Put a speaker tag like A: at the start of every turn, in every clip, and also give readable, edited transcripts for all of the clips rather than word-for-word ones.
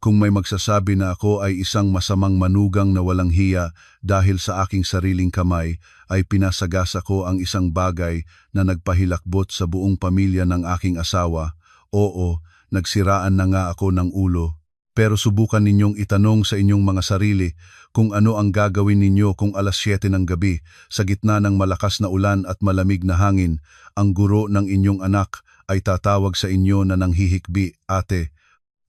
A: Kung may magsasabi na ako ay isang masamang manugang na walang hiya dahil sa aking sariling kamay, ay pinasagasa ko ang isang bagay na nagpahilakbot sa buong pamilya ng aking asawa. Oo, nagsiraan na nga ako ng ulo. Pero subukan ninyong itanong sa inyong mga sarili kung ano ang gagawin ninyo kung alas 7 ng gabi, sa gitna ng malakas na ulan at malamig na hangin, ang guro ng inyong anak ay tatawag sa inyo na nanghihikbi, "Ate,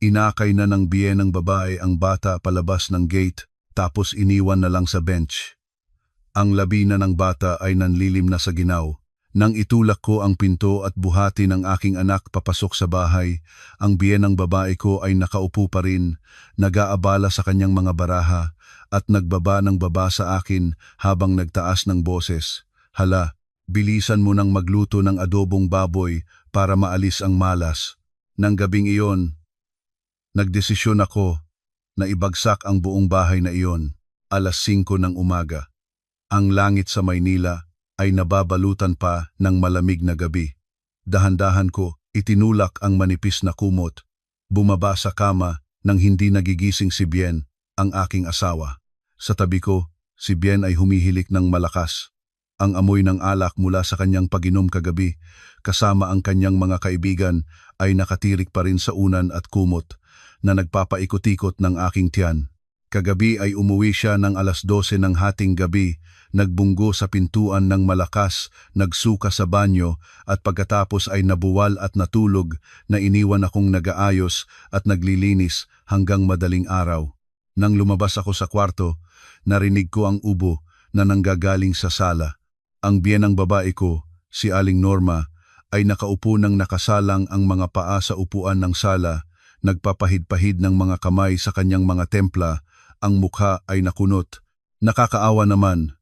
A: inakay na ng biyenang babae ang bata palabas ng gate, tapos iniwan na lang sa bench." Ang labi na ng bata ay nanlilim na sa ginaw. Nang itulak ko ang pinto at buhati ng aking anak papasok sa bahay, ang biyenang babae ko ay nakaupo pa rin, nag-aabala sa kanyang mga baraha, at nagbaba ng baba sa akin habang nagtaas ng boses. "Hala, bilisan mo nang magluto ng adobong baboy para maalis ang malas." Nang gabing iyon, nagdesisyon ako na ibagsak ang buong bahay na iyon. Alas 5 ng umaga. Ang langit sa Maynila ay nababalutan pa ng malamig na gabi. Dahan-dahan ko itinulak ang manipis na kumot. Bumaba sa kama nang hindi nagigising si Bien, ang aking asawa. Sa tabi ko, si Bien ay humihilik ng malakas. Ang amoy ng alak mula sa kanyang pag-inom kagabi, kasama ang kanyang mga kaibigan, ay nakatirik pa rin sa unan at kumot na nagpapaikot-ikot ng aking tiyan. Kagabi ay umuwi siya ng alas 12 ng hating gabi, nagbunggo sa pintuan ng malakas, nagsuka sa banyo, at pagkatapos ay nabuwal at natulog na iniwan akong nag-aayos at naglilinis hanggang madaling araw. Nang lumabas ako sa kwarto, narinig ko ang ubo na nanggagaling sa sala. Ang biyenang babae ko, si Aling Norma, ay nakaupo ng nakasalang ang mga paa sa upuan ng sala, nagpapahid-pahid ng mga kamay sa kanyang mga templa, ang mukha ay nakunot. Nakakaawa naman.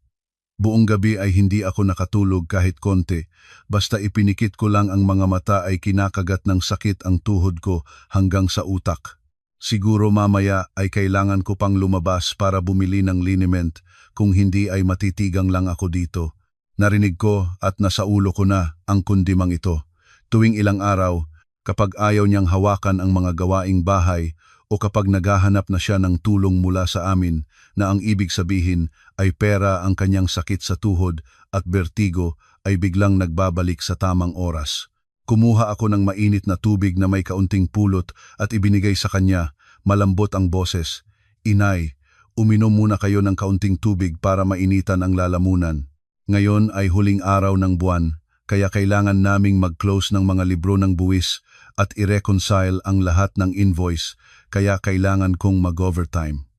A: Buong gabi ay hindi ako nakatulog kahit konti, basta ipinikit ko lang ang mga mata ay kinakagat ng sakit ang tuhod ko hanggang sa utak. Siguro mamaya ay kailangan ko pang lumabas para bumili ng liniment, kung hindi ay matitigang lang ako dito. Narinig ko at nasa ulo ko na ang kundimang ito. Tuwing ilang araw, kapag ayaw niyang hawakan ang mga gawaing bahay o kapag naghahanap na siya ng tulong mula sa amin, na ang ibig sabihin ay pera ang kanyang sakit sa tuhod at bertigo, ay biglang nagbabalik sa tamang oras. Kumuha ako ng mainit na tubig na may kaunting pulot at ibinigay sa kanya. Malambot ang boses, "Inay, uminom muna kayo ng kaunting tubig para mainitan ang lalamunan. Ngayon ay huling araw ng buwan, kaya kailangan naming mag-close ng mga libro ng buwis at i-reconcile ang lahat ng invoice, kaya kailangan kong mag-overtime.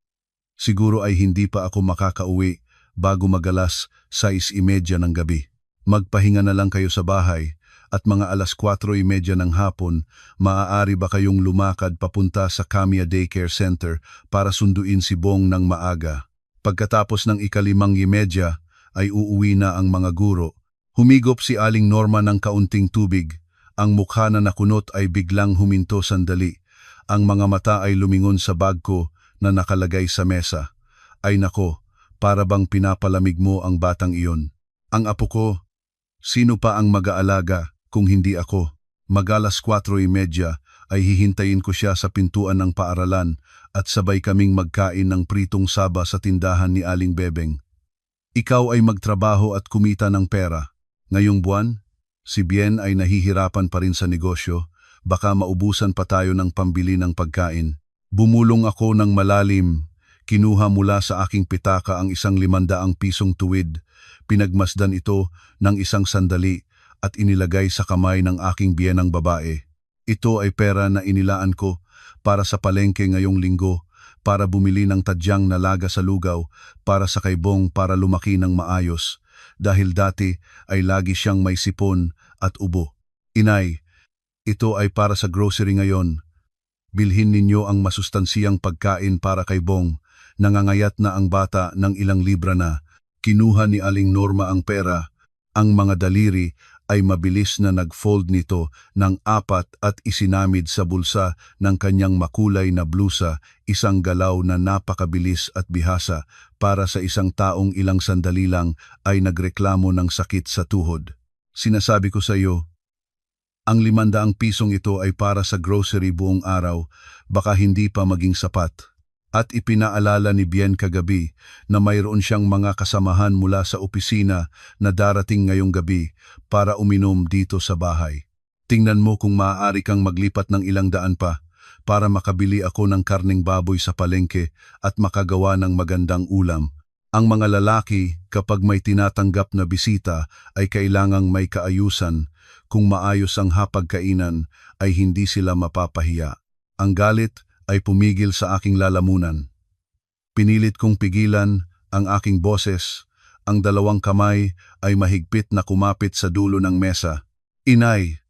A: Siguro ay hindi pa ako makakauwi bago mag-alas 6:30 ng gabi. Magpahinga na lang kayo sa bahay at mga alas 4:30 ng hapon, maaari ba kayong lumakad papunta sa Kamia Daycare Center para sunduin si Bong ng maaga? Pagkatapos ng 5:30 ay uuwi na ang mga guro." Humigop si Aling Norma ng kaunting tubig. Ang mukha na nakunot ay biglang huminto sandali. Ang mga mata ay lumingon sa bag ko na nakalagay sa mesa. "Ay nako, para bang pinapalamig mo ang batang iyon. Ang apo ko, sino pa ang mag-aalaga kung hindi ako?" Mag-alas 4:30 ay hihintayin ko siya sa pintuan ng paaralan at sabay kaming magkain ng pritong saba sa tindahan ni Aling Bebeng. "Ikaw ay magtrabaho at kumita ng pera. Ngayong buwan, si Bien ay nahihirapan pa rin sa negosyo, baka maubusan pa tayo ng pambili ng pagkain." Bumulong ako ng malalim, kinuha mula sa aking pitaka ang isang 500 pisong tuwid, pinagmasdan ito ng isang sandali at inilagay sa kamay ng aking biyenang babae. "Ito ay pera na inilaan ko para sa palengke ngayong linggo, para bumili ng tadyang na laga sa lugaw para sa kay Bong para lumaki ng maayos, dahil dati ay lagi siyang may sipon at ubo. Inay, ito ay para sa grocery ngayon. Bilhin ninyo ang masustansiyang pagkain para kay Bong. Nangangayat na ang bata ng ilang libra na." Kinuha ni Aling Norma ang pera. Ang mga daliri ay mabilis na nag-fold nito ng 4 at isinamid sa bulsa ng kanyang makulay na blusa, isang galaw na napakabilis at bihasa para sa isang taong ilang sandali lang ay nagreklamo ng sakit sa tuhod. "Sinasabi ko sa iyo, Ang 500 pisong ito ay para sa grocery buong araw, baka hindi pa maging sapat. At ipinaalala ni Bien kagabi na mayroon siyang mga kasamahan mula sa opisina na darating ngayong gabi para uminom dito sa bahay. Tingnan mo kung maaari kang maglipat ng ilang daan pa para makabili ako ng karning baboy sa palengke at makagawa ng magandang ulam. Ang mga lalaki kapag may tinatanggap na bisita ay kailangang may kaayusan. Kung maayos ang hapagkainan ay hindi sila mapapahiya. Ang galit ay pumigil sa aking lalamunan. Pinilit kong pigilan ang aking boses. Ang 2 kamay ay mahigpit na kumapit sa dulo ng mesa. Inay,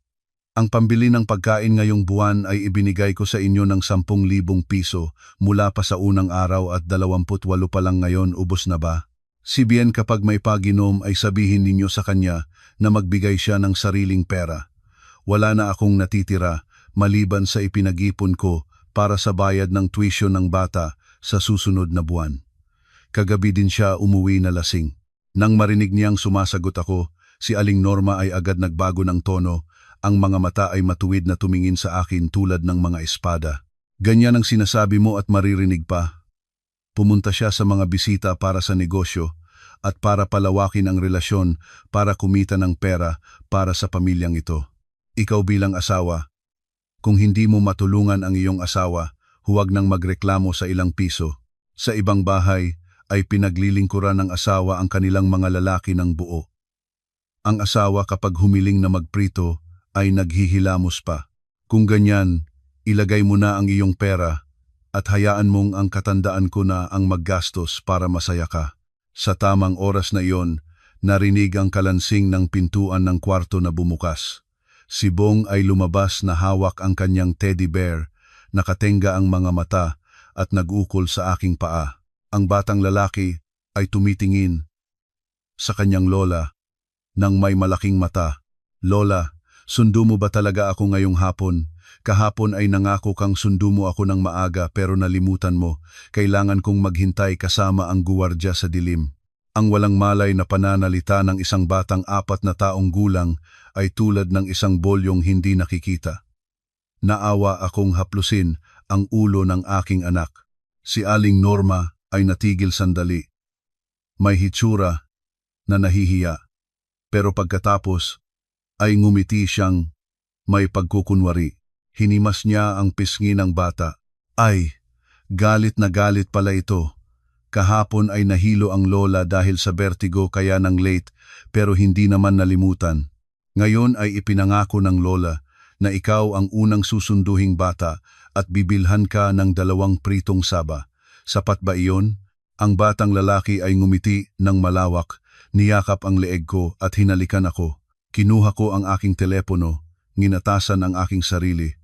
A: ang pambili ng pagkain ngayong buwan ay ibinigay ko sa inyo ng 10,000 piso mula pa sa unang araw at 28 pa lang ngayon, ubos na ba? Si Bien kapag may paginom ay sabihin ninyo sa kanya na magbigay siya ng sariling pera. Wala na akong natitira maliban sa ipinag-ipon ko para sa bayad ng tuition ng bata sa susunod na buwan. Kagabi din siya umuwi na lasing. Nang marinig niyang sumasagot ako, si Aling Norma ay agad nagbago ng tono. Ang mga mata ay matuwid na tumingin sa akin tulad ng mga espada. Ganyan ang sinasabi mo at maririnig pa. Pumunta siya sa mga bisita para sa negosyo at para palawakin ang relasyon para kumita ng pera para sa pamilyang ito. Ikaw bilang asawa, kung hindi mo matulungan ang iyong asawa, huwag nang magreklamo sa ilang piso. Sa ibang bahay ay pinaglilingkuran ng asawa ang kanilang mga lalaki ng buo. Ang asawa kapag humiling na magprito ay naghihilamos pa. Kung ganyan, ilagay mo na ang iyong pera at hayaan mong ang katandaan ko na ang maggastos para masaya ka. Sa tamang oras na iyon, narinig ang kalansing ng pintuan ng kwarto na bumukas. Si Bong ay lumabas na hawak ang kanyang teddy bear, nakatenga ang mga mata at nag-ukol sa aking paa. Ang batang lalaki ay tumitingin sa kanyang lola nang may malaking mata. Lola, sundo mo ba talaga ako ngayong hapon? Kahapon ay nangako kang sundo mo ako ng maaga pero nalimutan mo. Kailangan kong maghintay kasama ang guwardya sa dilim. Ang walang malay na pananalita ng isang batang 4 na taong gulang ay tulad ng isang bolyong hindi nakikita. Naawa akong haplusin ang ulo ng aking anak. Si Aling Norma ay natigil sandali. May hitsura na nahihiya. Pero pagkatapos ay ngumiti siyang may pagkukunwari. Hinimas niya ang pisngi ng bata. Ay, galit na galit pala ito. Kahapon ay nahilo ang lola dahil sa vertigo kaya nang late pero hindi naman nalimutan. Ngayon ay ipinangako ng lola na ikaw ang unang susunduhing bata at bibilhan ka ng 2 pritong saba. Sapat ba iyon? Ang batang lalaki ay ngumiti ng malawak, niyakap ang leeg ko at hinalikan ako. Kinuha ko ang aking telepono, nginatasan ang aking sarili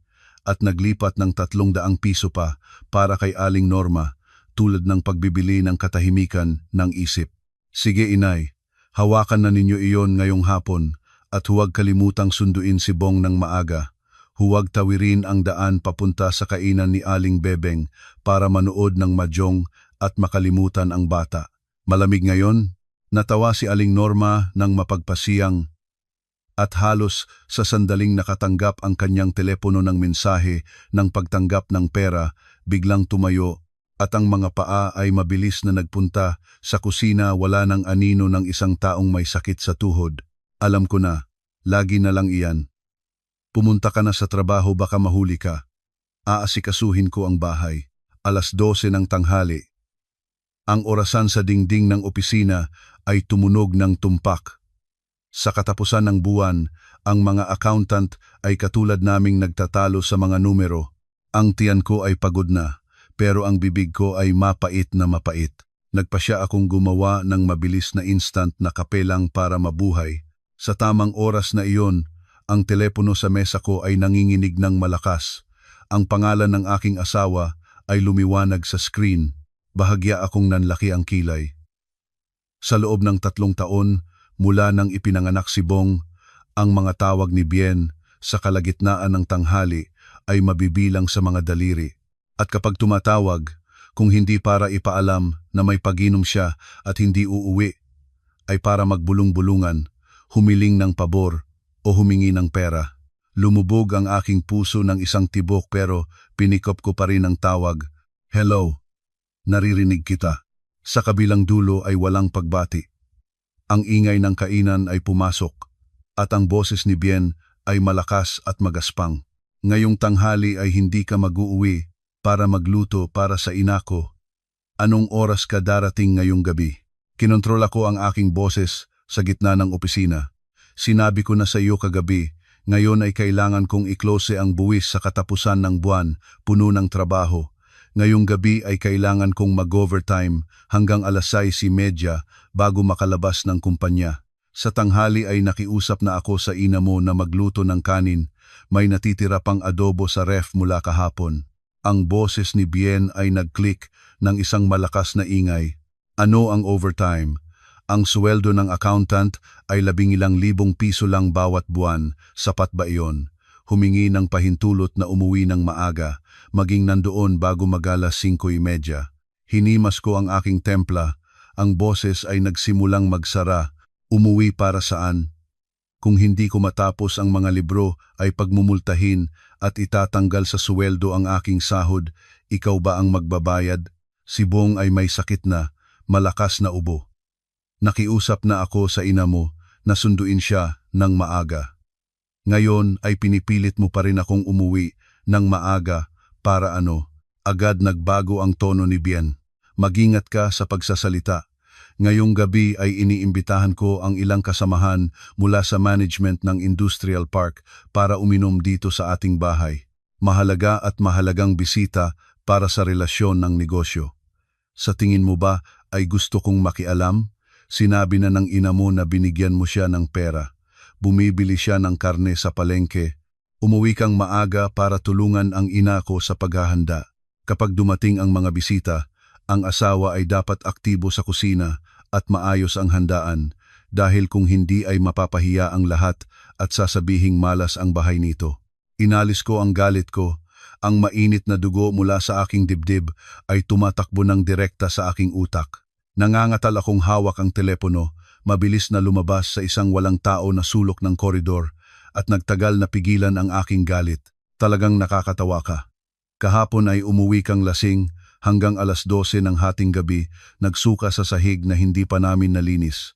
A: at naglipat ng 300 piso pa para kay Aling Norma tulad ng pagbibili ng katahimikan ng isip. Sige inay, hawakan na ninyo iyon ngayong hapon at huwag kalimutang sunduin si Bong ng maaga. Huwag tawirin ang daan papunta sa kainan ni Aling Bebeng para manood ng mahjong at makalimutan ang bata. Malamig ngayon, natawa si Aling Norma ng mapagpasiyang at halos sa sandaling nakatanggap ang kanyang telepono ng mensahe ng pagtanggap ng pera, biglang tumayo at ang mga paa ay mabilis na nagpunta sa kusina. Wala ng anino ng isang taong may sakit sa tuhod. Alam ko na, lagi na lang iyan. Pumunta ka na sa trabaho baka mahuli ka. Aasikasuhin ko ang bahay. 12:00 ng tanghali. Ang orasan sa dingding ng opisina ay tumunog ng tumpak. Sa katapusan ng buwan, ang mga accountant ay katulad naming nagtatalo sa mga numero. Ang tiyan ko ay pagod na, pero ang bibig ko ay mapait na mapait. Nagpasya akong gumawa ng mabilis na instant na kape lang para mabuhay. Sa tamang oras na iyon, ang telepono sa mesa ko ay nanginginig ng malakas. Ang pangalan ng aking asawa ay lumiwanag sa screen. Bahagya akong nanlaki ang kilay. Sa loob ng 3 taon, mula nang ipinanganak si Bong, ang mga tawag ni Bien sa kalagitnaan ng tanghali ay mabibilang sa mga daliri. At kapag tumatawag, kung hindi para ipaalam na may paginom siya at hindi uuwi, ay para magbulong-bulungan, humiling ng pabor o humingi ng pera. Lumubog ang aking puso ng isang tibok pero pinikop ko pa rin ang tawag. Hello, naririnig kita. Sa kabilang dulo ay walang pagbati. Ang ingay ng kainan ay pumasok at ang boses ni Bien ay malakas at magaspang. Ngayong tanghali ay hindi ka mag-uuwi para magluto para sa ina ko. Anong oras ka darating ngayong gabi? Kinontrola ko ang aking boses sa gitna ng opisina. Sinabi ko na sa iyo kagabi, ngayon ay kailangan kong i-close ang buwis sa katapusan ng buwan, puno ng trabaho. Ngayong gabi ay kailangan kong mag-overtime hanggang 6:30 bago makalabas ng kumpanya. Sa tanghali ay nakiusap na ako sa ina mo na magluto ng kanin. May natitira pang adobo sa ref mula kahapon. Ang boses ni Bien ay nag-click ng isang malakas na ingay. Ano ang overtime? Ang sweldo ng accountant ay 11,000 piso lang bawat buwan. Sapat ba iyon? Humingi ng pahintulot na umuwi ng maaga, maging nandoon bago mag-alas 5:30. Hinimas ko ang aking templa. Ang boses ay nagsimulang magsara. Umuwi para saan? Kung hindi ko matapos ang mga libro ay pagmumultahin at itatanggal sa sweldo ang aking sahod, ikaw ba ang magbabayad? Si Bong ay may sakit na, malakas na ubo. Nakiusap na ako sa ina mo na sunduin siya ng maaga. Ngayon ay pinipilit mo pa rin akong umuwi ng maaga para ano? Agad nagbago ang tono ni Bien. Mag-ingat ka sa pagsasalita. Ngayong gabi ay iniimbitahan ko ang ilang kasamahan mula sa management ng Industrial Park para uminom dito sa ating bahay. Mahalaga at mahalagang bisita para sa relasyon ng negosyo. Sa tingin mo ba ay gusto kong makialam? Sinabi na ng ina mo na binigyan mo siya ng pera. Bumibili siya ng karne sa palengke. Umuwi kang maaga para tulungan ang ina ko sa paghahanda. Kapag dumating ang mga bisita, ang asawa ay dapat aktibo sa kusina at maayos ang handaan dahil kung hindi ay mapapahiya ang lahat at sasabihing malas ang bahay nito. Inalis ko ang galit ko. Ang mainit na dugo mula sa aking dibdib ay tumatakbo ng direkta sa aking utak. Nangangatal akong hawak ang telepono. Mabilis na lumabas sa isang walang tao na sulok ng koridor at nagtagal na pigilan ang aking galit. Talagang nakakatawa ka. Kahapon ay umuwi kang lasing hanggang 12:00 ng hating gabi, nagsuka sa sahig na hindi pa namin nalinis.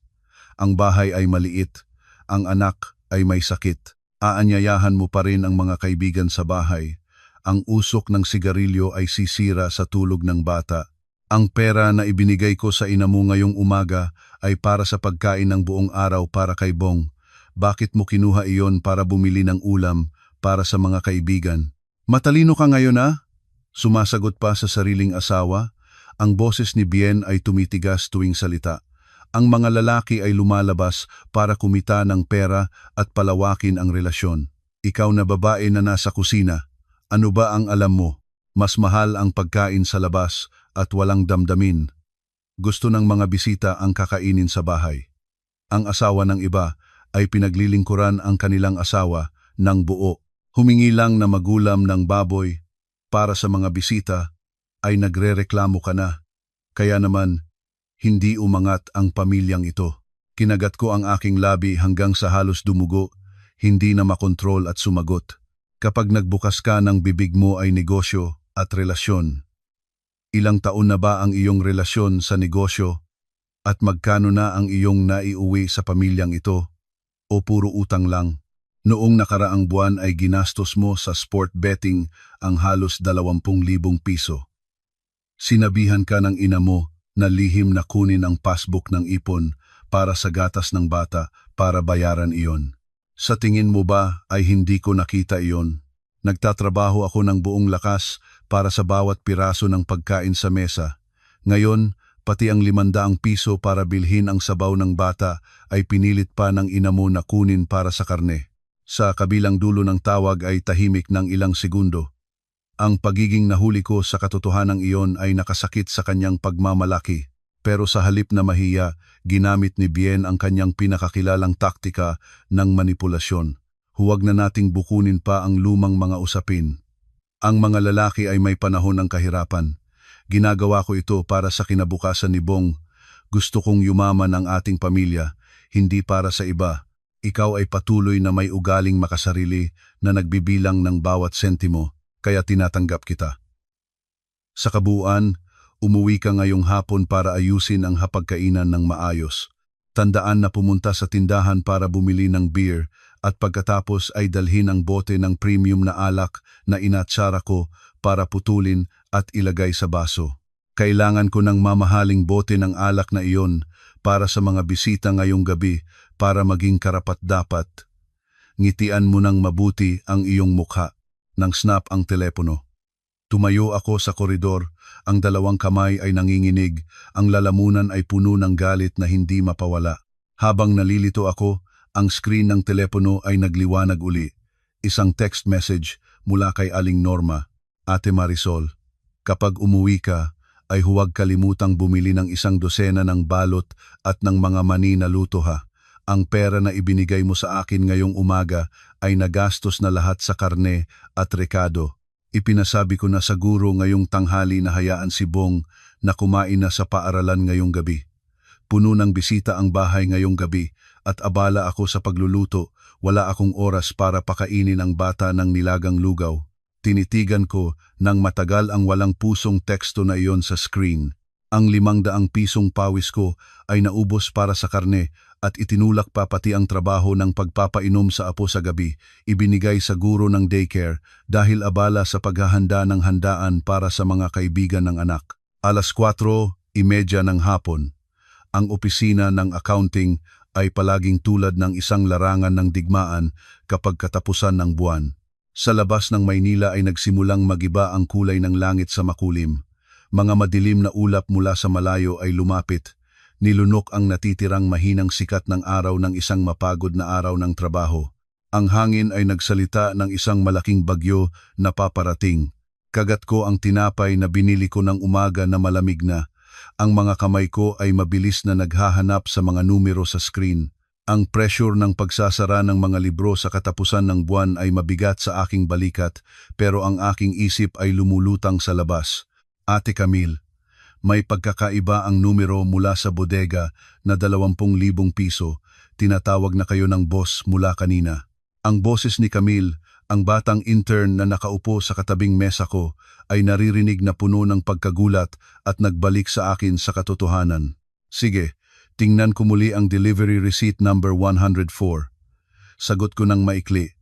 A: Ang bahay ay maliit, ang anak ay may sakit. Aanyayahan mo pa rin ang mga kaibigan sa bahay. Ang usok ng sigarilyo ay sisira sa tulog ng bata. Ang pera na ibinigay ko sa ina mo ngayong umaga ay para sa pagkain ng buong araw para kay Bong. Bakit mo kinuha iyon para bumili ng ulam para sa mga kaibigan? Matalino ka ngayon ah? Sumasagot pa sa sariling asawa. Ang boses ni Bien ay tumitigas tuwing salita. Ang mga lalaki ay lumalabas para kumita ng pera at palawakin ang relasyon. Ikaw na babae na nasa kusina, ano ba ang alam mo? Mas mahal ang pagkain sa labas at walang damdamin. Gusto ng mga bisita ang kakainin sa bahay. Ang asawa ng iba ay pinaglilingkuran ang kanilang asawa ng buo. Humingi lang na magulam ng baboy para sa mga bisita ay nagrereklamo ka na. Kaya naman, hindi umangat ang pamilyang ito. Kinagat ko ang aking labi hanggang sa halos dumugo, hindi na makontrol at sumagot. Kapag nagbukas ka ng bibig mo ay negosyo at relasyon. Ilang taon na ba ang iyong relasyon sa negosyo at magkano na ang iyong naiuwi sa pamilyang ito o puro utang lang? Noong nakaraang buwan ay ginastos mo sa sport betting ang halos 20,000 piso. Sinabihan ka ng ina mo na lihim na kunin ang passbook ng ipon para sa gatas ng bata para bayaran iyon. Sa tingin mo ba ay hindi ko nakita iyon? Nagtatrabaho ako ng buong lakas para sa bawat piraso ng pagkain sa mesa. Ngayon, pati ang 500 piso para bilhin ang sabaw ng bata ay pinilit pa ng ina mo na kunin para sa karne. Sa kabilang dulo ng tawag ay tahimik ng ilang segundo. Ang pagiging nahuli ko sa katotohanan iyon ay nakasakit sa kanyang pagmamalaki. Pero sa halip na mahiya, ginamit ni Bien ang kanyang pinakakilalang taktika ng manipulasyon. Huwag na nating bukunin pa ang lumang mga usapin. Ang mga lalaki ay may panahon ng kahirapan. Ginagawa ko ito para sa kinabukasan ni Bong. Gusto kong yumaman ang ating pamilya, hindi para sa iba. Ikaw ay patuloy na may ugaling makasarili na nagbibilang ng bawat sentimo, kaya tinatanggap kita. Sa kabuuan, umuwi ka ngayong hapon para ayusin ang hapagkainan ng maayos. Tandaan na pumunta sa tindahan para bumili ng beer at pagkatapos ay dalhin ang bote ng premium na alak na inatsara ko para putulin at ilagay sa baso. Kailangan ko ng mamahaling bote ng alak na iyon para sa mga bisita ngayong gabi para maging karapat-dapat. Ngitian mo ng mabuti ang iyong mukha. Nang snap ang telepono. Tumayo ako sa koridor, ang dalawang kamay ay nanginginig, ang lalamunan ay puno ng galit na hindi mapawala. Habang nalilito ako, ang screen ng telepono ay nagliwanag uli. Isang text message mula kay Aling Norma. Ate Marisol, kapag umuwi ka, ay huwag kalimutang bumili ng 1 dosena ng balot at ng mga mani na luto ha. Ang pera na ibinigay mo sa akin ngayong umaga ay nagastos na lahat sa karne at rekado. Ipinasabi ko na siguro ngayong tanghali na hayaan si Bong na kumain na sa paaralan ngayong gabi. Puno ng bisita ang bahay ngayong gabi at abala ako sa pagluluto, wala akong oras para pakainin ang bata ng nilagang lugaw. Tinitigan ko nang matagal ang walang pusong teksto na iyon sa screen. Ang 500 pisong pawis ko ay naubos para sa karne at itinulak pa pati ang trabaho ng pagpapainom sa apo sa gabi, ibinigay sa guro ng daycare dahil abala sa paghahanda ng handaan para sa mga kaibigan ng anak. 4:30 ng hapon. Ang opisina ng accounting ay palaging tulad ng isang larangan ng digmaan kapag katapusan ng buwan. Sa labas ng Maynila ay nagsimulang magiba ang kulay ng langit sa makulim. Mga madilim na ulap mula sa malayo ay lumapit. Nilunok ang natitirang mahinang sikat ng araw ng isang mapagod na araw ng trabaho. Ang hangin ay nagsalita ng isang malaking bagyo na paparating. Kagat ko ang tinapay na binili ko ng umaga na malamig na. Ang mga kamay ko ay mabilis na naghahanap sa mga numero sa screen. Ang pressure ng pagsasara ng mga libro sa katapusan ng buwan ay mabigat sa aking balikat, pero ang aking isip ay lumulutang sa labas. Ate Camille, may pagkakaiba ang numero mula sa bodega na 20,000 piso. Tinatawag na kayo ng boss mula kanina. Ang boses ni Camille, ang batang intern na nakaupo sa katabing mesa ko, ay naririnig na puno ng pagkagulat at nagbalik sa akin sa katotohanan. Sige, tingnan ko muli ang delivery receipt number 104. Sagot ko ng maikli.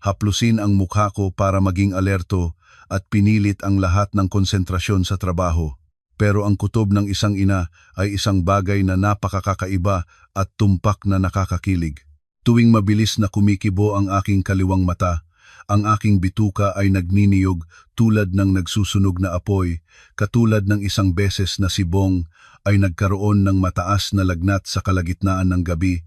A: Haplusin ang mukha ko para maging alerto at pinilit ang lahat ng konsentrasyon sa trabaho. Pero ang kutob ng isang ina ay isang bagay na napakakaiba at tumpak na nakakakilig. Tuwing mabilis na kumikibo ang aking kaliwang mata, ang aking bituka ay nagniniyog tulad ng nagsusunog na apoy, katulad ng isang beses na si Bong ay nagkaroon ng mataas na lagnat sa kalagitnaan ng gabi.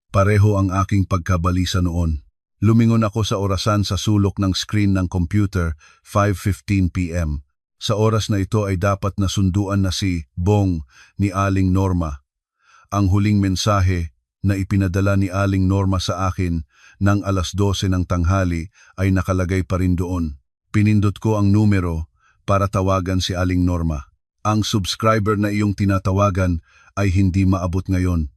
A: Pareho ang aking pagkabalisa noon. Lumingon ako sa orasan sa sulok ng screen ng computer, 5:15 p.m. Sa oras na ito ay dapat nasunduan na si Bong ni Aling Norma. Ang huling mensahe na ipinadala ni Aling Norma sa akin ng 12:00 ng tanghali ay nakalagay pa rin doon. Pinindot ko ang numero para tawagan si Aling Norma. Ang subscriber na iyong tinatawagan ay hindi maabot ngayon.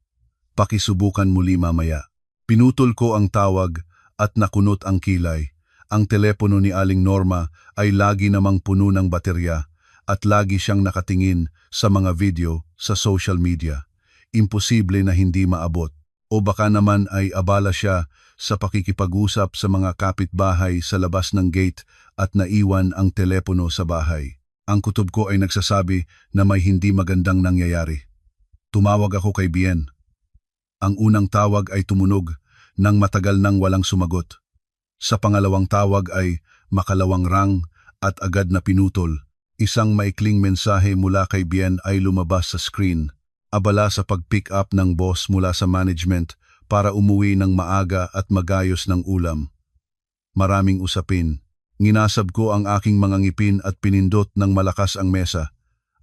A: Pakisubukan muli mamaya. Pinutol ko ang tawag at nakunot ang kilay. Ang telepono ni Aling Norma ay lagi namang puno ng baterya at lagi siyang nakatingin sa mga video sa social media. Imposible na hindi maabot. O baka naman ay abala siya sa pakikipag-usap sa mga kapitbahay sa labas ng gate at naiwan ang telepono sa bahay. Ang kutob ko ay nagsasabi na may hindi magandang nangyayari. Tumawag ako kay Bien. Ang unang tawag ay tumunog nang matagal nang walang sumagot. Sa pangalawang tawag ay makalawang rang at agad na pinutol. Isang maikling mensahe mula kay Bien ay lumabas sa screen. Abala sa pag-pick up ng boss mula sa management para umuwi ng maaga at magayos ng ulam. Maraming usapin. Nginasab ko ang aking mga ngipin at pinindot ng malakas ang mesa.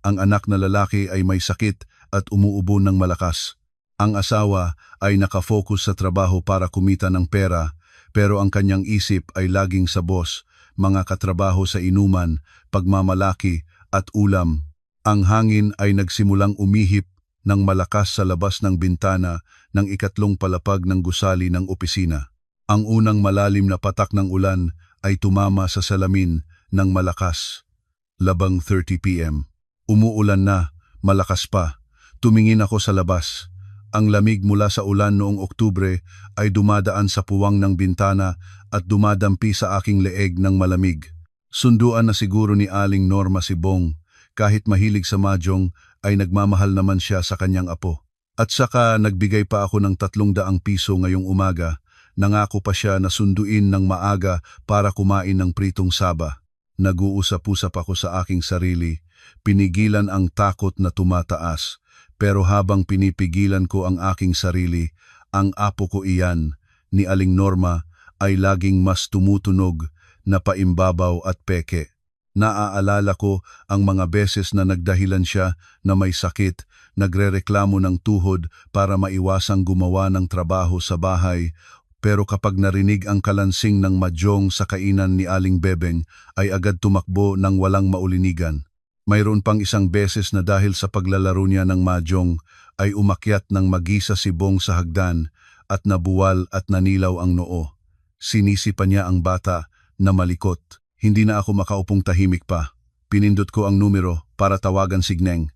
A: Ang anak na lalaki ay may sakit at umuubo ng malakas. Ang asawa ay nakafocus sa trabaho para kumita ng pera, pero ang kanyang isip ay laging sa boss, mga katrabaho sa inuman, pagmamalaki at ulam. Ang hangin ay nagsimulang umihip ng malakas sa labas ng bintana ng ikatlong palapag ng gusali ng opisina. Ang unang malalim na patak ng ulan ay tumama sa salamin ng malakas. 11:30 p.m. Umuulan na, malakas pa. Tumingin ako sa labas. Ang lamig mula sa ulan noong Oktubre ay dumadaan sa puwang ng bintana at dumadampi sa aking leeg ng malamig. Sunduan na siguro ni Aling Norma si Bong. Kahit mahilig sa mahjong, ay nagmamahal naman siya sa kanyang apo. At saka nagbigay pa ako ng 300 piso ngayong umaga. Nangako pa siya na sunduin ng maaga para kumain ng pritong saba. Nag-uusap-usap ako sa aking sarili. Pinigilan ang takot na tumataas. Pero habang pinipigilan ko ang aking sarili, ang apo ko iyan, ni Aling Norma, ay laging mas tumutunog na paimbabaw at peke. Naaalala ko ang mga beses na nagdahilan siya na may sakit, nagrereklamo ng tuhod para maiwasang gumawa ng trabaho sa bahay, pero kapag narinig ang kalansing ng mahjong sa kainan ni Aling Bebeng ay agad tumakbo ng walang maulinigan. Mayroon pang isang beses na dahil sa paglalaro niya ng mahjong ay umakyat ng mag-isa si Bong sa hagdan at nabuwal at nanilaw ang noo. Sinisipan niya ang bata na malikot. Hindi na ako makaupong tahimik pa. Pinindot ko ang numero para tawagan si Gneng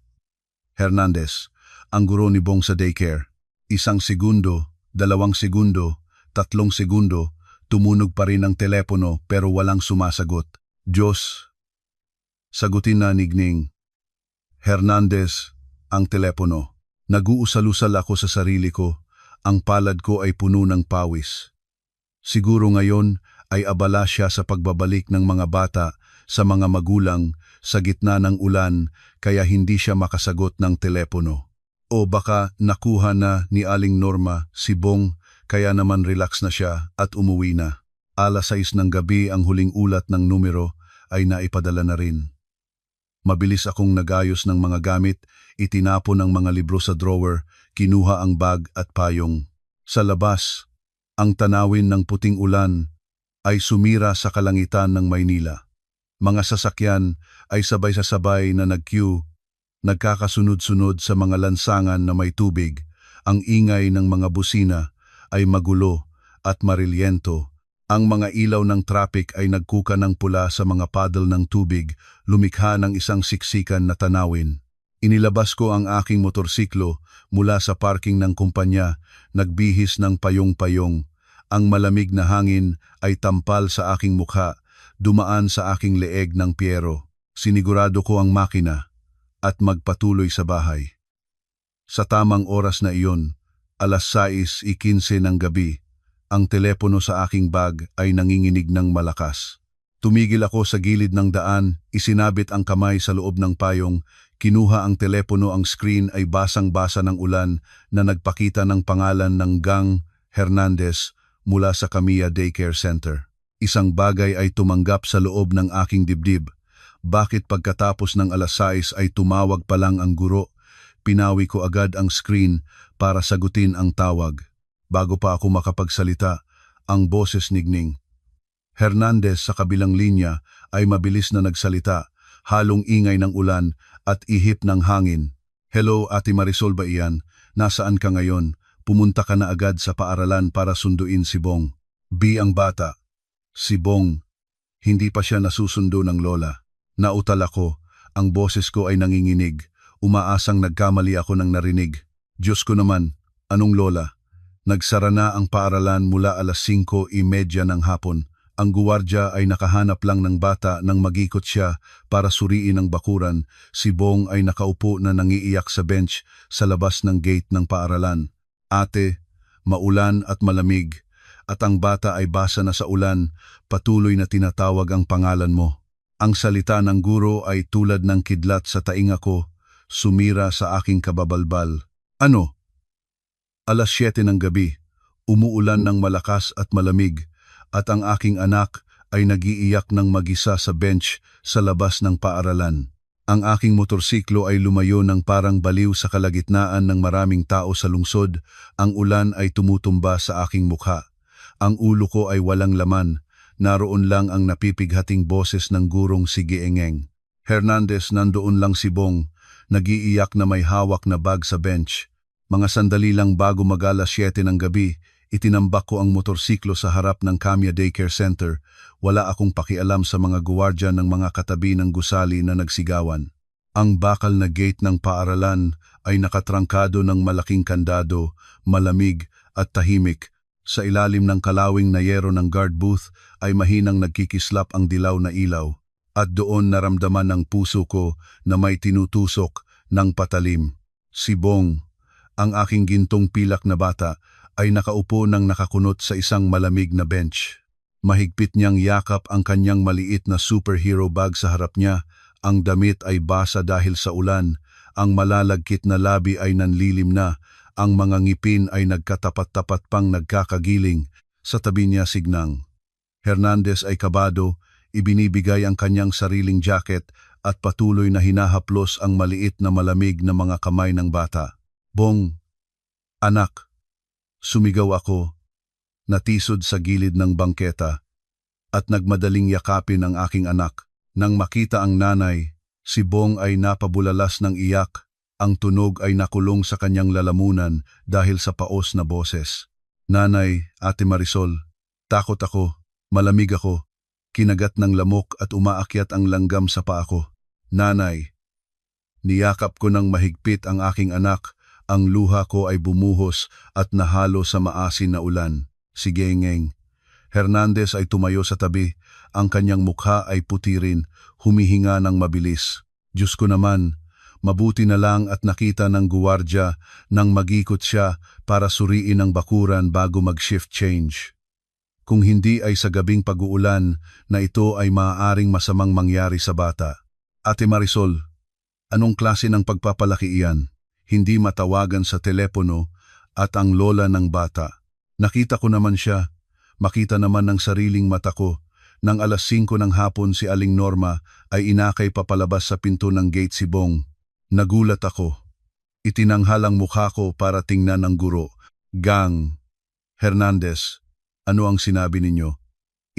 A: Hernandez, ang guro ni Bong sa daycare. 1 segundo, 2 segundo, 3 segundo, tumunog pa rin ang telepono pero walang sumasagot. Diyos! Sagutin na ni Gneng Hernandez ang telepono. Nag-uusalusal ako sa sarili ko. Ang palad ko ay puno ng pawis. Siguro ngayon ay abala siya sa pagbabalik ng mga bata sa mga magulang sa gitna ng ulan kaya hindi siya makasagot ng telepono. O baka nakuha na ni Aling Norma si Bong kaya naman relax na siya at umuwi na. 6:00 ng gabi ang huling ulat ng numero ay naipadala na rin. Mabilis akong nagayos ng mga gamit, itinapon ang mga libro sa drawer, kinuha ang bag at payong. Sa labas, ang tanawin ng puting ulan ay sumira sa kalangitan ng Maynila. Mga sasakyan ay sabay-sasabay na nag-queue, nagkakasunod-sunod sa mga lansangan na may tubig. Ang ingay ng mga busina ay magulo at marilyento. Ang mga ilaw ng traffic ay nagkuka ng pula sa mga paddle ng tubig, lumikha ng isang siksikan na tanawin. Inilabas ko ang aking motorsiklo mula sa parking ng kumpanya, nagbihis ng payong-payong. Ang malamig na hangin ay tampal sa aking mukha, dumaan sa aking leeg ng pyero. Sinigurado ko ang makina at magpatuloy sa bahay. Sa tamang oras na iyon, 6:15 ng gabi, ang telepono sa aking bag ay nanginginig ng malakas. Tumigil ako sa gilid ng daan, isinabit ang kamay sa loob ng payong, kinuha ang telepono, ang screen ay basang-basa ng ulan na nagpakita ng pangalan ng Gang Hernandez mula sa Camilla Daycare Center. Isang bagay ay tumanggap sa loob ng aking dibdib. Bakit pagkatapos ng 6:00 ay tumawag pa lang ang guro? Pinawi ko agad ang screen para sagutin ang tawag. Bago pa ako makapagsalita, ang boses ni Gneng Hernandez sa kabilang linya ay mabilis na nagsalita, halong ingay ng ulan at ihip ng hangin. Hello, Ate Marisol ba iyan? Nasaan ka ngayon? Pumunta ka na agad sa paaralan para sunduin si Bong. B ang bata. Si Bong. Hindi pa siya nasusundo ng lola. Nautal ako. Ang boses ko ay nanginginig. Umaasang nagkamali ako ng narinig. Diyos ko naman, anong lola? Nagsara na ang paaralan mula 5:30 ng hapon. Ang guwardya ay nakahanap lang ng bata nang magikot siya para suriin ang bakuran. Si Bong ay nakaupo na nangiiyak sa bench sa labas ng gate ng paaralan. Ate, maulan at malamig, at ang bata ay basa na sa ulan, patuloy na tinatawag ang pangalan mo. Ang salita ng guro ay tulad ng kidlat sa tainga ko, sumira sa aking kababalbal. Ano? 7:00 ng gabi, umuulan ng malakas at malamig, at ang aking anak ay nagiiyak ng mag-isa sa bench sa labas ng paaralan. Ang aking motorsiklo ay lumayo ng parang baliw sa kalagitnaan ng maraming tao sa lungsod. Ang ulan ay tumutumba sa aking mukha. Ang ulo ko ay walang laman. Naroon lang ang napipighating boses ng gurong si Gneng Hernandez. Nandoon lang si Bong. nagiiyak na may hawak na bag sa bench. Mga sandali lang bago mag-alas 7 ng gabi, itinambak ko ang motorsiklo sa harap ng Kamya Daycare Center. Wala akong pakialam sa mga guwardya ng mga katabi ng gusali na nagsigawan. Ang bakal na gate ng paaralan ay nakatrangkado ng malaking kandado, malamig at tahimik. Sa ilalim ng kalawing na yero ng guard booth ay mahinang nagkikislap ang dilaw na ilaw. At doon naramdaman ng puso ko na may tinutusok ng patalim. Si Bong, ang aking gintong pilak na bata, ay nakaupo ng nakakunot sa isang malamig na bench. Mahigpit niyang yakap ang kanyang maliit na superhero bag sa harap niya. Ang damit ay basa dahil sa ulan. Ang malalagkit na labi ay nanlilim na. Ang mga ngipin ay nagkatapat-tapat pang nagkakagiling. Sa tabi niya signang. Hernandez ay kabado, ibinibigay ang kanyang sariling jacket at patuloy na hinahaplos ang maliit na malamig na mga kamay ng bata. Bong, anak, sumigaw ako, natisod sa gilid ng bangketa at nagmadaling yakapin ang aking anak. Nang makita ang nanay, si Bong ay napabulalas ng iyak. Ang tunog ay nakulong sa kanyang lalamunan dahil sa paos na boses. Nanay, Ate Marisol, takot ako, malamig ako. Kinagat ng lamok at umaakyat ang langgam sa paa ko. Nanay, niyakap ko ng mahigpit ang aking anak. Ang luha ko ay bumuhos at nahalo sa maasin na ulan. Si Gengeng. Hernandez ay tumayo sa tabi. Ang kanyang mukha ay puti rin, humihinga ng mabilis. Diyos ko naman, mabuti na lang at nakita ng guwardya nang magikot siya para suriin ang bakuran bago mag-shift change. Kung hindi ay sa gabing pag-uulan na ito ay maaaring masamang mangyari sa bata. Ate Marisol, anong klase ng pagpapalaki iyan? Hindi matawagan sa telepono at ang lola ng bata. Nakita ko naman siya, makita naman ng sariling mata ko. Nang alas 5 ng hapon si Aling Norma ay inakay papalabas sa pinto ng gate si Bong. Nagulat ako. Itinanghal ang mukha ko para tingnan ng guro. Gang, Hernandez, ano ang sinabi ninyo?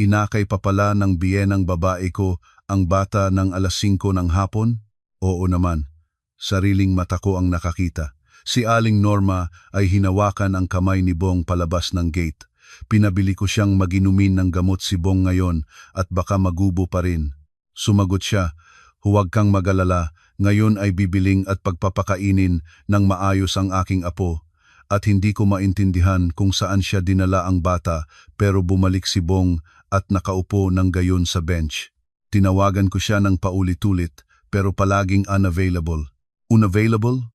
A: Inakay pa pala ng biyenang babae ko ang bata ng alas 5 ng hapon? Oo naman. Sariling mata ko ang nakakita. Si Aling Norma ay hinawakan ang kamay ni Bong palabas ng gate. Pinabili ko siyang maginumin ng gamot si Bong ngayon at baka magubo pa rin. Sumagot siya, huwag kang mag-alala, ngayon ay bibiling at pagpapakainin ng maayos ang aking apo. At hindi ko maintindihan kung saan siya dinala ang bata pero bumalik si Bong at nakaupo ng gayon sa bench. Tinawagan ko siya ng paulit-ulit pero palaging unavailable. Unavailable?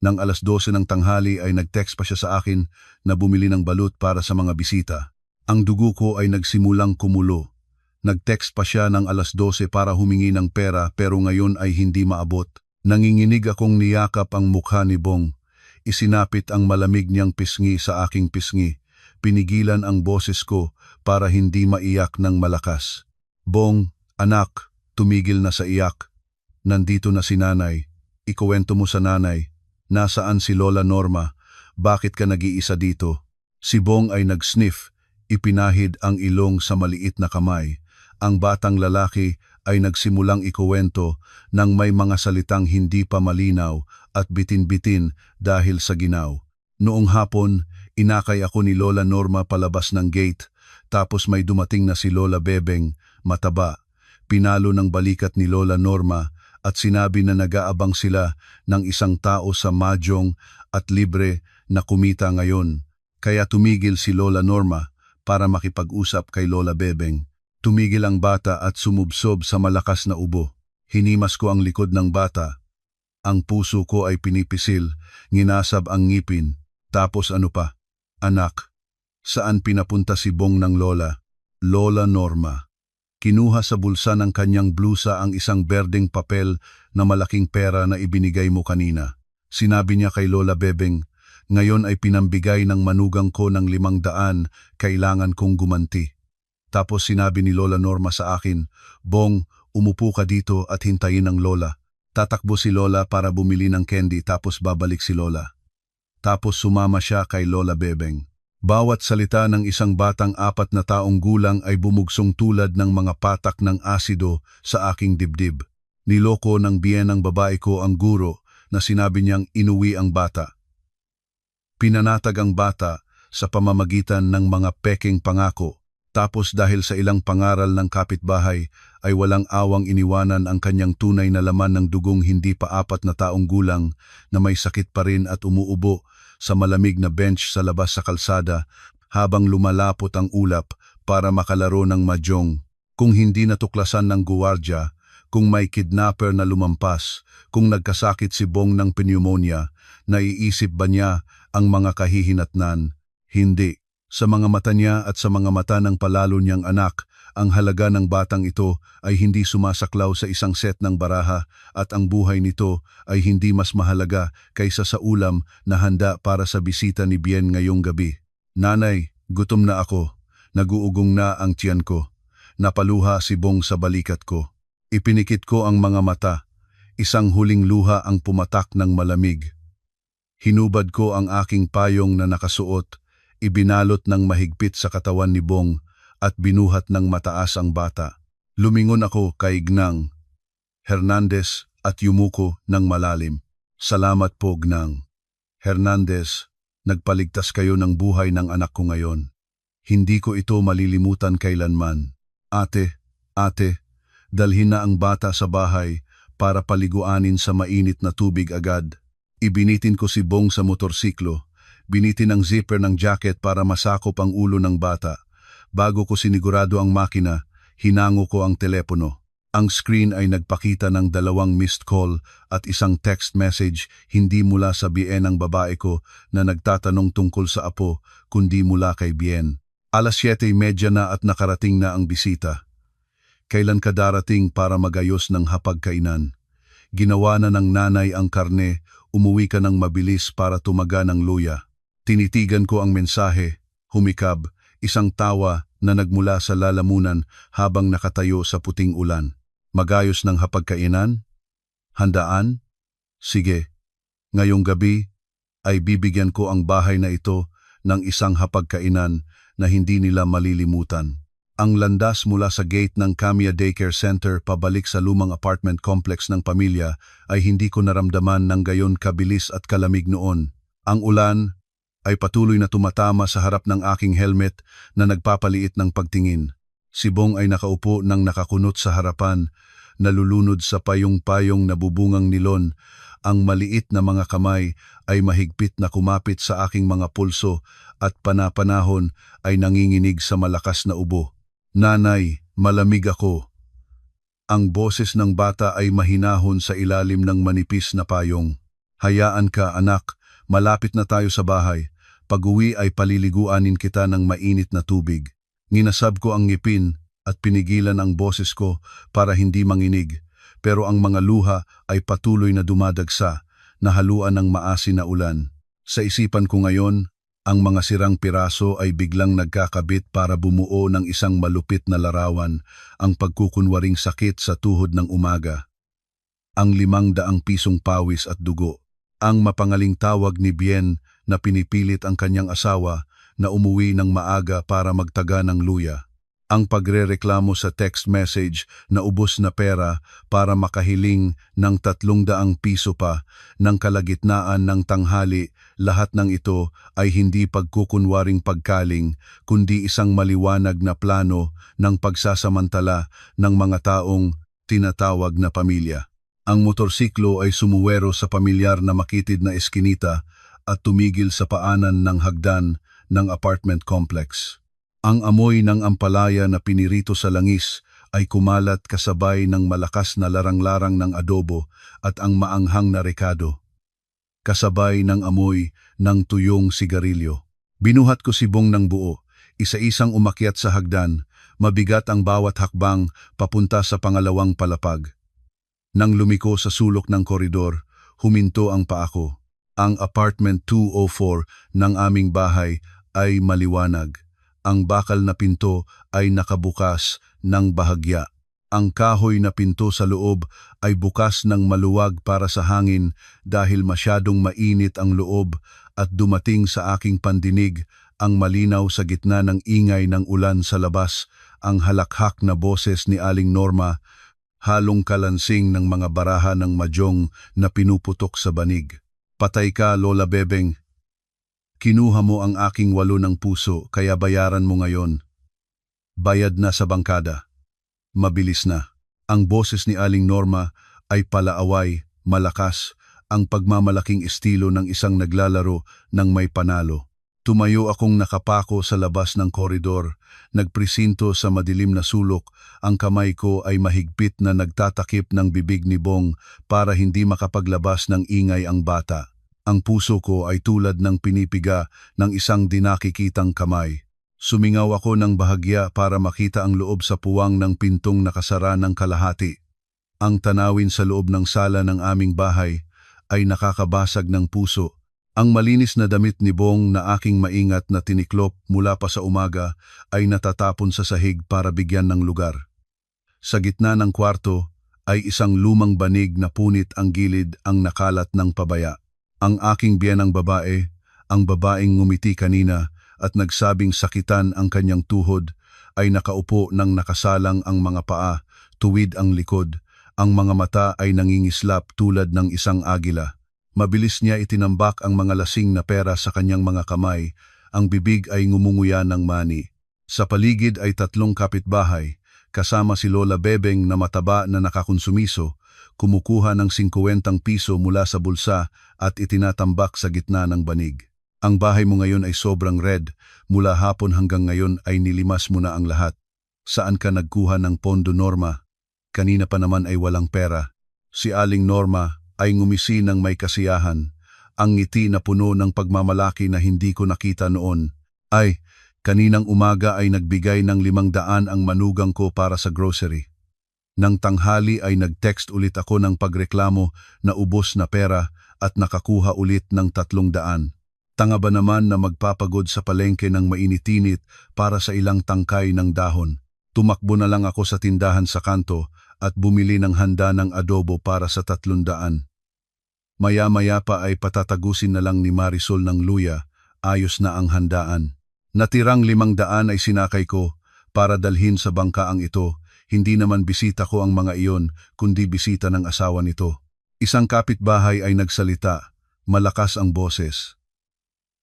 A: Nang alas 12 ng tanghali ay nag-text pa siya sa akin na bumili ng balut para sa mga bisita. Ang dugo ko ay nagsimulang kumulo. Nag-text pa siya ng alas 12 para humingi ng pera pero ngayon ay hindi maabot. Nanginginig akong niyakap ang mukha ni Bong. Isinapit ang malamig niyang pisngi sa aking pisngi. Pinigilan ang boses ko para hindi maiyak ng malakas. Bong, anak, tumigil na sa iyak. Nandito na si nanay. Ikuwento mo sa nanay. Nasaan si Lola Norma? Bakit ka nag-iisa dito? Si Bong ay nag-sniff. Ipinahid ang ilong sa maliit na kamay. Ang batang lalaki ay nagsimulang ikuwento nang may mga salitang hindi pa malinaw at bitin-bitin dahil sa ginaw. Noong hapon, inakay ako ni Lola Norma palabas ng gate, tapos may dumating na si Lola Bebeng, mataba. Pinalo ng balikat ni Lola Norma at sinabi na nag-aabang sila ng isang tao sa mahjong at libre na kumita ngayon. Kaya tumigil si Lola Norma para makipag-usap kay Lola Bebeng. Tumigil ang bata at sumubsob sa malakas na ubo. Hinimas ko ang likod ng bata. Ang puso ko ay pinipisil, nginasab ang ngipin. Tapos ano pa? Anak, saan pinapunta si Bong ng Lola? Lola Norma. Kinuha sa bulsa ng kanyang blusa ang isang berdeng papel na malaking pera na ibinigay mo kanina. Sinabi niya kay Lola Bebeng, ngayon ay pinambigay ng manugang ko ng 500, kailangan kong gumanti. Tapos sinabi ni Lola Norma sa akin, Bong, umupo ka dito at hintayin ang Lola. Tatakbo si Lola para bumili ng candy tapos babalik si Lola. Tapos sumama siya kay Lola Bebeng. Bawat salita ng isang batang 4 na taong gulang ay bumugsong tulad ng mga patak ng asido sa aking dibdib. Niloko ng biyenang babae ko ang guro na sinabi niyang inuwi ang bata. Pinanatag ang bata sa pamamagitan ng mga pekeng pangako. Tapos dahil sa ilang pangaral ng kapitbahay ay walang awang iniwanan ang kanyang tunay na laman ng dugong hindi pa 4 na taong gulang na may sakit pa rin at umuubo sa malamig na bench sa labas sa kalsada habang lumalapot ang ulap para makalaro ng mahjong. Kung hindi natuklasan ng guwardya, kung may kidnapper na lumampas, kung nagkasakit si Bong ng pneumonia, naiisip ba niya ang mga kahihinatnan? Hindi. Sa mga mata niya at sa mga mata ng palalo niyang anak, ang halaga ng batang ito ay hindi sumasaklaw sa isang set ng baraha at ang buhay nito ay hindi mas mahalaga kaysa sa ulam na handa para sa bisita ni Bien ngayong gabi. Nanay, gutom na ako. Naguugong na ang tiyan ko. Napaluha si Bong sa balikat ko. Ipinikit ko ang mga mata. Isang huling luha ang pumatak ng malamig. Hinubad ko ang aking payong na nakasuot. Ibinalot ng mahigpit sa katawan ni Bong at binuhat ng mataas ang bata. Lumingon ako kay Gnang Hernandez at yumuko ng malalim. Salamat po, Gnang Hernandez, nagpaligtas kayo ng buhay ng anak ko ngayon. Hindi ko ito malilimutan kailanman. Ate, dalhin na ang bata sa bahay para paliguanin sa mainit na tubig agad. Ibinitin ko si Bong sa motorsiklo. Binitin ang zipper ng jacket para masakop ang ulo ng bata. Bago ko sinigurado ang makina, hinango ko ang telepono. Ang screen ay nagpakita ng 2 missed call at isang text message hindi mula sa Bien ng babae ko na nagtatanong tungkol sa apo, kundi mula kay Bien. 7:30 na at nakarating na ang bisita. Kailan ka darating para magayos ng hapagkainan? Ginawa na ng nanay ang karne, umuwi ka ng mabilis para tumaga ng luya. Tinitigan ko ang mensahe, humikab, isang tawa na nagmula sa lalamunan habang nakatayo sa puting ulan. Magayos ng hapagkainan? Handaan? Sige. Ngayong gabi ay bibigyan ko ang bahay na ito ng isang hapagkainan na hindi nila malilimutan. Ang landas mula sa gate ng Camia Daycare Center pabalik sa lumang apartment complex ng pamilya ay hindi ko naramdaman ng gayon kabilis at kalamig noon. Ang ulan ay patuloy na tumatama sa harap ng aking helmet na nagpapaliit ng pagtingin. Si Bong ay nakaupo ng nakakunot sa harapan, nalulunod sa payong-payong na bubungang nilon. Ang maliit na mga kamay ay mahigpit na kumapit sa aking mga pulso at panapanahon ay nanginginig sa malakas na ubo. Nanay, malamig ako. Ang boses ng bata ay mahinahon sa ilalim ng manipis na payong. Hayaan ka, anak. Malapit na tayo sa bahay. Pag-uwi ay paliliguanin kita ng mainit na tubig. Nginasab ko ang ngipin at pinigilan ang boses ko para hindi manginig. Pero ang mga luha ay patuloy na dumadagsa, nahaluan ng maasin na ulan. Sa isipan ko ngayon, ang mga sirang piraso ay biglang nagkakabit para bumuo ng isang malupit na larawan, ang pagkukunwaring sakit sa tuhod ng umaga. Ang 500 pisong pawis at dugo. Ang mapangaling tawag ni Bien na pinipilit ang kanyang asawa na umuwi ng maaga para magtaga ng luya. Ang pagrereklamo sa text message na ubos na pera para makahiling ng 300 piso pa ng kalagitnaan ng tanghali, lahat ng ito ay hindi pagkukunwaring pagkaling kundi isang maliwanag na plano ng pagsasamantala ng mga taong tinatawag na pamilya. Ang motorsiklo ay sumuwero sa pamilyar na makitid na eskinita at tumigil sa paanan ng hagdan ng apartment complex. Ang amoy ng ampalaya na pinirito sa langis ay kumalat kasabay ng malakas na larang-larang ng adobo at ang maanghang na rekado. Kasabay ng amoy ng tuyong sigarilyo. Binuhat ko si Bong ng buo, isa-isang umakyat sa hagdan, mabigat ang bawat hakbang papunta sa pangalawang palapag. Nang lumiko sa sulok ng koridor, huminto ang paa ko. Ang apartment 204 ng aming bahay ay maliwanag. Ang bakal na pinto ay nakabukas ng bahagya. Ang kahoy na pinto sa loob ay bukas ng maluwag para sa hangin dahil masyadong mainit ang loob at dumating sa aking pandinig ang malinaw sa gitna ng ingay ng ulan sa labas, ang halakhak na boses ni Aling Norma. halong kalansing ng mga baraha ng mahjong na pinuputok sa banig. Patay ka, Lola Bebeng. Kinuha mo ang aking 8 ng puso, kaya bayaran mo ngayon. Bayad na sa bangkada. Mabilis na. Ang boses ni Aling Norma ay palaaway, malakas, ang pagmamalaking estilo ng isang naglalaro ng may panalo. Tumayo akong nakapako sa labas ng koridor, nagpresinto sa madilim na sulok, ang kamay ko ay mahigpit na nagtatakip ng bibig ni Bong para hindi makapaglabas ng ingay ang bata. Ang puso ko ay tulad ng pinipiga ng isang dinakikitang kamay. Sumingaw ako ng bahagya para makita ang loob sa puwang ng pintong nakasara ng kalahati. Ang tanawin sa loob ng sala ng aming bahay ay nakakabasag ng puso. Ang malinis na damit ni Bong na aking maingat na tiniklop mula pa sa umaga ay natatapon sa sahig para bigyan ng lugar. Sa gitna ng kwarto ay isang lumang banig na punit ang gilid ang nakalat ng pabaya. Ang aking biyanang babae, ang babaeng ngumiti kanina at nagsabing sakitan ang kanyang tuhod, ay nakaupo ng nakasalang ang mga paa, tuwid ang likod, ang mga mata ay nangingislap tulad ng isang agila. Mabilis niya itinambak ang mga lasing na pera sa kanyang mga kamay, ang bibig ay ngumunguya ng mani. Sa paligid ay 3 kapitbahay, kasama si Lola Bebeng na mataba na nakakonsumiso, kumukuha ng 50 piso mula sa bulsa at itinatambak sa gitna ng banig. Ang bahay mo ngayon ay sobrang red, mula hapon hanggang ngayon ay nilimas mo na ang lahat. Saan ka nagkuha ng pondo, Norma? Kanina pa naman ay walang pera. Si Aling Norma ay ngumisi ng may kasiyahan, ang ngiti na puno ng pagmamalaki na hindi ko nakita noon. Ay, kaninang umaga ay nagbigay ng 500 ang manugang ko para sa grocery. Nang tanghali ay nag-text ulit ako ng pagreklamo na ubos na pera at nakakuha ulit ng 300. Tanga ba naman na magpapagod sa palengke ng mainitinit para sa ilang tangkay ng dahon? Tumakbo na lang ako sa tindahan sa kanto at bumili ng handa ng adobo para sa 300. Maya-maya pa ay patatagusin na lang ni Marisol ng luya, ayos na ang handaan. Natirang 500 ay sinakay ko para dalhin sa bangkaang ito. Hindi naman bisita ko ang mga iyon, kundi bisita ng asawa nito. Isang kapitbahay ay nagsalita, malakas ang boses.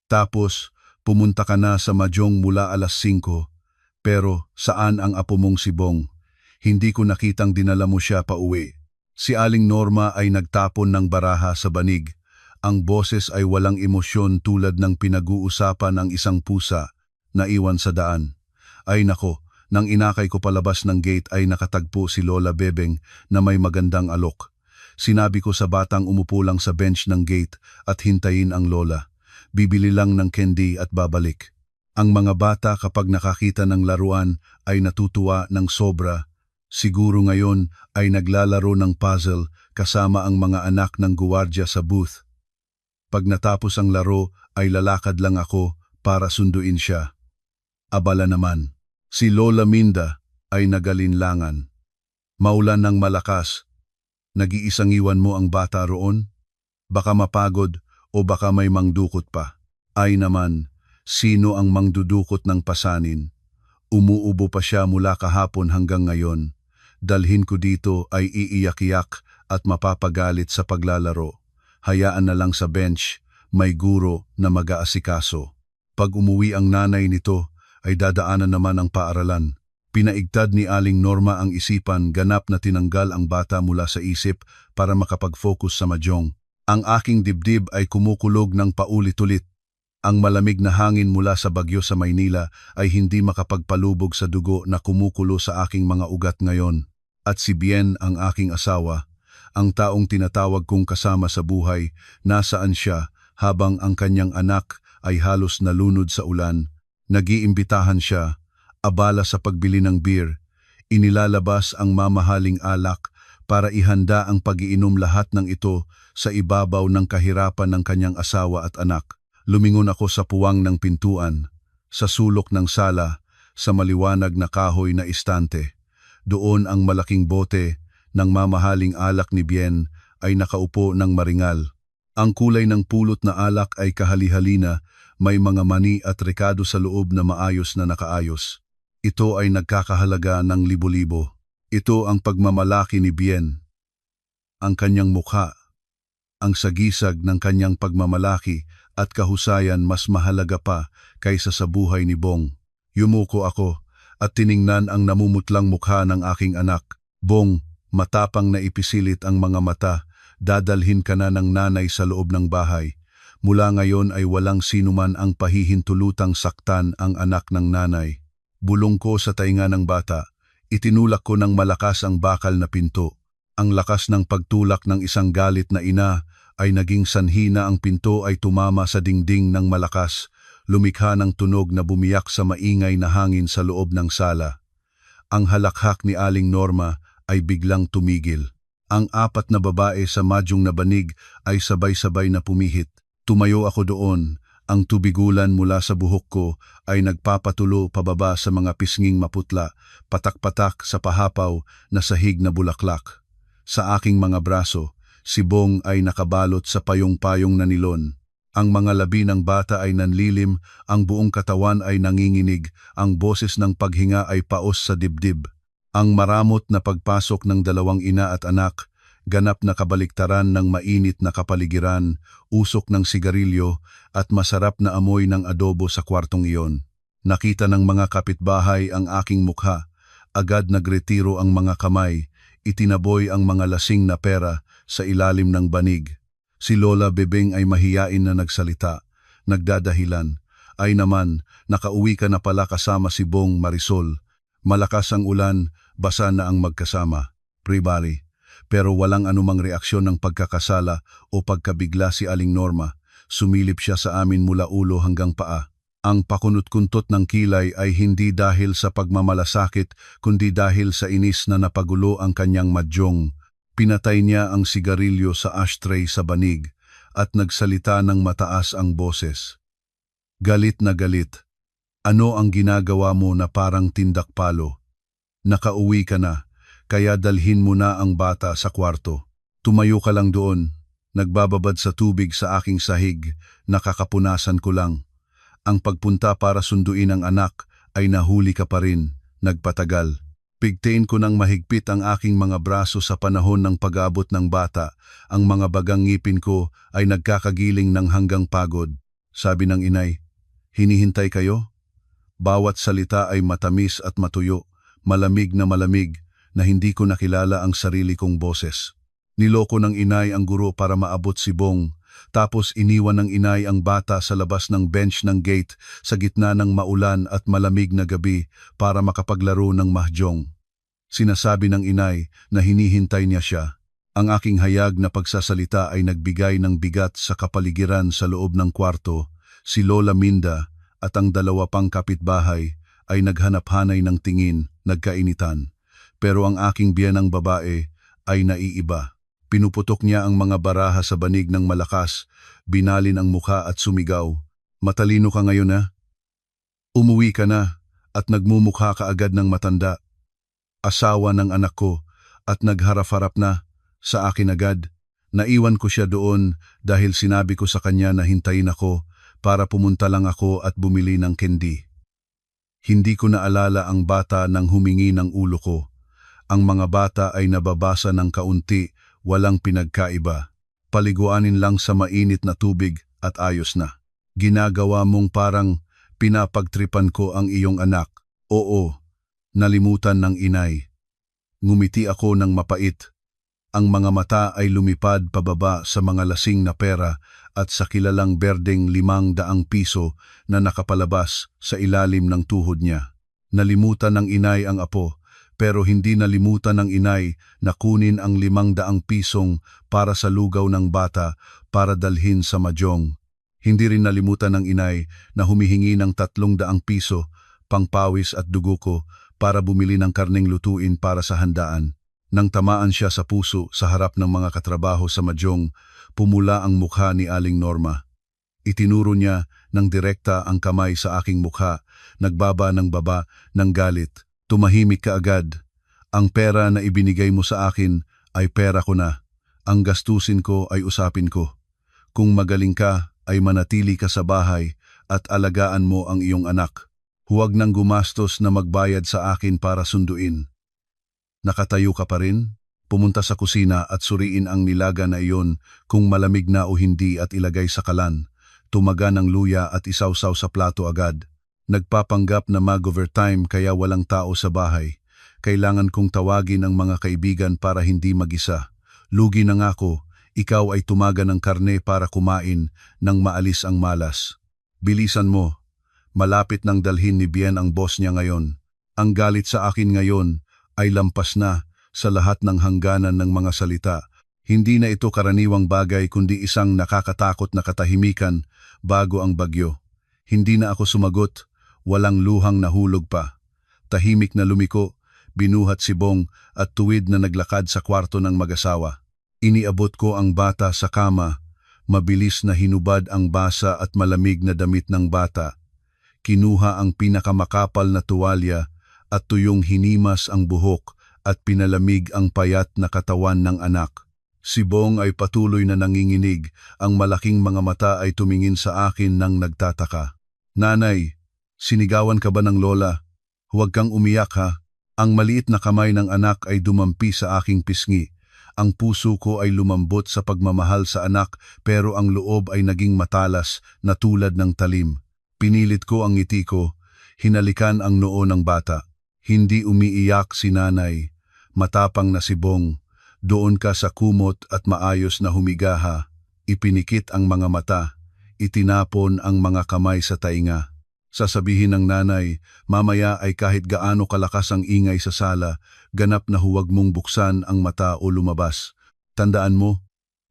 A: Tapos, pumunta ka na sa mahjong mula alas 5, pero saan ang apo mong si Bong? Hindi ko nakitang dinala mo siya pa uwi. Si Aling Norma ay nagtapon ng baraha sa banig. Ang boses ay walang emosyon tulad ng pinag-uusapan ng isang pusa na iwan sa daan. Ay nako, nang inakay ko palabas ng gate ay nakatagpo si Lola Bebeng na may magandang alok. Sinabi ko sa batang umupo lang sa bench ng gate at hintayin ang lola. Bibili lang ng candy at babalik. Ang mga bata kapag nakakita ng laruan ay natutuwa ng sobra. Siguro ngayon ay naglalaro ng puzzle kasama ang mga anak ng guwardiya sa booth. Pag natapos ang laro ay lalakad lang ako para sunduin siya. Abala naman, si Lola Minda ay nagalinlangan. Maulan ng malakas. Nag-iisang iwan mo ang bata roon? Baka mapagod o baka may mangdukot pa. Ay naman, sino ang mangdudukot ng pasanin? Umuubo pa siya mula kahapon hanggang ngayon. Dalhin ko dito ay iiyak-iyak at mapapagalit sa paglalaro. Hayaan na lang sa bench, may guro na mag-aasikaso. Pag umuwi ang nanay nito, ay dadaanan naman ang paaralan. Pinaigtad ni Aling Norma ang isipan, ganap na tinanggal ang bata mula sa isip para makapag-focus sa mahjong. Ang aking dibdib ay kumukulog ng paulit-ulit. Ang malamig na hangin mula sa bagyo sa Maynila ay hindi makapagpalubog sa dugo na kumukulo sa aking mga ugat ngayon. At si Bien, ang aking asawa, ang taong tinatawag kong kasama sa buhay, nasaan siya habang ang kanyang anak ay halos nalunod sa ulan. Nag-iimbitahan siya, abala sa pagbili ng beer. Inilalabas ang mamahaling alak para ihanda ang pag-iinom, lahat ng ito sa ibabaw ng kahirapan ng kanyang asawa at anak. Lumingon ako sa puwang ng pintuan, sa sulok ng sala, sa maliwanag na kahoy na istante. Doon ang malaking bote ng mamahaling alak ni Bien ay nakaupo ng maringal. Ang kulay ng pulot na alak ay kahali-halina, may mga mani at rekado sa loob na maayos na nakaayos. Ito ay nagkakahalaga ng libo-libo. Ito ang pagmamalaki ni Bien. Ang kanyang mukha, ang sagisag ng kanyang pagmamalaki at kahusayan mas mahalaga pa kaysa sa buhay ni Bong. Yumuko ako at tiningnan ang namumutlang mukha ng aking anak. Bong, matapang na ipisilit ang mga mata, dadalhin ka na ng nanay sa loob ng bahay. Mula ngayon ay walang sinuman ang pahihintulutang saktan ang anak ng nanay. Bulong ko sa tainga ng bata, itinulak ko ng malakas ang bakal na pinto. Ang lakas ng pagtulak ng isang galit na ina ay naging sanhi na ang pinto ay tumama sa dingding ng malakas, lumikha ng tunog na bumiyak sa maingay na hangin sa loob ng sala. Ang halakhak ni Aling Norma ay biglang tumigil. Ang 4 na babae sa madyong na banig ay sabay-sabay na pumihit. Tumayo ako doon, ang tubigulan mula sa buhok ko ay nagpapatulo pababa sa mga pisnging maputla, patak-patak sa pahapaw na sahig na bulaklak. Sa aking mga braso, si Bong ay nakabalot sa payong-payong na nilon. Ang mga labi ng bata ay nanlilim, ang buong katawan ay nanginginig, ang boses ng paghinga ay paos sa dibdib. Ang maramot na pagpasok ng dalawang ina at anak, ganap na kabaliktaran ng mainit na kapaligiran, usok ng sigarilyo at masarap na amoy ng adobo sa kwartong iyon. Nakita ng mga kapitbahay ang aking mukha, agad nagretiro ang mga kamay, itinaboy ang mga lasing na pera sa ilalim ng banig. Si Lola Bebeng ay mahiyain na nagsalita, nagdadahilan. Ay naman, nakauwi ka na pala kasama si Bong Marisol. Malakas ang ulan, basa na ang magkasama. Pribali. Pero walang anumang reaksyon ng pagkakasala o pagkabigla si Aling Norma. Sumilip siya sa amin mula ulo hanggang paa. Ang pakunot-kuntot ng kilay ay hindi dahil sa pagmamalasakit, kundi dahil sa inis na napagulo ang kanyang madyong. Pinatay niya ang sigarilyo sa ashtray sa banig at nagsalita ng mataas ang boses. Galit na galit. Ano ang ginagawa mo na parang tindak palo? Nakauwi ka na. Kaya dalhin mo na ang bata sa kwarto. Tumayo ka lang doon, nagbababad sa tubig sa aking sahig, nakakapunasan ko lang. Ang pagpunta para sunduin ang anak ay nahuli ka pa rin, nagpatagal. Pigtain ko ng mahigpit ang aking mga braso sa panahon ng pag-abot ng bata, ang mga bagang ngipin ko ay nagkakagiling ng hanggang pagod. Sabi ng inay, hinihintay kayo? Bawat salita ay matamis at matuyo, malamig na hindi ko nakilala ang sarili kong boses. Niloko ng inay ang guro para maabot si Bong, tapos iniwan ng inay ang bata sa labas ng bench ng gate sa gitna ng maulan at malamig na gabi para makapaglaro ng mahjong. Sinasabi ng inay na hinihintay niya siya. Ang aking hayag na pagsasalita ay nagbigay ng bigat sa kapaligiran sa loob ng kwarto. Si Lola Minda at ang 2 pang kapitbahay ay naghanap-hanay ng tingin, nagkainitan. Pero ang aking biyanang babae ay naiiba. Pinuputok niya ang mga baraha sa banig ng malakas, binalin ang mukha at sumigaw. Matalino ka ngayon na? Umuwi ka na at nagmumukha ka agad ng matanda. Asawa ng anak ko at nagharap-harap na sa akin agad. Naiwan ko siya doon dahil sinabi ko sa kanya na hintayin ako para pumunta lang ako at bumili ng candy. Hindi ko naalala ang bata nang humingi ng ulo ko. Ang mga bata ay nababasa ng kaunti, walang pinagkaiba. Paliguanin lang sa mainit na tubig at ayos na. Ginagawa mong parang pinapagtripan ko ang iyong anak. Oo, nalimutan ng inay. Ngumiti ako ng mapait. Ang mga mata ay lumipad pababa sa mga lasing na pera at sa kilalang berdeng 500 piso na nakapalabas sa ilalim ng tuhod niya. Nalimutan ng inay ang apo. Pero hindi nalimutan ng inay na kunin ang 500 pisong para sa lugaw ng bata para dalhin sa mahjong. Hindi rin nalimutan ng inay na humihingi ng 300 piso, pangpawis at dugo ko para bumili ng karneng lutuin para sa handaan. Nang tamaan siya sa puso sa harap ng mga katrabaho sa mahjong, pumula ang mukha ni Aling Norma. Itinuro niya ng direkta ang kamay sa aking mukha, nagbaba ng baba ng galit. Tumahimik ka agad. Ang pera na ibinigay mo sa akin ay pera ko na. Ang gastusin ko ay usapin ko. Kung magaling ka, ay manatili ka sa bahay at alagaan mo ang iyong anak. Huwag nang gumastos na magbayad sa akin para sunduin. Nakatayo ka pa rin? Pumunta sa kusina at suriin ang nilaga na iyon kung malamig na o hindi at ilagay sa kalan. Tumaga ng luya at isawsaw sa plato agad. Nagpapanggap na mag-overtime kaya walang tao sa bahay. Kailangan kong tawagin ang mga kaibigan para hindi mag-isa. Lugi na nga ako, ikaw ay tumaga ng karne para kumain nang maalis ang malas. Bilisan mo. Malapit nang dalhin ni Bien ang boss niya ngayon. Ang galit sa akin ngayon ay lampas na sa lahat ng hangganan ng mga salita. Hindi na ito karaniwang bagay kundi isang nakakatakot na katahimikan bago ang bagyo. Hindi na ako sumagot, walang luhang nahulog pa. Tahimik na lumiko, binuhat si Bong at tuwid na naglakad sa kwarto ng mag-asawa. Iniabot ko ang bata sa kama, mabilis na hinubad ang basa at malamig na damit ng bata. Kinuha ang pinakamakapal na tuwalya at tuyong hinimas ang buhok at pinalamig ang payat na katawan ng anak. Si Bong ay patuloy na nanginginig, ang malaking mga mata ay tumingin sa akin nang nagtataka. Nanay, sinigawan ka ba ng lola? Huwag kang umiyak ha. Ang maliit na kamay ng anak ay dumampi sa aking pisngi. Ang puso ko ay lumambot sa pagmamahal sa anak pero ang loob ay naging matalas na tulad ng talim. Pinilit ko ang ngiti ko, hinalikan ang noo ng bata. Hindi umiiyak si nanay. Matapang na si Bong, doon ka sa kumot at maayos na humiga ha. Ipinikit ang mga mata, itinapon ang mga kamay sa tainga. Sasabihin ng nanay, mamaya ay kahit gaano kalakas ang ingay sa sala, ganap na huwag mong buksan ang mata o lumabas. Tandaan mo,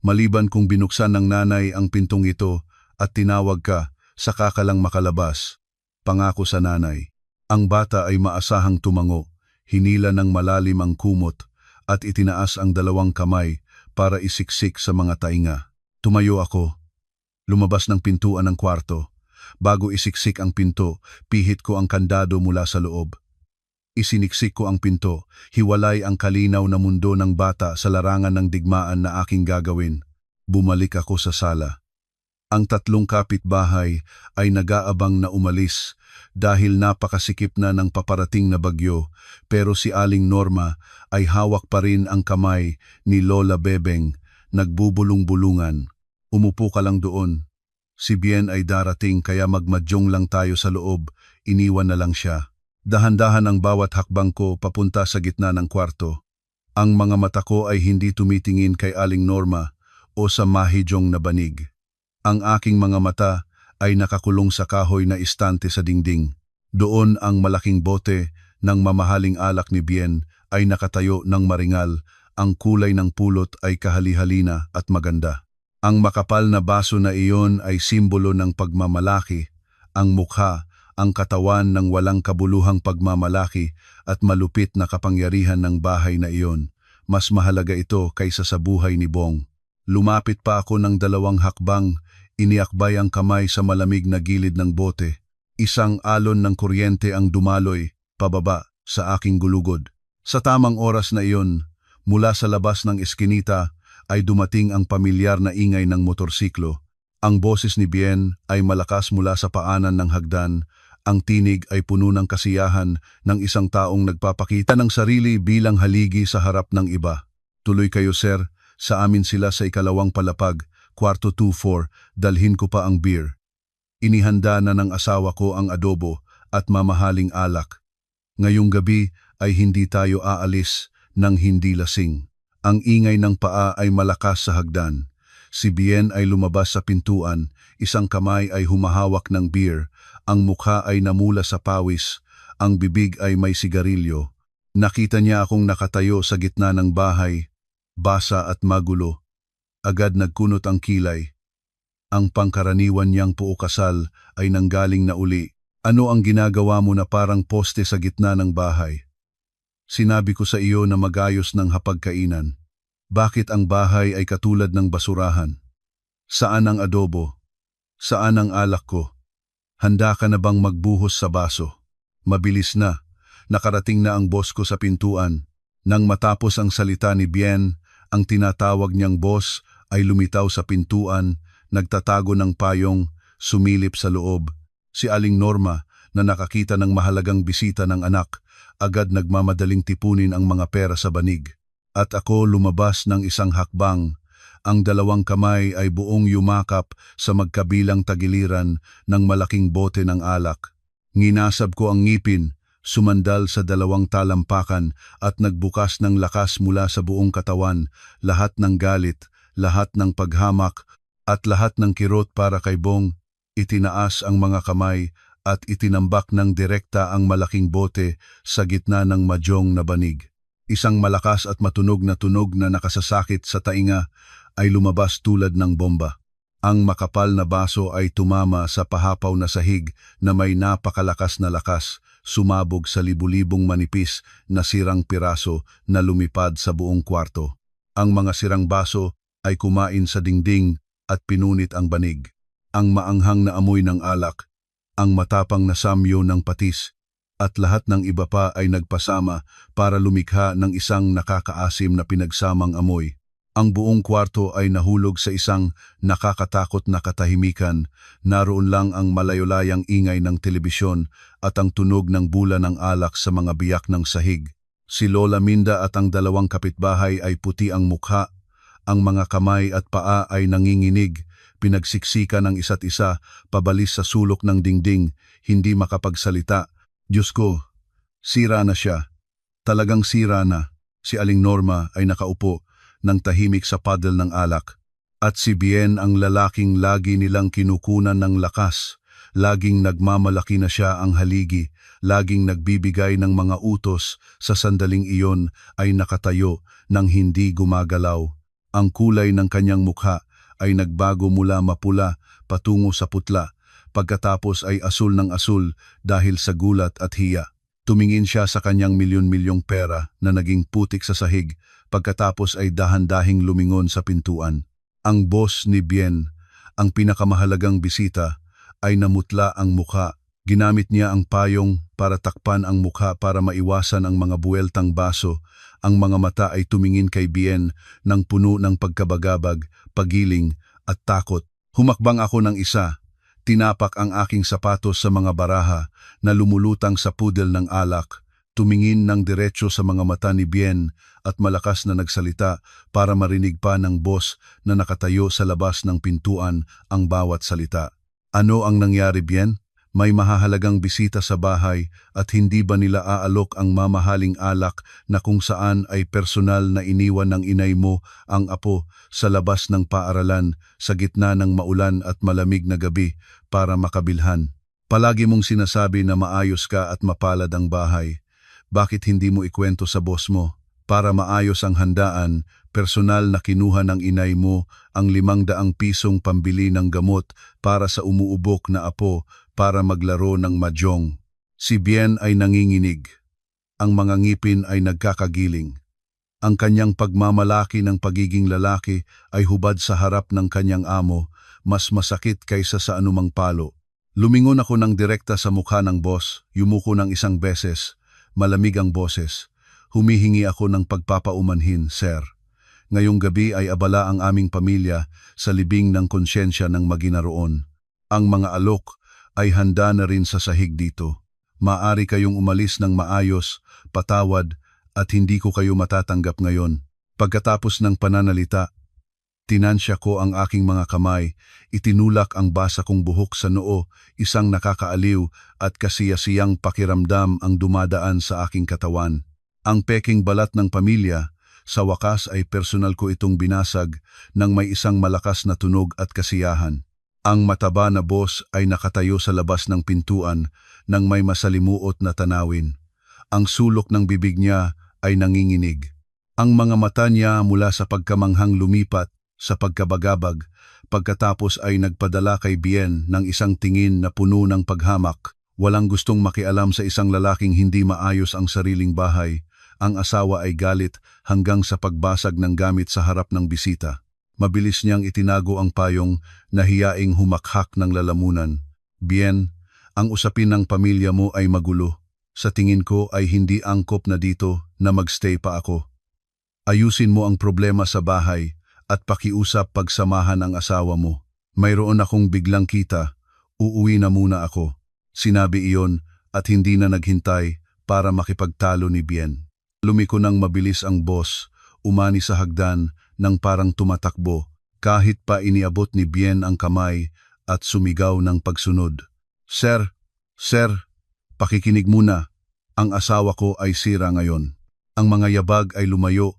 A: maliban kung binuksan ng nanay ang pintong ito at tinawag ka, saka ka lang makalabas. Pangako sa nanay. Ang bata ay maasahang tumango. Hinila ng malalim ang kumot at itinaas ang dalawang kamay para isiksik sa mga tainga. Tumayo ako. Lumabas ng pintuan ng kwarto. Bago isiksik ang pinto, pihit ko ang kandado mula sa loob. Isiniksik ko ang pinto, hiwalay ang kalinaw na mundo ng bata sa larangan ng digmaan na aking gagawin. Bumalik ako sa sala. Ang tatlong kapitbahay ay nag-aabang na umalis dahil napakasikip na ng paparating na bagyo, pero si Aling Norma ay hawak pa rin ang kamay ni Lola Bebeng, nagbubulong-bulungan. Umupo ka lang doon. Si Bien ay darating kaya magmadyong lang tayo sa loob, iniwan na lang siya. Dahan-dahan ang bawat hakbang ko papunta sa gitna ng kwarto. Ang mga mata ko ay hindi tumitingin kay Aling Norma o sa mahidyong na banig. Ang aking mga mata ay nakakulong sa kahoy na istante sa dingding. Doon ang malaking bote ng mamahaling alak ni Bien ay nakatayo ng maringal, ang kulay ng pulot ay kahali-halina at maganda. Ang makapal na baso na iyon ay simbolo ng pagmamalaki, ang mukha, ang katawan ng walang kabuluhang pagmamalaki at malupit na kapangyarihan ng bahay na iyon. Mas mahalaga ito kaysa sa buhay ni Bong. Lumapit pa ako ng 2 hakbang, iniakbay ang kamay sa malamig na gilid ng bote. Isang alon ng kuryente ang dumaloy, pababa, sa aking gulugod. Sa tamang oras na iyon, mula sa labas ng eskinita ay dumating ang pamilyar na ingay ng motorsiklo. Ang boses ni Bien ay malakas mula sa paanan ng hagdan. Ang tinig ay puno ng kasiyahan ng isang taong nagpapakita ng sarili bilang haligi sa harap ng iba. Tuloy kayo sir, sa amin sila sa ikalawang palapag, kwarto 2-4, dalhin ko pa ang beer. Inihanda na ng asawa ko ang adobo at mamahaling alak. Ngayong gabi ay hindi tayo aalis nang hindi lasing. Ang ingay ng paa ay malakas sa hagdan. Si Bien ay lumabas sa pintuan, isang kamay ay humahawak ng beer, ang mukha ay namula sa pawis, ang bibig ay may sigarilyo. Nakita niya akong nakatayo sa gitna ng bahay, basa at magulo. Agad nagkunot ang kilay. Ang pangkaraniwan niyang puukasal ay nanggaling na uli. Ano ang ginagawa mo na parang poste sa gitna ng bahay? Sinabi ko sa iyo na magayos ng hapagkainan. Bakit ang bahay ay katulad ng basurahan? Saan ang adobo? Saan ang alak ko? Handa ka na bang magbuhos sa baso? Mabilis na. Nakarating na ang boss ko sa pintuan. Nang matapos ang salita ni Bien, ang tinatawag niyang boss ay lumitaw sa pintuan, nagtatago ng payong, sumilip sa loob. Si Aling Norma, na nakakita ng mahalagang bisita ng anak, agad nagmamadaling tipunin ang mga pera sa banig. At ako lumabas ng isang hakbang. Ang dalawang kamay ay buong yumakap sa magkabilang tagiliran ng malaking bote ng alak. Nginasab ko ang ngipin, sumandal sa dalawang talampakan at nagbukas ng lakas mula sa buong katawan, lahat ng galit, lahat ng paghamak, at lahat ng kirot para kay Bong. Itinaas ang mga kamay at itinambak ng direkta ang malaking bote sa gitna ng madyong na banig. Isang malakas at matunog na tunog na nakasasakit sa tainga ay lumabas tulad ng bomba. Ang makapal na baso ay tumama sa pahapaw na sahig na may napakalakas na lakas, sumabog sa libu-libong manipis na sirang piraso na lumipad sa buong kwarto. Ang mga sirang baso ay kumain sa dingding at pinunit ang banig. Ang maanghang na amoy ng alak, ang matapang na samyo ng patis, at lahat ng iba pa ay nagpasama para lumikha ng isang nakakaasim na pinagsamang amoy. Ang buong kwarto ay nahulog sa isang nakakatakot na katahimikan. Naroon lang ang malayolayang ingay ng telebisyon at ang tunog ng bula ng alak sa mga biyak ng sahig. Si Lola Minda at ang dalawang kapitbahay ay puti ang mukha. Ang mga kamay at paa ay nanginginig. Pinagsiksika ng isa't isa, pabalis sa sulok ng dingding, hindi makapagsalita. Diyos ko, sira na siya. Talagang sira na. Si Aling Norma ay nakaupo ng tahimik sa paddle ng alak. At si Bien ang lalaking lagi nilang kinukunan ng lakas. Laging nagmamalaki na siya ang haligi. Laging nagbibigay ng mga utos sa sandaling iyon ay nakatayo nang hindi gumagalaw. Ang kulay ng kanyang mukha ay nagbago mula mapula patungo sa putla, pagkatapos ay asul ng asul dahil sa gulat at hiya. Tumingin siya sa kanyang milyon-milyong pera na naging putik sa sahig, pagkatapos ay dahan-dahing lumingon sa pintuan. Ang boss ni Bien, ang pinakamahalagang bisita, ay namutla ang mukha. Ginamit niya ang payong para takpan ang mukha para maiwasan ang mga buweltang baso. Ang mga mata ay tumingin kay Bien ng puno ng pagkabagabag, pagiling at takot. Humakbang ako ng isa. Tinapak ang aking sapatos sa mga baraha na lumulutang sa pudel ng alak. Tumingin ng diretso sa mga mata ni Bien at malakas na nagsalita para marinig pa ng boss na nakatayo sa labas ng pintuan ang bawat salita. Ano ang nangyari, Bien? May mahahalagang bisita sa bahay at hindi ba nila aalok ang mamahaling alak na kung saan ay personal na iniwan ng inay mo ang apo sa labas ng paaralan sa gitna ng maulan at malamig na gabi para makabilhan? Palagi mong sinasabi na maayos ka at mapalad ang bahay. Bakit hindi mo ikwento sa boss mo? Para maayos ang handaan, personal na kinuha ng inay mo ang 500 pisong pambili ng gamot para sa umuubok na apo para maglaro ng mahjong. Si Bien ay nanginginig. Ang mga ngipin ay nagkakagiling. Ang kanyang pagmamalaki ng pagiging lalaki ay hubad sa harap ng kanyang amo, mas masakit kaysa sa anumang palo. Lumingon ako ng direkta sa mukha ng boss, yumuko ng isang beses, malamig ang boses. Humihingi ako ng pagpapaumanhin, sir. Ngayong gabi ay abala ang aming pamilya sa libing ng konsyensya ng maginaroon. Ang mga alok ay handa na rin sa sahig dito. Maaari kayong umalis ng maayos, patawad, at hindi ko kayo matatanggap ngayon. Pagkatapos ng pananalita, tinansya ko ang aking mga kamay, itinulak ang basa kong buhok sa noo, isang nakakaaliw at kasiyasiyang pakiramdam ang dumadaan sa aking katawan. Ang peking balat ng pamilya, sa wakas ay personal ko itong binasag nang may isang malakas na tunog at kasiyahan. Ang mataba na boss ay nakatayo sa labas ng pintuan nang may masalimuot na tanawin. Ang sulok ng bibig niya ay nanginginig. Ang mga mata niya mula sa pagkamanghang lumipat sa pagkabagabag, pagkatapos ay nagpadala kay Bien ng isang tingin na puno ng paghamak. Walang gustong makialam sa isang lalaking hindi maayos ang sariling bahay. Ang asawa ay galit hanggang sa pagbasag ng gamit sa harap ng bisita. Mabilis niyang itinago ang payong na hiyaing humakhak ng lalamunan. Bien, ang usapin ng pamilya mo ay magulo. Sa tingin ko ay hindi angkop na dito na magstay pa ako. Ayusin mo ang problema sa bahay at pakiusap pagsamahan ang asawa mo. Mayroon akong biglang kita, uuwi na muna ako. Sinabi iyon at hindi na naghintay para makipagtalo ni Bien. Lumiko ng mabilis ang boss, umani sa hagdan nang parang tumatakbo, kahit pa iniabot ni Bien ang kamay at sumigaw ng pagsunod. Sir, sir, pakikinig muna. Ang asawa ko ay sira ngayon. Ang mga yabag ay lumayo.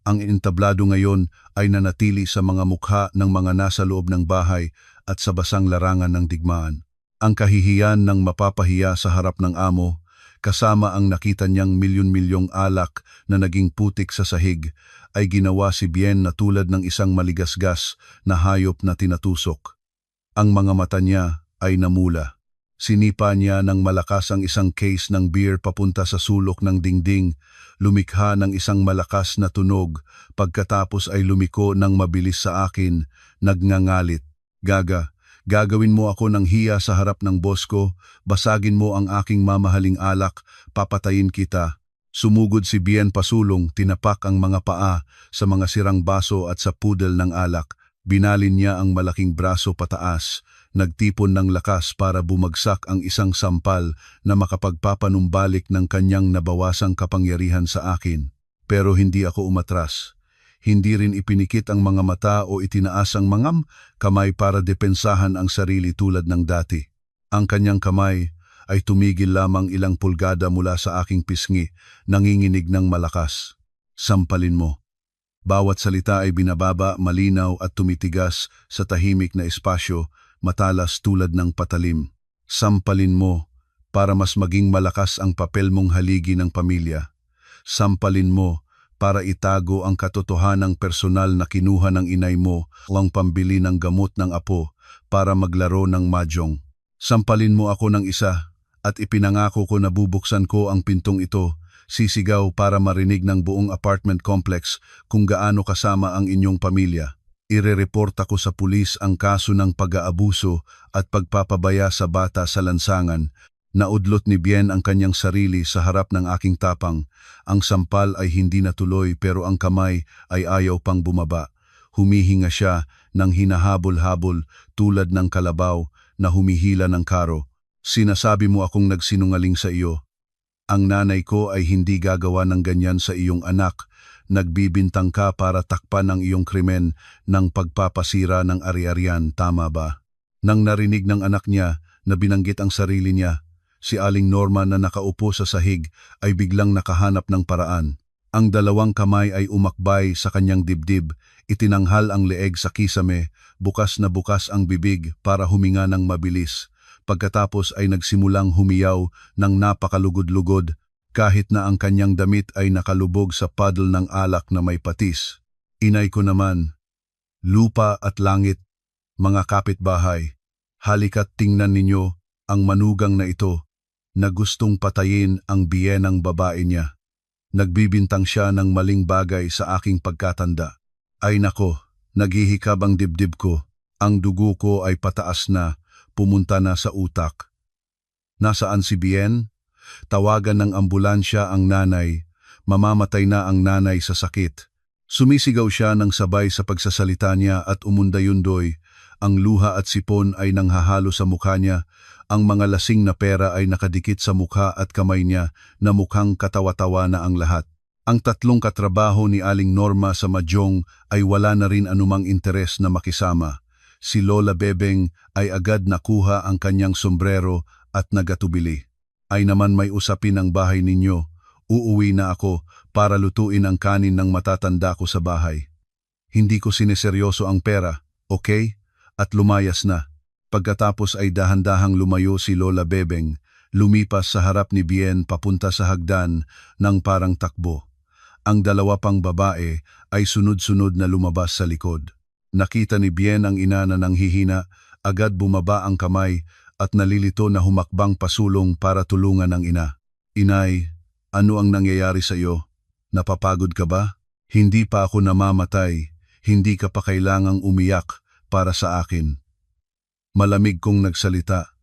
A: Ang entablado ngayon ay nanatili sa mga mukha ng mga nasa loob ng bahay at sa basang larangan ng digmaan. Ang kahihiyan ng mapapahiya sa harap ng amo, kasama ang nakita niyang milyon-milyong alak na naging putik sa sahig, ay ginawa si Bien na tulad ng isang maligasgas na hayop na tinatusok. Ang mga mata niya ay namula. Sinipa niya ng malakas ang isang case ng beer papunta sa sulok ng dingding, lumikha ng isang malakas na tunog, pagkatapos ay lumiko ng mabilis sa akin, nagngangalit. Gagawin mo ako ng hiya sa harap ng boss ko, basagin mo ang aking mamahaling alak, papatayin kita. Sumugod si Bien pasulong, tinapak ang mga paa sa mga sirang baso at sa pudel ng alak. Binalin niya ang malaking braso pataas, nagtipon ng lakas para bumagsak ang isang sampal na makapagpapanumbalik ng kanyang nabawasang kapangyarihan sa akin. Pero hindi ako umatras. Hindi rin ipinikit ang mga mata o itinaas ang mga kamay para depensahan ang sarili tulad ng dati. Ang kanyang kamay ay tumigil lamang ilang pulgada mula sa aking pisngi, nanginginig ng malakas. Sampalin mo. Bawat salita ay binababa, malinaw at tumitigas sa tahimik na espasyo, matalas tulad ng patalim. Sampalin mo para mas maging malakas ang papel mong haligi ng pamilya. Sampalin mo para itago ang katotohanang personal na kinuha ng inay mo ang pambili ng gamot ng apo para maglaro ng mahjong. Sampalin mo ako ng isa at ipinangako ko na bubuksan ko ang pintong ito. Sisigaw para marinig ng buong apartment complex kung gaano kasama ang inyong pamilya. Irereporta ko sa pulis ang kaso ng pag-aabuso at pagpapabaya sa bata sa lansangan. Naudlot ni Bien ang kanyang sarili sa harap ng aking tapang. Ang sampal ay hindi natuloy pero ang kamay ay ayaw pang bumaba. Humihinga siya ng hinahabol-habol tulad ng kalabaw na humihila ng karo. Sinasabi mo akong nagsinungaling sa iyo. Ang nanay ko ay hindi gagawa ng ganyan sa iyong anak. Nagbibintang ka para takpan ang iyong krimen ng pagpapasira ng ari-arian, tama ba? Nang narinig ng anak niya na binanggit ang sarili niya, si Aling Norma na nakaupo sa sahig ay biglang nakahanap ng paraan. Ang dalawang kamay ay umakbay sa kanyang dibdib, itinanghal ang leeg sa kisame, bukas na bukas ang bibig para huminga ng mabilis. Pagkatapos ay nagsimulang humiyaw ng napakalugod-lugod kahit na ang kanyang damit ay nakalubog sa puddle ng alak na may patis. Inay ko naman, lupa at langit, mga kapitbahay, halika't tingnan ninyo ang manugang na ito na gustong patayin ang biyenang babae niya. Nagbibintang siya ng maling bagay sa aking pagkatanda. Ay nako, naghihikab ang dibdib ko, ang dugo ko ay pataas na, pumunta na sa utak. Nasaan si Bien? Tawagan ng ambulansya ang nanay. Mamamatay na ang nanay sa sakit. Sumisigaw siya ng sabay sa pagsasalita niya at umundayundoy. Ang luha at sipon ay nanghahalo sa mukha niya. Ang mga lasing na pera ay nakadikit sa mukha at kamay niya na mukhang katawa-tawa na ang lahat. Ang tatlong katrabaho ni Aling Norma sa mahjong ay wala na rin anumang interes na makisama. Si Lola Bebeng ay agad nakuha ang kanyang sombrero at nagatubili. Ay naman may usapin ang bahay ninyo. Uuwi na ako para lutuin ang kanin ng matatanda ko sa bahay. Hindi ko sineseryoso ang pera, okay? At lumayas na. Pagkatapos ay dahan-dahang lumayo si Lola Bebeng, lumipas sa harap ni Bien papunta sa hagdan ng parang takbo. Ang dalawa pang babae ay sunod-sunod na lumabas sa likod. Nakita ni Bien ang ina na nanghihina, agad bumaba ang kamay at nalilito na humakbang pasulong para tulungan ang ina. Inay, ano ang nangyayari sa iyo? Napapagod ka ba? Hindi pa ako namamatay, hindi ka pa kailangang umiyak para sa akin. Malamig kong nagsalita,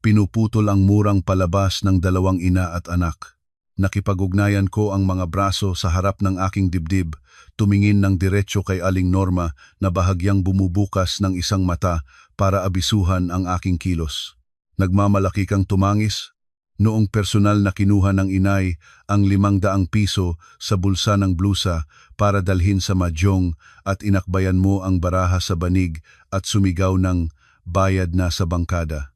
A: pinuputol ang murang palabas ng dalawang ina at anak. Nakipag-ugnayan ko ang mga braso sa harap ng aking dibdib, tumingin ng diretso kay Aling Norma na bahagyang bumubukas ng isang mata para abisuhan ang aking kilos. Nagmamalaki kang tumangis? Noong personal na kinuha ng inay ang 500 piso sa bulsa ng blusa para dalhin sa mahjong at inakbayan mo ang baraha sa banig at sumigaw ng bayad na sa bangkada.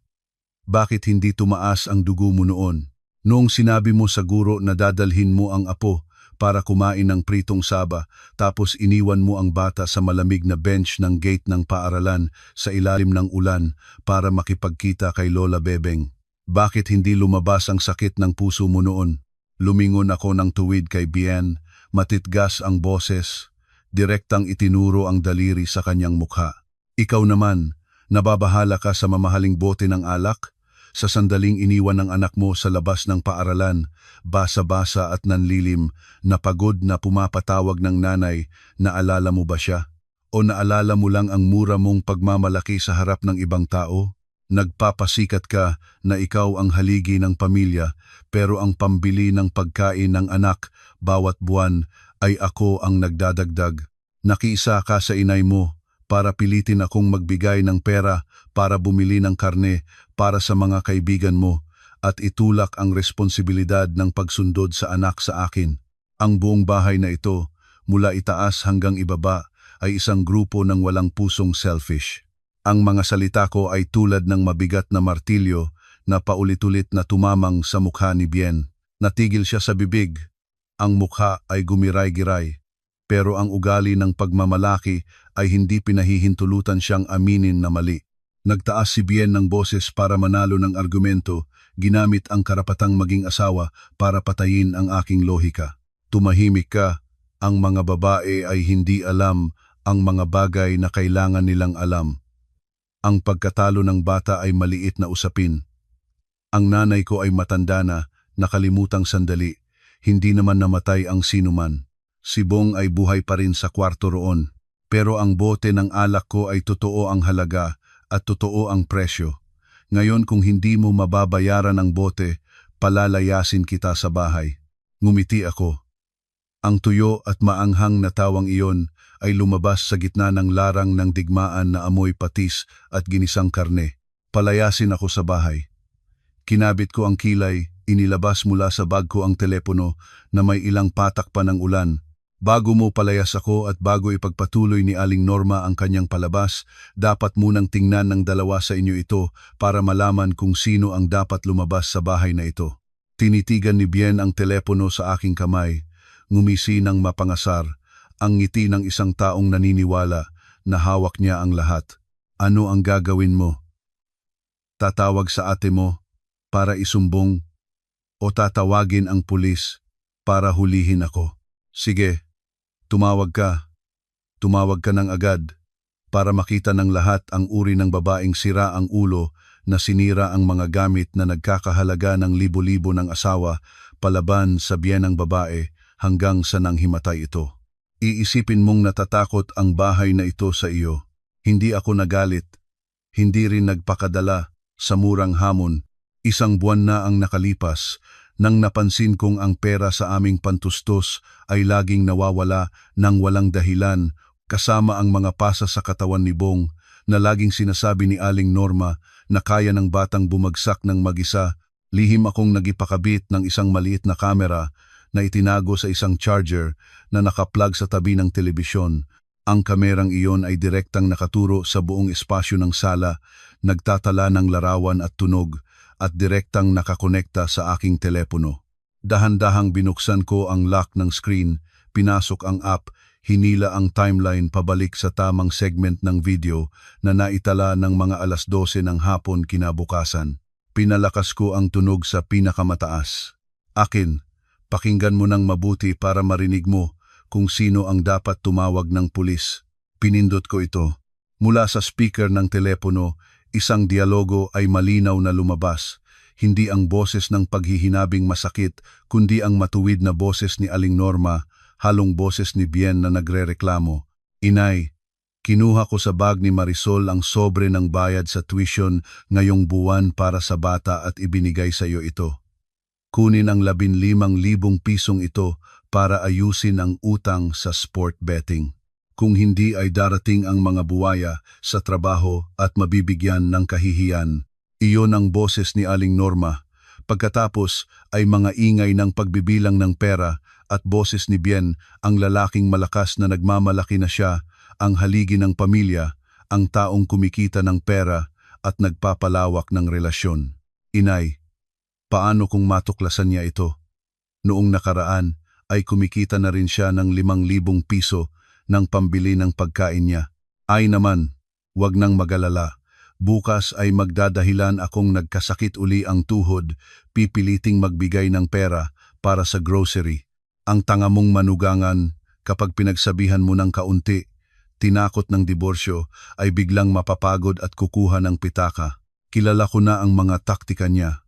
A: Bakit hindi tumaas ang dugo mo noon? Noong sinabi mo sa guro na dadalhin mo ang apo para kumain ng pritong saba tapos iniwan mo ang bata sa malamig na bench ng gate ng paaralan sa ilalim ng ulan para makipagkita kay Lola Bebeng. Bakit hindi lumabas ang sakit ng puso mo noon? Lumingon ako ng tuwid kay Bien, matitgas ang boses, direktang itinuro ang daliri sa kanyang mukha. Ikaw naman, nababahala ka sa mamahaling bote ng alak? Sa sandaling iniwan ng anak mo sa labas ng paaralan, basa-basa at nanlilim, na pagod na pumapatawag ng nanay, naalala mo ba siya? O naalala mo lang ang mura mong pagmamalaki sa harap ng ibang tao? Nagpapasikat ka na ikaw ang haligi ng pamilya, pero ang pambili ng pagkain ng anak bawat buwan ay ako ang nagdadagdag. Nakiisa ka sa inay mo para pilitin akong magbigay ng pera para bumili ng karne para sa mga kaibigan mo at itulak ang responsibilidad ng pagsundod sa anak sa akin. Ang buong bahay na ito, mula itaas hanggang ibaba, ay isang grupo ng walang pusong selfish. Ang mga salita ko ay tulad ng mabigat na martilyo na paulit-ulit na tumamang sa mukha ni Bien. Natigil siya sa bibig. Ang mukha ay gumiray-giray. Pero ang ugali ng pagmamalaki ay hindi pinahihintulutan siyang aminin na mali. Nagtaas si Bien ng boses para manalo ng argumento, ginamit ang karapatang maging asawa para patayin ang aking lohika. Tumahimik ka, ang mga babae ay hindi alam ang mga bagay na kailangan nilang alam. Ang pagkatalo ng bata ay maliit na usapin. Ang nanay ko ay matanda na, nakalimutang sandali, hindi naman namatay ang sinuman. Si Bong ay buhay pa rin sa kwarto roon, pero ang bote ng alak ko ay totoo ang halaga at totoo ang presyo. Ngayon kung hindi mo mababayaran ang bote, palalayasin kita sa bahay. Ngumiti ako. Ang tuyo at maanghang na tawang iyon ay lumabas sa gitna ng larang ng digmaan na amoy patis at ginisang karne. Palayasin ako sa bahay. Kinabit ko ang kilay, inilabas mula sa bag ko ang telepono na may ilang patak pa ng ulan. Bago mo palayas ako at bago ipagpatuloy ni Aling Norma ang kanyang palabas, dapat munang tingnan ng dalawa sa inyo ito para malaman kung sino ang dapat lumabas sa bahay na ito. Tinitigan ni Bien ang telepono sa aking kamay, ngumisi ng mapangasar, ang ngiti ng isang taong naniniwala na hawak niya ang lahat. Ano ang gagawin mo? Tatawag sa ate mo para isumbong o tatawagin ang pulis para hulihin ako? Sige, tumawag ka. Tumawag ka ng agad para makita ng lahat ang uri ng babaeng sira ang ulo na sinira ang mga gamit na nagkakahalaga ng libo-libo ng asawa palaban sa biyenang babae hanggang sa nanghimatay ito. Iisipin mong natatakot ang bahay na ito sa iyo. Hindi ako nagalit. Hindi rin nagpakadala sa murang hamon. Isang buwan na ang nakalipas nang napansin kong ang pera sa aming pantustos ay laging nawawala ng walang dahilan kasama ang mga pasa sa katawan ni Bong na laging sinasabi ni Aling Norma na kaya ng batang bumagsak ng mag-isa. Lihim akong nagipakabit ng isang maliit na kamera na itinago sa isang charger na nakaplug sa tabi ng telebisyon. Ang kamerang iyon ay direktang nakaturo sa buong espasyo ng sala, nagtatala ng larawan at tunog, at direktang nakakonekta sa aking telepono. Dahan-dahang binuksan ko ang lock ng screen, pinasok ang app, hinila ang timeline pabalik sa tamang segment ng video na naitala ng mga 12:00 ng hapon kinabukasan. Pinalakas ko ang tunog sa pinakamataas. Akin, pakinggan mo ng mabuti para marinig mo kung sino ang dapat tumawag ng pulis. Pinindot ko ito. Mula sa speaker ng telepono, isang dialogo ay malinaw na lumabas. Hindi ang boses ng paghihinabing masakit, kundi ang matuwid na boses ni Aling Norma, halong boses ni Bien na nagrereklamo. Inay, kinuha ko sa bag ni Marisol ang sobre ng bayad sa tuition ngayong buwan para sa bata at ibinigay sa iyo ito. Kunin ang 15,000 pisong ito para ayusin ang utang sa sport betting. Kung hindi ay darating ang mga buwaya sa trabaho at mabibigyan ng kahihiyan. Iyon ang boses ni Aling Norma. Pagkatapos ay mga ingay ng pagbibilang ng pera at boses ni Bien, ang lalaking malakas na nagmamalaki na siya, ang haligi ng pamilya, ang taong kumikita ng pera at nagpapalawak ng relasyon. Inay, paano kung matuklasan niya ito? Noong nakaraan ay kumikita na rin siya ng 5,000 piso ng pambili ng pagkain niya. Ay naman, wag nang magalala. Bukas ay magdadahilan akong nagkasakit uli ang tuhod, pipiliting magbigay ng pera para sa grocery. Ang tanga mong manugangan, kapag pinagsabihan mo ng kaunti, tinakot ng diborsyo, ay biglang mapapagod at kukuha ng pitaka. Kilala ko na ang mga taktika niya.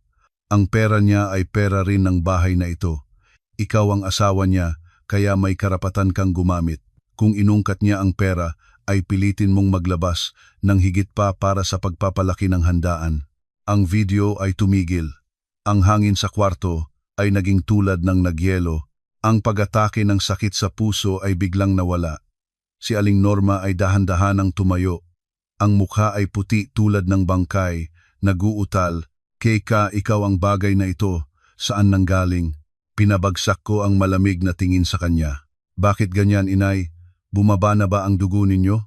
A: Ang pera niya ay pera rin ng bahay na ito. Ikaw ang asawa niya, kaya may karapatan kang gumamit. Kung inungkat niya ang pera, ay pilitin mong maglabas ng higit pa para sa pagpapalaki ng handaan. Ang video ay tumigil. Ang hangin sa kwarto ay naging tulad ng nagyelo. Ang pag-atake ng sakit sa puso ay biglang nawala. Si Aling Norma ay dahan-dahanang tumayo. Ang mukha ay puti tulad ng bangkay, naguutal. Keka, ikaw ang bagay na ito. Saan nanggaling? Pinabagsak ko ang malamig na tingin sa kanya. Bakit ganyan, inay? Bumaba na ba ang dugo ninyo?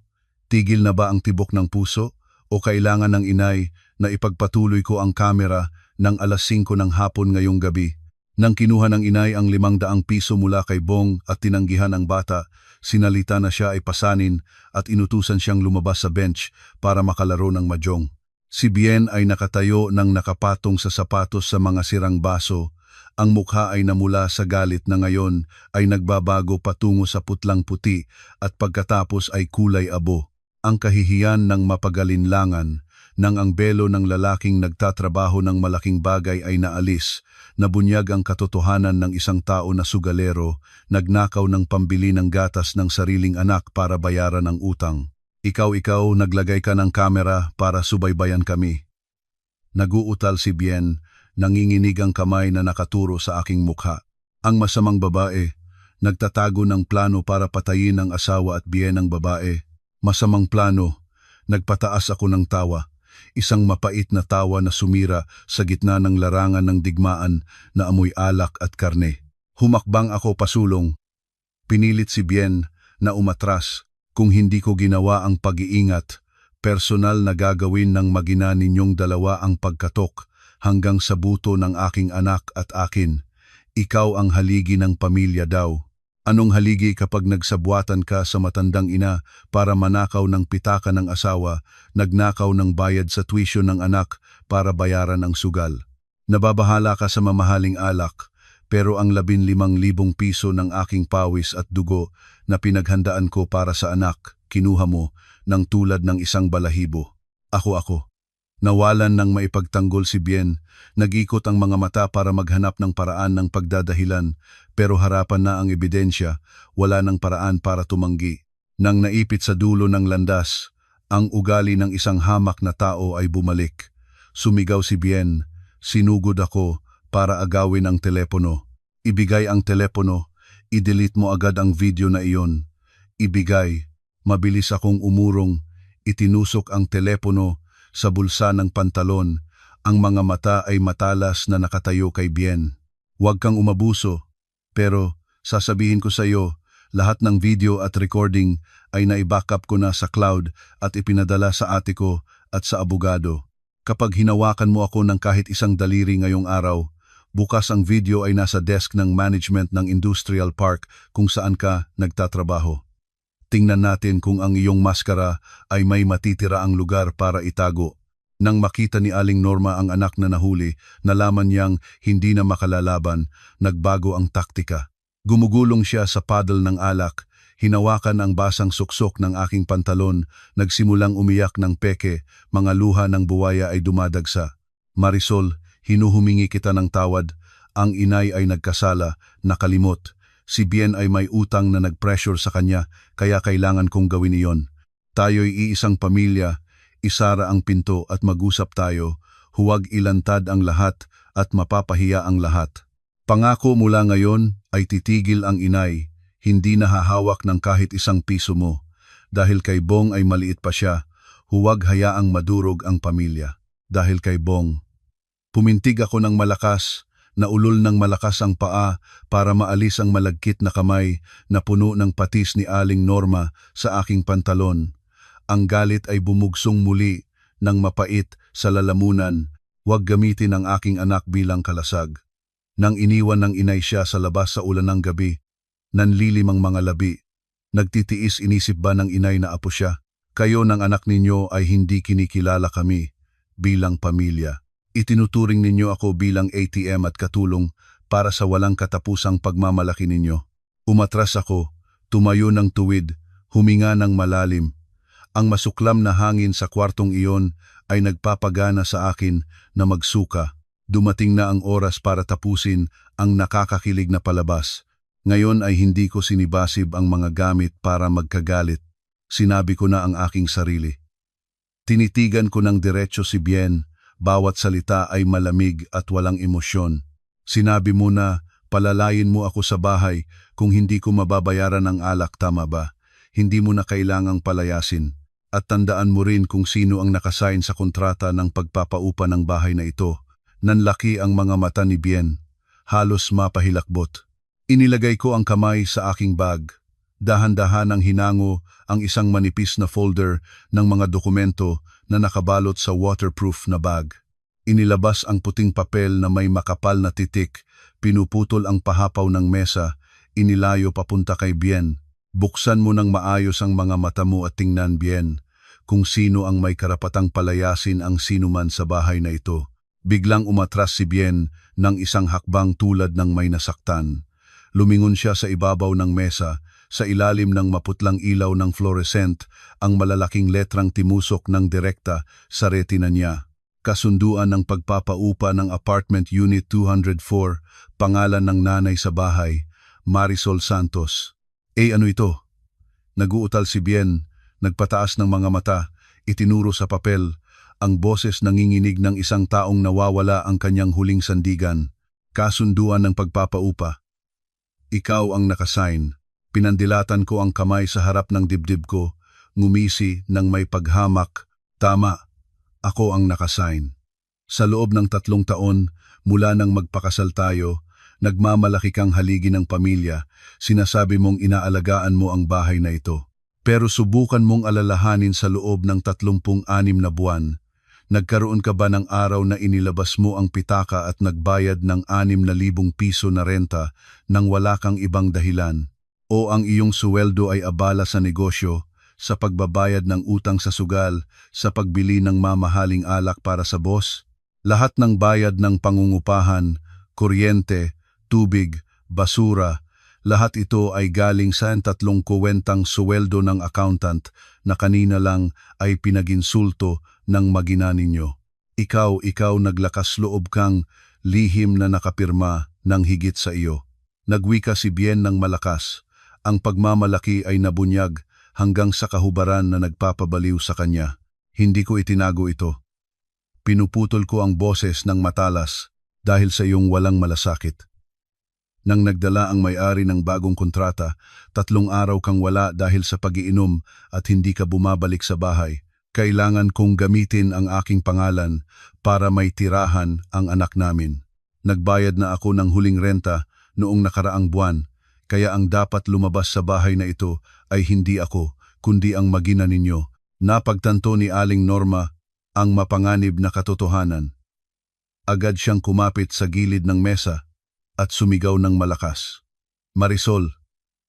A: Tigil na ba ang tibok ng puso? O kailangan ng inay na ipagpatuloy ko ang kamera ng 5:00 ng hapon ngayong gabi? Nang kinuha ng inay ang 500 piso mula kay Bong at tinanggihan ang bata, sinalita na siya ay pasanin at inutusan siyang lumabas sa bench para makalaro ng mahjong. Si Bien ay nakatayo ng nakapatong sa sapatos sa mga sirang baso. Ang mukha ay namula sa galit na ngayon ay nagbabago patungo sa putlang puti at pagkatapos ay kulay abo. Ang kahihiyan ng mapagalinlangan nang ang belo ng lalaking nagtatrabaho ng malaking bagay ay naalis, nabunyag ang katotohanan ng isang tao na sugalero, nagnakaw ng pambili ng gatas ng sariling anak para bayaran ang utang. Ikaw, naglagay ka ng kamera para subaybayan kami. Naguutal si Bien. Nanginginig ang kamay na nakaturo sa aking mukha. Ang masamang babae, nagtatago ng plano para patayin ang asawa at biyen ng babae. Masamang plano, nagpataas ako ng tawa. Isang mapait na tawa na sumira sa gitna ng larangan ng digmaan na amoy alak at karne. Humakbang ako pasulong. Pinilit si Bien na umatras. Kung hindi ko ginawa ang pag-iingat, personal na gagawin ng magina ninyong dalawa ang pagkatok hanggang sa buto ng aking anak at akin. Ikaw ang haligi ng pamilya daw. Anong haligi kapag nagsabwatan ka sa matandang ina para manakaw ng pitaka ng asawa, nagnakaw ng bayad sa tuition ng anak para bayaran ang sugal? Nababahala ka sa mamahaling alak, pero ang 15,000 piso ng aking pawis at dugo na pinaghandaan ko para sa anak, kinuha mo ng tulad ng isang balahibo. Ako. Nawalan ng maipagtanggol si Bien, nag-ikot ang mga mata para maghanap ng paraan ng pagdadahilan, pero harapan na ang ebidensya, wala ng paraan para tumanggi. Nang naipit sa dulo ng landas, ang ugali ng isang hamak na tao ay bumalik. Sumigaw si Bien, sinugod ako para agawin ang telepono. Ibigay ang telepono, i-delete mo agad ang video na iyon. Ibigay, mabilis akong umurong, itinusok ang telepono sa bulsa ng pantalon. Ang mga mata ay matalas na nakatayo kay Bien. Huwag kang umabuso, pero sasabihin ko sa iyo, lahat ng video at recording ay naibackup ko na sa cloud at ipinadala sa ate ko at sa abogado. Kapag hinawakan mo ako ng kahit isang daliri ngayong araw, bukas ang video ay nasa desk ng management ng Industrial Park kung saan ka nagtatrabaho. Tingnan natin kung ang iyong maskara ay may matitira ang lugar para itago. Nang makita ni Aling Norma ang anak na nahuli, nalaman niyang hindi na makalalaban, nagbago ang taktika. Gumugulong siya sa paddle ng alak, hinawakan ang basang suksok ng aking pantalon, nagsimulang umiyak ng peke, mga luha ng buwaya ay dumadagsa. Marisol, hinuhumingi kita ng tawad, ang inay ay nagkasala, nakalimot. Si Bien ay may utang na nag-pressure sa kanya, kaya kailangan kong gawin iyon. Tayo'y iisang pamilya, isara ang pinto at mag-usap tayo, huwag ilantad ang lahat at mapapahiya ang lahat. Pangako mula ngayon ay titigil ang inay, hindi nahahawak ng kahit isang piso mo. Dahil kay Bong ay maliit pa siya, huwag hayaang madurog ang pamilya. Dahil kay Bong. Pumintig ako ng malakas, naulol ng malakas ang paa para maalis ang malagkit na kamay na puno ng patis ni Aling Norma sa aking pantalon. Ang galit ay bumugsong muli ng mapait sa lalamunan. Huwag gamitin ang aking anak bilang kalasag. Nang iniwan ng inay siya sa labas sa ulan ng gabi, nanlilim ang mga labi. Nagtitiis inisip ba ng inay na apo siya? Kayo ng anak ninyo ay hindi kinikilala kami bilang pamilya. Itinuturing ninyo ako bilang ATM at katulong para sa walang katapusang pagmamalaki ninyo. Umatras ako, tumayo ng tuwid, huminga ng malalim. Ang masuklam na hangin sa kwartong iyon ay nagpapagana sa akin na magsuka. Dumating na ang oras para tapusin ang nakakakilig na palabas. Ngayon ay hindi ko sinibasib ang mga gamit para magkagalit. Sinabi ko na ang aking sarili. Tinitigan ko ng diretso si Bien. Bawat salita ay malamig at walang emosyon. Sinabi mo na, palalayin mo ako sa bahay kung hindi ko mababayaran ang alak, tama ba? Hindi mo na kailangang palayasin. At tandaan mo rin kung sino ang nakasign sa kontrata ng pagpapaupa ng bahay na ito. Nanlaki ang mga mata ni Bien. Halos mapahilakbot. Inilagay ko ang kamay sa aking bag. Dahan-dahan ang hinango ang isang manipis na folder ng mga dokumento na nakabalot sa waterproof na bag. Inilabas ang puting papel na may makapal na titik, pinuputol ang pahapaw ng mesa, inilayo papunta kay Bien. Buksan mo ng maayos ang mga mata mo at tingnan, Bien, kung sino ang may karapatang palayasin ang sinuman sa bahay na ito. Biglang umatras si Bien ng isang hakbang tulad ng may nasaktan. Lumingon siya sa ibabaw ng mesa. Sa ilalim ng maputlang ilaw ng fluorescent, ang malalaking letrang timusok ng direkta sa retina niya. Kasunduan ng pagpapaupa ng Apartment Unit 204, pangalan ng nanay sa bahay, Marisol Santos. Ano ito? Naguutal si Bien, nagpataas ng mga mata, itinuro sa papel, ang boses nanginginig ng isang taong nawawala ang kanyang huling sandigan. Kasunduan ng pagpapaupa. Ikaw ang nakasign. Pinandilatan ko ang kamay sa harap ng dibdib ko, ngumisi ng may paghamak. Tama, ako ang nakasign. Sa loob ng 3 taon, mula nang magpakasal tayo, nagmamalaki kang haligi ng pamilya, sinasabi mong inaalagaan mo ang bahay na ito. Pero subukan mong alalahanin sa loob ng 36 na buwan. Nagkaroon ka ba ng araw na inilabas mo ang pitaka at nagbayad ng 6,000 piso na renta nang wala kang ibang dahilan? O ang iyong suweldo ay abala sa negosyo, sa pagbabayad ng utang sa sugal, sa pagbili ng mamahaling alak para sa boss? Lahat ng bayad ng pangungupahan, kuryente, tubig, basura, lahat ito ay galing sa 3 kuwentang suweldo ng accountant na kanina lang ay pinaginsulto ng magina ninyo. Ikaw naglakas loob kang lihim na nakapirma ng higit sa iyo. Nagwika si Bien ng malakas. Ang pagmamalaki ay nabunyag hanggang sa kahubaran na nagpapabaliw sa kanya. Hindi ko itinago ito. Pinuputol ko ang boses ng matalas dahil sa iyong walang malasakit. Nang nagdala ang may-ari ng bagong kontrata, 3 araw kang wala dahil sa pag-iinom at hindi ka bumabalik sa bahay. Kailangan kong gamitin ang aking pangalan para may tirahan ang anak namin. Nagbayad na ako ng huling renta noong nakaraang buwan. Kaya ang dapat lumabas sa bahay na ito ay hindi ako, kundi ang magina ninyo. Napagtanto ni Aling Norma ang mapanganib na katotohanan. Agad siyang kumapit sa gilid ng mesa at sumigaw ng malakas. Marisol,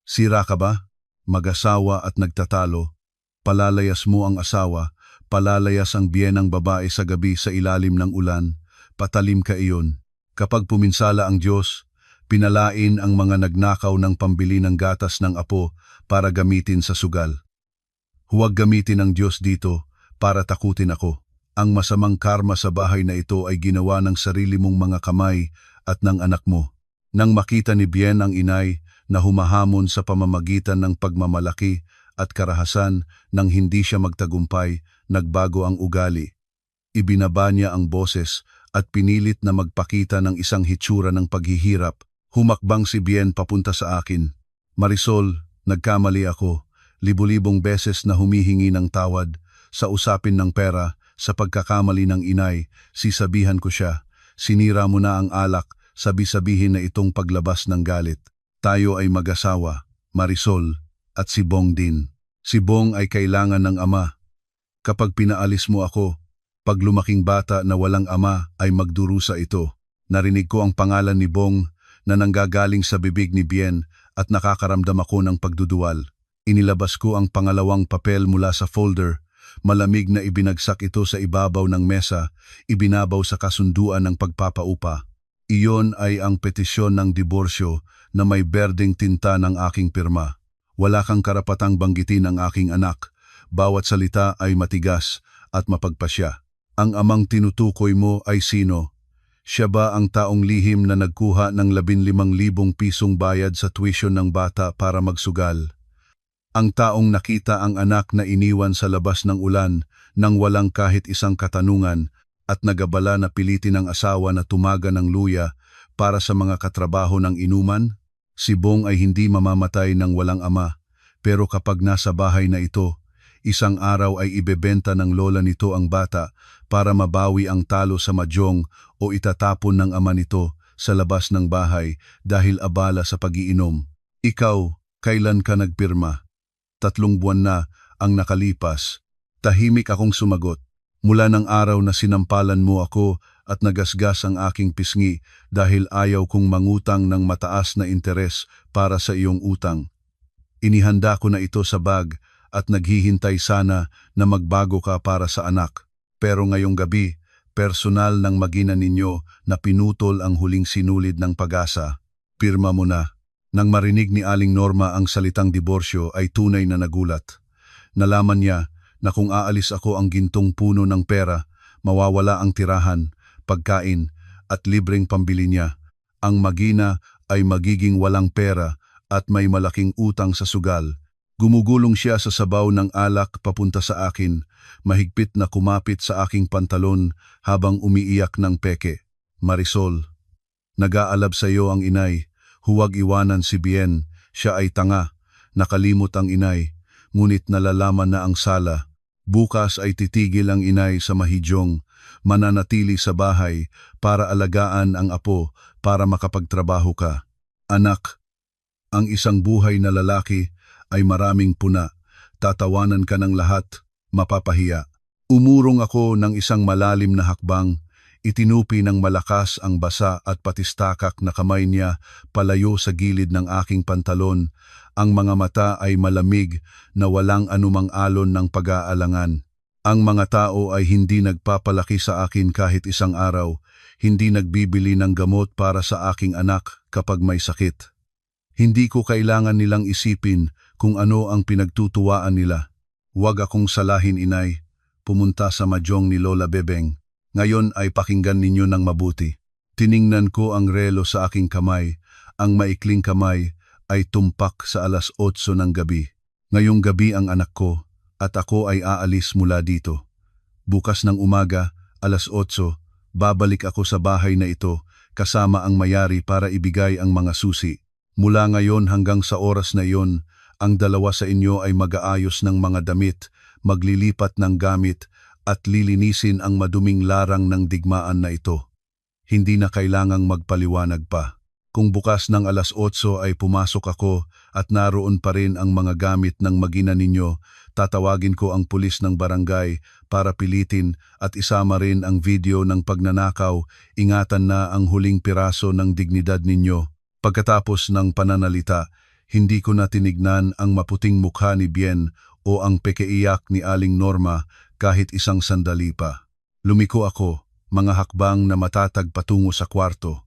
A: sira ka ba? Mag-asawa at nagtatalo. Palalayas mo ang asawa, palalayas ang biyenang babae sa gabi sa ilalim ng ulan. Patalim ka iyon. Kapag puminsala ang Diyos, pinalain ang mga nagnakaw ng pambili ng gatas ng apo para gamitin sa sugal. Huwag gamitin ang Diyos dito para takutin ako. Ang masamang karma sa bahay na ito ay ginawa ng sarili mong mga kamay at ng anak mo. Nang makita ni Bien ang inay na humahamon sa pamamagitan ng pagmamalaki at karahasan nang hindi siya magtagumpay, nagbago ang ugali. Ibinaba niya ang boses at pinilit na magpakita ng isang hitsura ng paghihirap. Humakbang si Bien papunta sa akin. Marisol, nagkamali ako. Libu-libong beses na humihingi ng tawad. Sa usapin ng pera, sa pagkakamali ng inay, sisabihan ko siya. Sinira mo na ang alak, sabi-sabihin na itong paglabas ng galit. Tayo ay mag-asawa, Marisol, at si Bong din. Si Bong ay kailangan ng ama. Kapag pinaalis mo ako, pag lumaking bata na walang ama ay magdurusa ito. Narinig ko ang pangalan ni Bong na nanggagaling sa bibig ni Bien at nakakaramdam ako ng pagduduwal. Inilabas ko ang pangalawang papel mula sa folder. Malamig na ibinagsak ito sa ibabaw ng mesa, ibinabaw sa kasunduan ng pagpapaupa. Iyon ay ang petisyon ng diborsyo na may berdeng tinta ng aking pirma. Wala kang karapatang banggitin ang aking anak. Bawat salita ay matigas at mapagpasya. Ang amang tinutukoy mo ay sino? Siya ba ang taong lihim na nagkuha ng 15,000 pisong bayad sa tuition ng bata para magsugal? Ang taong nakita ang anak na iniwan sa labas ng ulan nang walang kahit isang katanungan at nagabala na pilitin ang asawa na tumaga ng luya para sa mga katrabaho ng inuman? Si Bong ay hindi mamamatay ng walang ama, pero kapag nasa bahay na ito, isang araw ay ibebenta ng lola nito ang bata para mabawi ang talo sa mahjong o itatapon ng ama nito sa labas ng bahay dahil abala sa pag-iinom. Ikaw, kailan ka nagpirma? 3 buwan na ang nakalipas. Tahimik akong sumagot. Mula ng araw na sinampalan mo ako at nagasgas ang aking pisngi dahil ayaw kong mangutang ng mataas na interes para sa iyong utang. Inihanda ko na ito sa bag at naghihintay sana na magbago ka para sa anak. Pero ngayong gabi, personal ng magina ninyo na pinutol ang huling sinulid ng pag-asa. Pirma mo na. Nang marinig ni Aling Norma ang salitang diborsyo ay tunay na nagulat. Nalaman niya na kung aalis ako ang gintong puno ng pera, mawawala ang tirahan, pagkain at libreng pambili niya. Ang magina ay magiging walang pera at may malaking utang sa sugal. Gumugulong siya sa sabaw ng alak papunta sa akin, mahigpit na kumapit sa aking pantalon habang umiiyak ng peke. Marisol, nag-aalab sa iyo ang inay. Huwag iwanan si Bien, siya ay tanga. Nakalimot ang inay, ngunit nalalaman na ang sala. Bukas ay titigil ang inay sa mahijong, mananatili sa bahay para alagaan ang apo para makapagtrabaho ka. Anak, ang isang buhay na lalaki ay maraming puna. Tatawanan ka ng lahat, mapapahiya. Umurong ako ng isang malalim na hakbang. Itinupi ng malakas ang basa at patistakak na kamay niya palayo sa gilid ng aking pantalon. Ang mga mata ay malamig na walang anumang alon ng pag-aalangan. Ang mga tao ay hindi nagpapalaki sa akin kahit isang araw, hindi nagbibili ng gamot para sa aking anak kapag may sakit. Hindi ko kailangan nilang isipin kung ano ang pinagtutuwaan nila. Huwag akong salahin, inay. Pumunta sa mahjong ni Lola Bebeng. Ngayon ay pakinggan ninyo ng mabuti. Tiningnan ko ang relo sa aking kamay. Ang maikling kamay ay tumpak sa 8:00 ng gabi. Ngayong gabi ang anak ko at ako ay aalis mula dito. Bukas ng umaga, 8:00, babalik ako sa bahay na ito kasama ang mayari para ibigay ang mga susi. Mula ngayon hanggang sa oras na iyon, ang dalawa sa inyo ay mag-aayos ng mga damit, maglilipat ng gamit, at lilinisin ang maduming larang ng digmaan na ito. Hindi na kailangang magpaliwanag pa. Kung bukas ng 8:00 ay pumasok ako at naroon pa rin ang mga gamit ng magina ninyo, tatawagin ko ang pulis ng barangay para pilitin at isama rin ang video ng pagnanakaw. Ingatan na ang huling piraso ng dignidad ninyo. Pagkatapos ng pananalita, hindi ko na tinignan ang maputing mukha ni Bien o ang pekeiyak ni Aling Norma kahit isang sandali pa. Lumiko ako, mga hakbang na matatag patungo sa kwarto.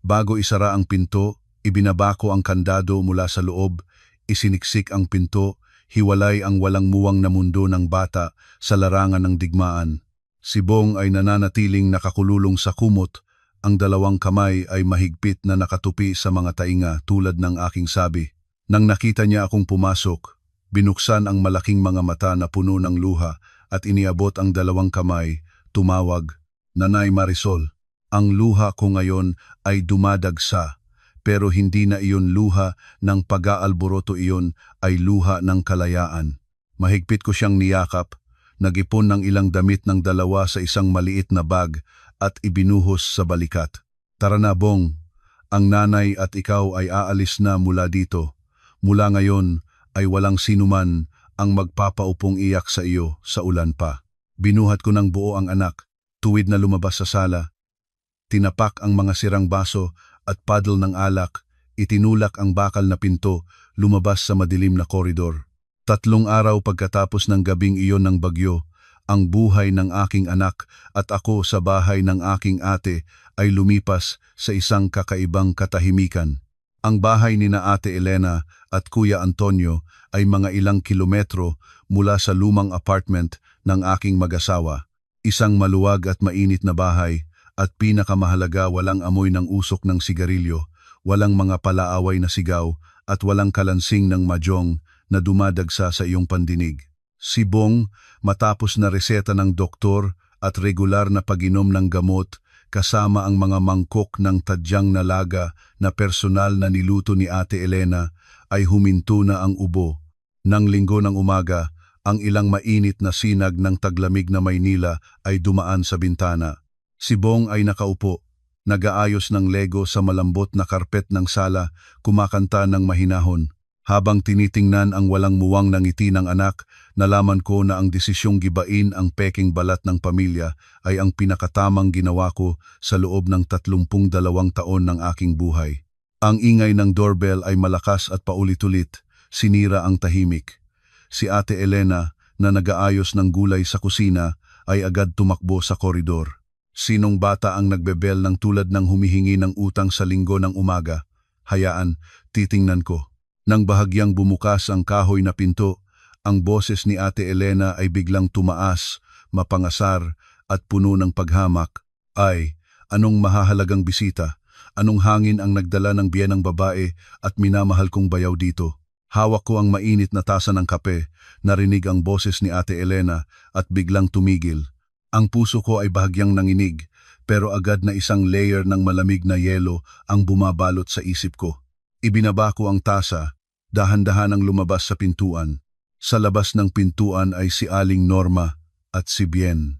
A: Bago isara ang pinto, ibinaba ko ang kandado mula sa loob, isiniksik ang pinto, hiwalay ang walang muwang na mundo ng bata sa larangan ng digmaan. Si Bong ay nananatiling nakakululong sa kumot, ang dalawang kamay ay mahigpit na nakatupi sa mga tainga tulad ng aking sabi. Nang nakita niya akong pumasok, binuksan ang malaking mga mata na puno ng luha at iniabot ang dalawang kamay, tumawag, Nanay Marisol. Ang luha ko ngayon ay dumadagsa, pero hindi na iyon luha ng pag-aalboroto, iyon ay luha ng kalayaan. Mahigpit ko siyang niyakap, nag-ipon ng ilang damit ng dalawa sa isang maliit na bag at ibinuhos sa balikat. Tara na, Bong. Ang nanay at ikaw ay aalis na mula dito. Mula ngayon ay walang sinuman ang magpapaupong iyak sa iyo sa ulan pa. Binuhat ko ng buo ang anak, tuwid na lumabas sa sala. Tinapak ang mga sirang baso at paddle ng alak, itinulak ang bakal na pinto, lumabas sa madilim na koridor. 3 araw pagkatapos ng gabing iyon ng bagyo, ang buhay ng aking anak at ako sa bahay ng aking ate ay lumipas sa isang kakaibang katahimikan. Ang bahay ni na Ate Elena at Kuya Antonio ay mga ilang kilometro mula sa lumang apartment ng aking mag-asawa. Isang maluwag at mainit na bahay at pinakamahalaga, walang amoy ng usok ng sigarilyo, walang mga palaaway na sigaw at walang kalansing ng mahjong na dumadagsa sa iyong pandinig. Si Bong, matapos na reseta ng doktor at regular na pag-inom ng gamot, kasama ang mga mangkok ng tadyang na laga na personal na niluto ni Ate Elena, ay huminto na ang ubo. Nang Linggo ng umaga, ang ilang mainit na sinag ng taglamig na Maynila ay dumaan sa bintana. Si Bong ay nakaupo, nag-aayos ng Lego sa malambot na karpet ng sala, kumakanta ng mahinahon. Habang tinitingnan ang walang muwang na ngiti ng anak, nalaman ko na ang desisyong gibain ang peking balat ng pamilya ay ang pinakatamang ginawa ko sa loob ng 32 taon ng aking buhay. Ang ingay ng doorbell ay malakas at paulit-ulit, sinira ang tahimik. Si Ate Elena, na nag-aayos ng gulay sa kusina, ay agad tumakbo sa koridor. Sinong bata ang nagbebel ng tulad ng humihingi ng utang sa Linggo ng umaga? Hayaan, titingnan ko. Nang bahagyang bumukas ang kahoy na pinto, ang boses ni Ate Elena ay biglang tumaas, mapangasar at puno ng paghamak. Ay, anong mahahalagang bisita? Anong hangin ang nagdala ng biyenang babae at minamahal kong bayaw dito? Hawak ko ang mainit na tasa ng kape, narinig ang boses ni Ate Elena at biglang tumigil. Ang puso ko ay bahagyang nanginig, pero agad na isang layer ng malamig na yelo ang bumabalot sa isip ko. Ibinaba ko ang tasa, dahan-dahan ang lumabas sa pintuan. Sa labas ng pintuan ay si Aling Norma at si Bien.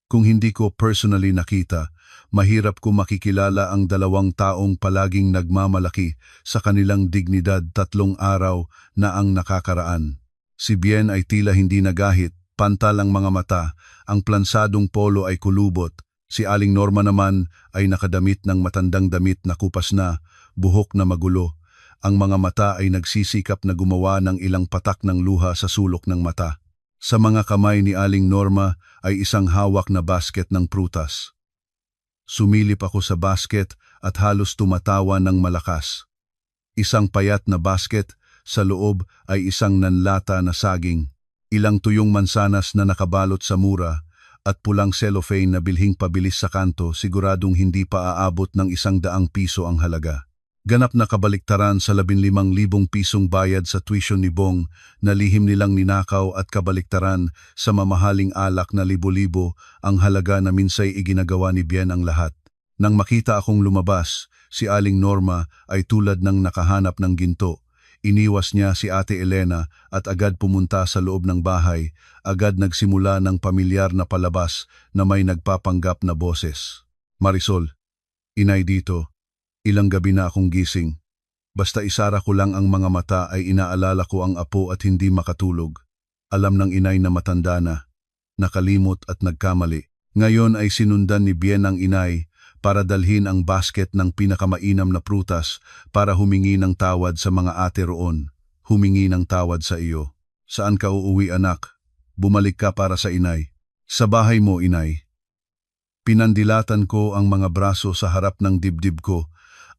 A: Kung hindi ko personally nakita, mahirap ko makikilala ang 2 taong palaging nagmamalaki sa kanilang dignidad 3 araw na ang nakakaraan. Si Bien ay tila hindi nagahit, pantal ang mga mata, ang plansadong polo ay kulubot. Si Aling Norma naman ay nakadamit ng matandang damit na kupas na, buhok na magulo. Ang mga mata ay nagsisikap na gumawa ng ilang patak ng luha sa sulok ng mata. Sa mga kamay ni Aling Norma ay isang hawak na basket ng prutas. Sumilip ako sa basket at halos tumatawa ng malakas. Isang payat na basket, sa loob ay isang nanlata na saging, ilang tuyong mansanas na nakabalot sa mura, at pulang cellophane na bilhing pabilis sa kanto, siguradong hindi pa aabot ng 100 piso ang halaga. Ganap na kabaliktaran sa 15,000 pisong bayad sa tuition ni Bong na lihim nilang ninakaw at kabaliktaran sa mamahaling alak na libo-libo ang halaga na minsay iginagawa ni Bien ang lahat. Nang makita akong lumabas, si Aling Norma ay tulad ng nakahanap ng ginto. Iniwas niya si Ate Elena at agad pumunta sa loob ng bahay, agad nagsimula ng pamilyar na palabas na may nagpapanggap na boses. Marisol, inay dito. Ilang gabi na akong gising. Basta isara ko lang ang mga mata ay inaalala ko ang apo at hindi makatulog. Alam ng inay na matanda na, nakalimot at nagkamali. Ngayon ay sinundan ni Bien ang inay para dalhin ang basket ng pinakamainam na prutas para humingi ng tawad sa mga ate roon. Humingi ng tawad sa iyo. Saan ka uuwi, anak? Bumalik ka para sa inay. Sa bahay mo, inay. Pinandilatan ko ang mga braso sa harap ng dibdib ko.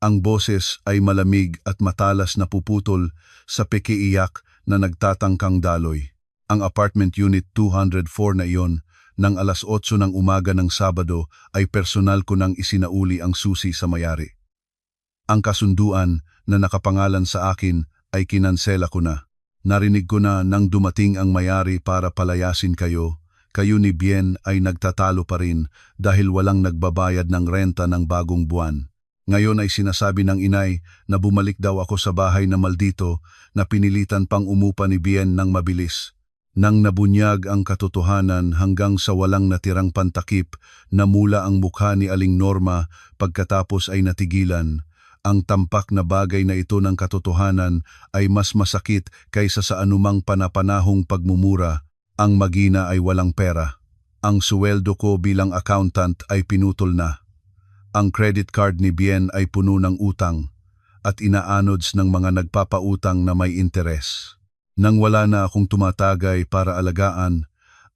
A: Ang boses ay malamig at matalas na puputol sa pekiiyak na nagtatangkang daloy. Ang apartment unit 204 na iyon, nang 8:00 ng umaga ng Sabado ay personal ko nang isinauli ang susi sa mayari. Ang kasunduan na nakapangalan sa akin ay kinansela ko na. Narinig ko na nang dumating ang mayari para palayasin kayo, kayo ni Bien ay nagtatalo pa rin dahil walang nagbabayad ng renta ng bagong buwan. Ngayon ay sinasabi ng inay na bumalik daw ako sa bahay na maldito na pinilitan pang umupa ni Bien ng mabilis. Nang nabunyag ang katotohanan hanggang sa walang natirang pantakip, namula ang mukha ni Aling Norma pagkatapos ay natigilan. Ang tampak na bagay na ito ng katotohanan ay mas masakit kaysa sa anumang panapanahong pagmumura. Ang magina ay walang pera. Ang suweldo ko bilang accountant ay pinutol na. Ang credit card ni Bien ay puno ng utang at inaanods ng mga nagpapautang na may interes. Nang wala na akong tumatagay para alagaan,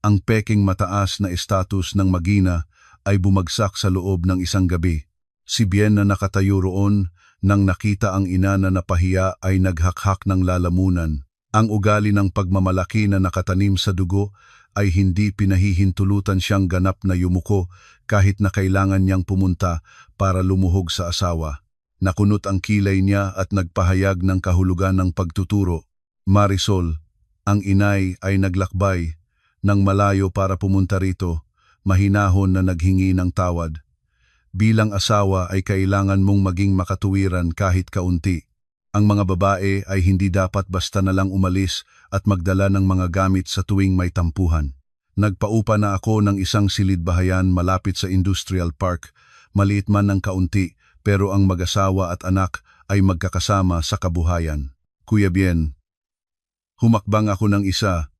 A: ang peking mataas na estatus ng magina ay bumagsak sa loob ng isang gabi. Si Bien na nakatayo roon, nang nakita ang ina na napahiya ay naghakhak ng lalamunan. Ang ugali ng pagmamalaki na nakatanim sa dugo ay hindi pinahihintulutan siyang ganap na yumuko kahit na kailangan niyang pumunta para lumuhog sa asawa. Nakunot ang kilay niya at nagpahayag ng kahulugan ng pagtuturo. Marisol, ang inay ay naglakbay ng malayo para pumunta rito, mahinahon na naghingi ng tawad. Bilang asawa ay kailangan mong maging makatuwiran kahit kaunti. Ang mga babae ay hindi dapat basta na lang umalis at magdala ng mga gamit sa tuwing may tampuhan. Nagpaupa na ako ng isang silid-bahayan malapit sa industrial park, maliit man ng kaunti, pero ang mag-asawa at anak ay magkakasama sa kabuhayan. Kuya Bien, humakbang ako ng isa.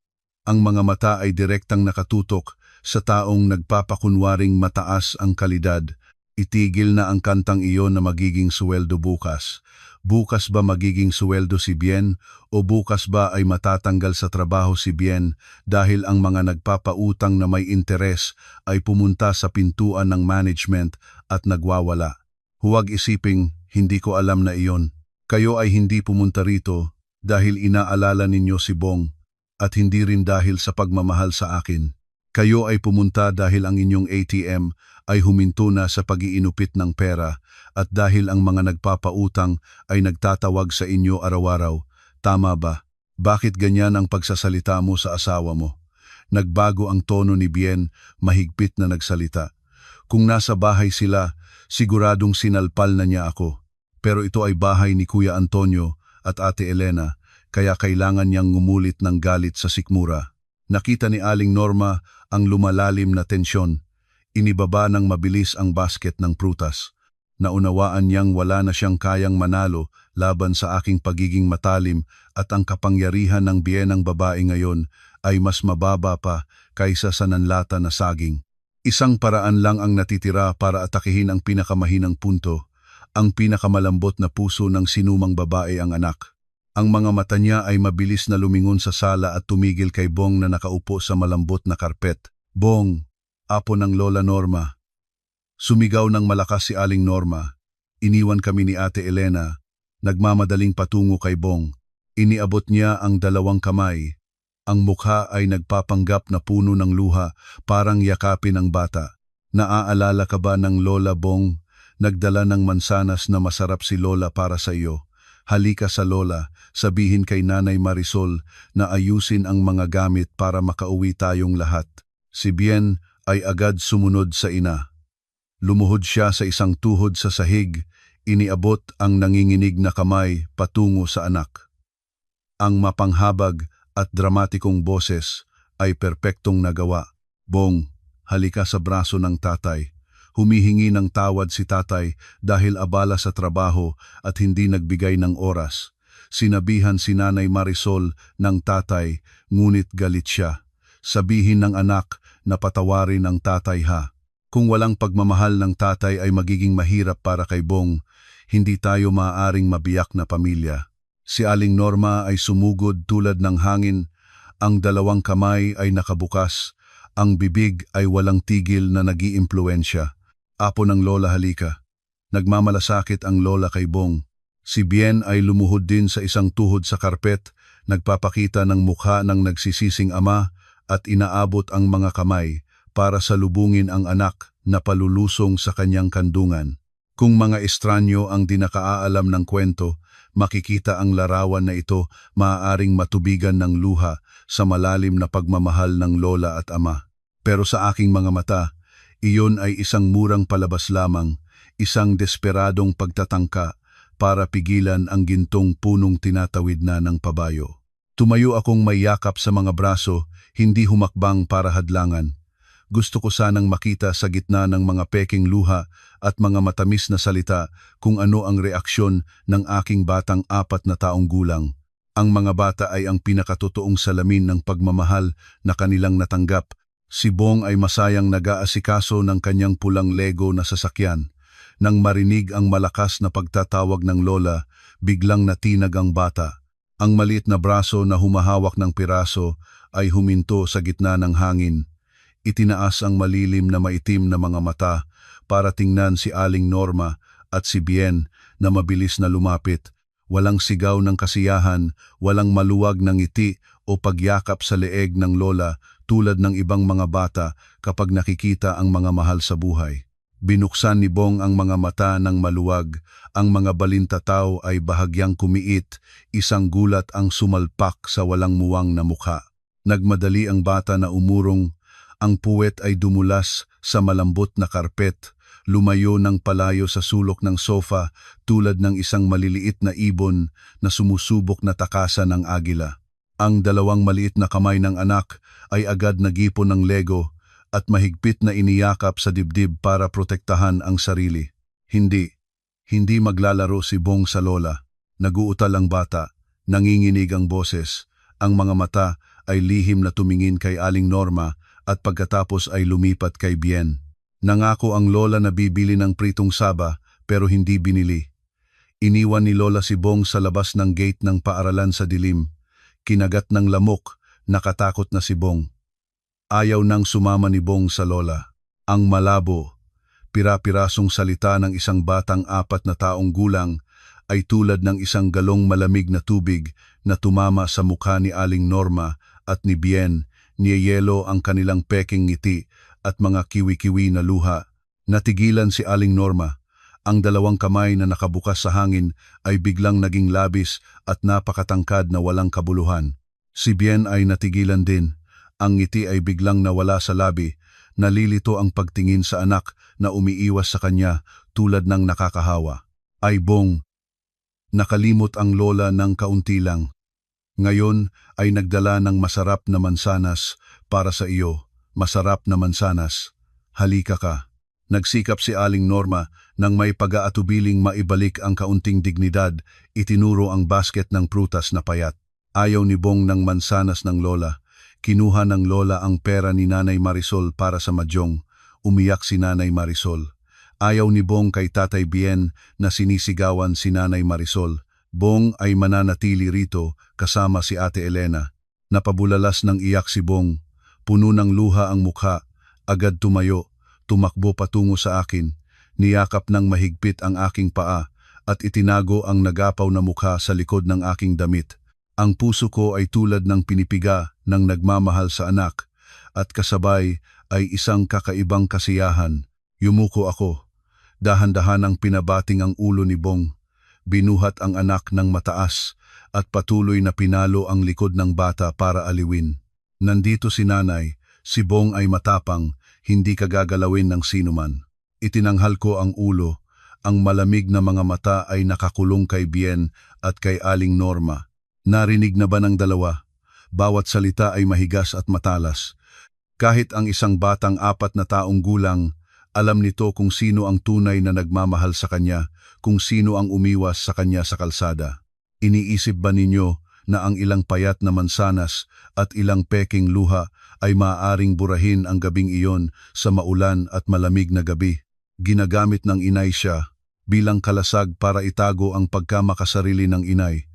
A: Ang mga mata ay direktang nakatutok sa taong nagpapakunwaring mataas ang kalidad. Itigil na ang kantang iyon na magiging suweldo bukas. Bukas ba magiging suweldo si Bien o bukas ba ay matatanggal sa trabaho si Bien dahil ang mga nagpapautang na may interes ay pumunta sa pintuan ng management at nagwawala? Huwag isiping hindi ko alam na iyon. Kayo ay hindi pumunta rito dahil inaalala ninyo si Bong at hindi rin dahil sa pagmamahal sa akin. Kayo ay pumunta dahil ang inyong ATM ay huminto na sa pag-iinupit ng pera at dahil ang mga nagpapautang ay nagtatawag sa inyo araw-araw. Tama ba? Bakit ganyan ang pagsasalita mo sa asawa mo? Nagbago ang tono ni Bien, mahigpit na nagsalita. Kung nasa bahay sila, siguradong sinalpal na niya ako. Pero ito ay bahay ni Kuya Antonio at Ate Elena, kaya kailangan niyang ngumulit ng galit sa sikmura. Nakita ni Aling Norma ang lumalalim na tensyon. Inibaba ng mabilis ang basket ng prutas. Naunawaan niyang wala na siyang kayang manalo laban sa aking pagiging matalim at ang kapangyarihan ng biyenang babae ngayon ay mas mababa pa kaysa sa nanlata na saging. Isang paraan lang ang natitira para atakihin ang pinakamahinang punto, ang pinakamalambot na puso ng sinumang babae ang anak. Ang mga mata niya ay mabilis na lumingon sa sala at tumigil kay Bong na nakaupo sa malambot na karpet. Bong, apo ng Lola Norma. Sumigaw ng malakas si Aling Norma. Iniwan kami ni Ate Elena. Nagmamadaling patungo kay Bong. Iniabot niya ang dalawang kamay. Ang mukha ay nagpapanggap na puno ng luha, parang yakapin ang bata. Naaalala ka ba ng Lola Bong? Nagdala ng mansanas na masarap si Lola para sa iyo. Halika sa Lola, sabihin kay Nanay Marisol na ayusin ang mga gamit para makauwi tayong lahat. Si Bien ay agad sumunod sa ina. Lumuhod siya sa isang tuhod sa sahig, iniabot ang nanginginig na kamay patungo sa anak. Ang mapanghabag at dramatikong boses ay perpektong nagawa. Bong, halika sa braso ng tatay. Humihingi ng tawad si tatay dahil abala sa trabaho at hindi nagbigay ng oras. Sinabihan si Nanay Marisol ng tatay, ngunit galit siya. Sabihin ng anak na patawarin ang tatay ha. Kung walang pagmamahal ng tatay ay magiging mahirap para kay Bong, hindi tayo maaaring mabiyak na pamilya. Si Aling Norma ay sumugod tulad ng hangin, ang dalawang kamay ay nakabukas, ang bibig ay walang tigil na nag-iimpluwensya. Apo ng Lola halika. Nagmamalasakit ang Lola kay Bong. Si Bien ay lumuhod din sa isang tuhod sa karpet, nagpapakita ng mukha ng nagsisising ama at inaabot ang mga kamay para salubungin ang anak na palulusong sa kanyang kandungan. Kung mga estranyo ang dinakaalam ng kwento, makikita ang larawan na ito maaaring matubigan ng luha sa malalim na pagmamahal ng lola at ama. Pero sa aking mga mata, iyon ay isang murang palabas lamang, isang desperadong pagtatangka para pigilan ang gintong punong tinatawid na ng pabayo. Tumayo akong may yakap sa mga braso, hindi humakbang para hadlangan. Gusto ko sanang makita sa gitna ng mga peking luha at mga matamis na salita kung ano ang reaksyon ng aking batang 4 na taong gulang. Ang mga bata ay ang pinakatotoong salamin ng pagmamahal na kanilang natanggap. Si Bong ay masayang nag-aasikaso ng kanyang pulang Lego na sasakyan. Nang marinig ang malakas na pagtatawag ng lola, biglang natinag ang bata. Ang maliit na braso na humahawak ng piraso ay huminto sa gitna ng hangin. Itinaas ang malilim na maitim na mga mata para tingnan si Aling Norma at si Bien na mabilis na lumapit. Walang sigaw ng kasiyahan, walang maluwag ng ngiti o pagyakap sa leeg ng lola tulad ng ibang mga bata kapag nakikita ang mga mahal sa buhay. Binuksan ni Bong ang mga mata ng maluwag, ang mga balintataw ay bahagyang kumiit, isang gulat ang sumalpak sa walang muwang na mukha. Nagmadali ang bata na umurong, ang puwet ay dumulas sa malambot na karpet, lumayo ng palayo sa sulok ng sofa tulad ng isang maliliit na ibon na sumusubok na takasan ng agila. Ang 2 maliit na kamay ng anak ay agad nagipon ng Lego at mahigpit na iniyakap sa dibdib para protektahan ang sarili. Hindi maglalaro si Bong sa lola. Naguutal ang bata, nanginginig ang boses, ang mga mata ay lihim na tumingin kay Aling Norma at pagkatapos ay lumipat kay Bien. Nangako ang lola na bibili ng pritong saba pero hindi binili. Iniwan ni lola si Bong sa labas ng gate ng paaralan sa dilim. Kinagat ng lamok, nakatakot na si Bong. Ayaw nang sumama ni Bong sa lola. Ang malabo, pira-pirasong salita ng isang batang 4 na taong gulang ay tulad ng isang galong malamig na tubig na tumama sa mukha ni Aling Norma at ni Bien, niyeyelo ang kanilang peking ngiti at mga kiwi-kiwi na luha. Natigilan si Aling Norma. Ang 2 kamay na nakabukas sa hangin ay biglang naging labis at napakatangkad na walang kabuluhan. Si Bien ay natigilan din. Ang ngiti ay biglang nawala sa labi, nalilito ang pagtingin sa anak na umiiwas sa kanya tulad ng nakakahawa. Ay Bong, nakalimot ang lola ng kaunti lang. Ngayon ay nagdala ng masarap na mansanas para sa iyo, masarap na mansanas. Halika ka. Nagsikap si Aling Norma nang may pag-aatubiling maibalik ang kaunting dignidad, itinuro ang basket ng prutas na payat. Ayaw ni Bong ng mansanas ng lola. Kinuha ng lola ang pera ni Nanay Marisol para sa madyong. Umiyak si Nanay Marisol. Ayaw ni Bong kay Tatay Bien na sinisigawan si Nanay Marisol. Bong ay mananatili rito kasama si Ate Elena. Napabulalas ng iyak si Bong. Puno ng luha ang mukha. Agad tumayo. Tumakbo patungo sa akin. Niyakap ng mahigpit ang aking paa at itinago ang nagapaw na mukha sa likod ng aking damit. Ang puso ko ay tulad ng pinipiga ng nagmamahal sa anak at kasabay ay isang kakaibang kasiyahan. Yumuko ako. Dahan-dahan ang pinabating ang ulo ni Bong. Binuhat ang anak ng mataas at patuloy na pinalo ang likod ng bata para aliwin. Nandito si nanay, si Bong ay matapang, hindi kagagalawin ng sinuman. Itinanghal ko ang ulo, ang malamig na mga mata ay nakakulong kay Bien at kay Aling Norma. Narinig na ba ng 2? Bawat salita ay mahigas at matalas. Kahit ang isang batang 4 na taong gulang, alam nito kung sino ang tunay na nagmamahal sa kanya, kung sino ang umiwas sa kanya sa kalsada. Iniisip ba ninyo na ang ilang payat na mansanas at ilang peking luha ay maaaring burahin ang gabing iyon sa maulan at malamig na gabi? Ginagamit ng inay siya bilang kalasag para itago ang pagkamakasarili ng inay.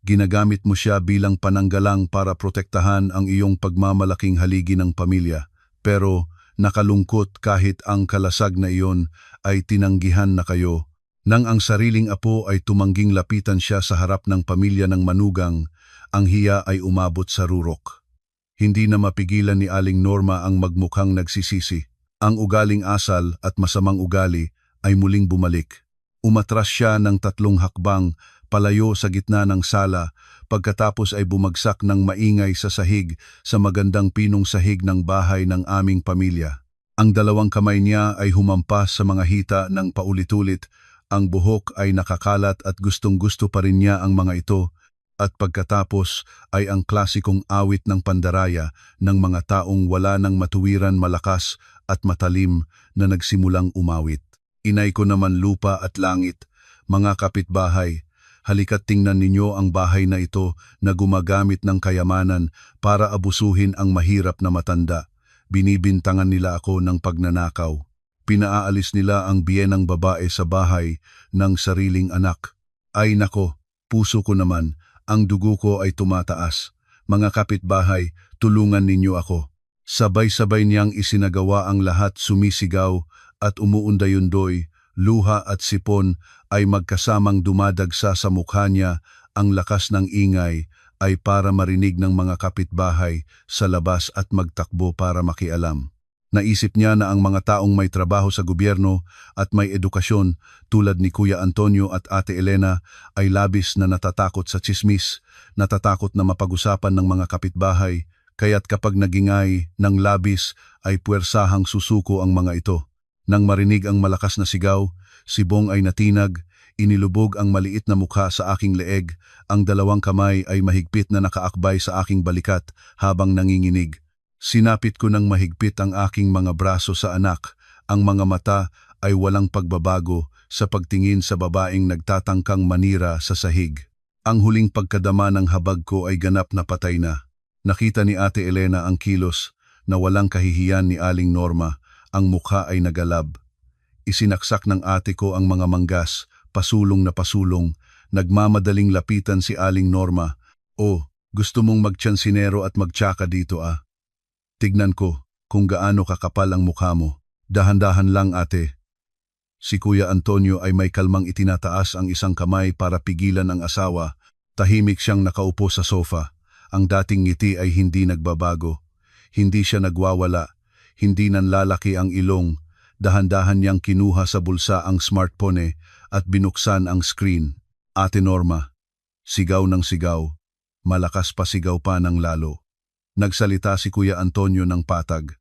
A: Ginagamit mo siya bilang pananggalang para protektahan ang iyong pagmamalaking haligi ng pamilya. Pero nakalungkot kahit ang kalasag na iyon ay tinanggihan na kayo. Nang ang sariling apo ay tumangging lapitan siya sa harap ng pamilya ng manugang, ang hiya ay umabot sa rurok. Hindi na mapigilan ni Aling Norma ang magmukhang nagsisisi. Ang ugaling asal at masamang ugali ay muling bumalik. Umatras siya ng 3 hakbang palayo sa gitna ng sala pagkatapos ay bumagsak ng maingay sa sahig sa magandang pinong sahig ng bahay ng aming pamilya. Ang 2 kamay niya ay humampas sa mga hita ng paulit-ulit, ang buhok ay nakakalat at gustong-gusto pa rin niya ang mga ito. At pagkatapos ay ang klasikong awit ng pandaraya ng mga taong wala ng matuwiran, malakas at matalim na nagsimulang umawit. Inay ko naman lupa at langit, mga kapitbahay, halika't tingnan ninyo ang bahay na ito na gumagamit ng kayamanan para abusuhin ang mahirap na matanda. Binibintangan nila ako ng pagnanakaw. Pinaalis nila ang biyenang babae sa bahay ng sariling anak. Ay nako, puso ko naman. Ang dugo ko ay tumataas. Mga kapitbahay, tulungan ninyo ako. Sabay-sabay niyang isinagawa ang lahat, sumisigaw at umuundayundoy, luha at sipon ay magkasamang dumadagsa sa mukha niya. Ang lakas ng ingay ay para marinig ng mga kapitbahay sa labas at magtakbo para makialam. Naisip niya na ang mga taong may trabaho sa gobyerno at may edukasyon tulad ni Kuya Antonio at Ate Elena ay labis na natatakot sa tsismis, natatakot na mapag-usapan ng mga kapitbahay, kaya't kapag nagingay ng labis ay puwersahang susuko ang mga ito. Nang marinig ang malakas na sigaw, si Bong ay natinag, inilubog ang maliit na mukha sa aking leeg, ang dalawang kamay ay mahigpit na nakaakbay sa aking balikat habang nanginginig. Sinapit ko ng mahigpit ang aking mga braso sa anak, ang mga mata ay walang pagbabago sa pagtingin sa babaeng nagtatangkang manira sa sahig. Ang huling pagkadama ng habag ko ay ganap na patay na. Nakita ni Ate Elena ang kilos na walang kahihiyan ni Aling Norma, ang mukha ay nagalab. Isinaksak ng ate ko ang mga manggas, pasulong na pasulong, nagmamadaling lapitan si Aling Norma. "Oh, gusto mong magtsansinero at magtsaka dito ah? Tignan ko kung gaano kakapal ang mukha mo. Dahan-dahan lang ate." Si Kuya Antonio ay may kalmang itinataas ang isang kamay para pigilan ang asawa. Tahimik siyang nakaupo sa sofa. Ang dating ngiti ay hindi nagbabago. Hindi siya nagwawala. Hindi nanlalaki ang ilong. Dahan-dahan niyang kinuha sa bulsa ang smartphone at binuksan ang screen. "Ate Norma." Sigaw ng sigaw. Malakas pa, sigaw pa ng lalo. Nagsalita si Kuya Antonio ng patag.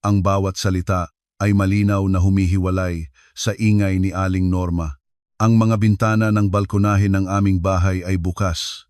A: Ang bawat salita ay malinaw na humihiwalay sa ingay ni Aling Norma. Ang mga bintana ng balkonahe ng aming bahay ay bukas.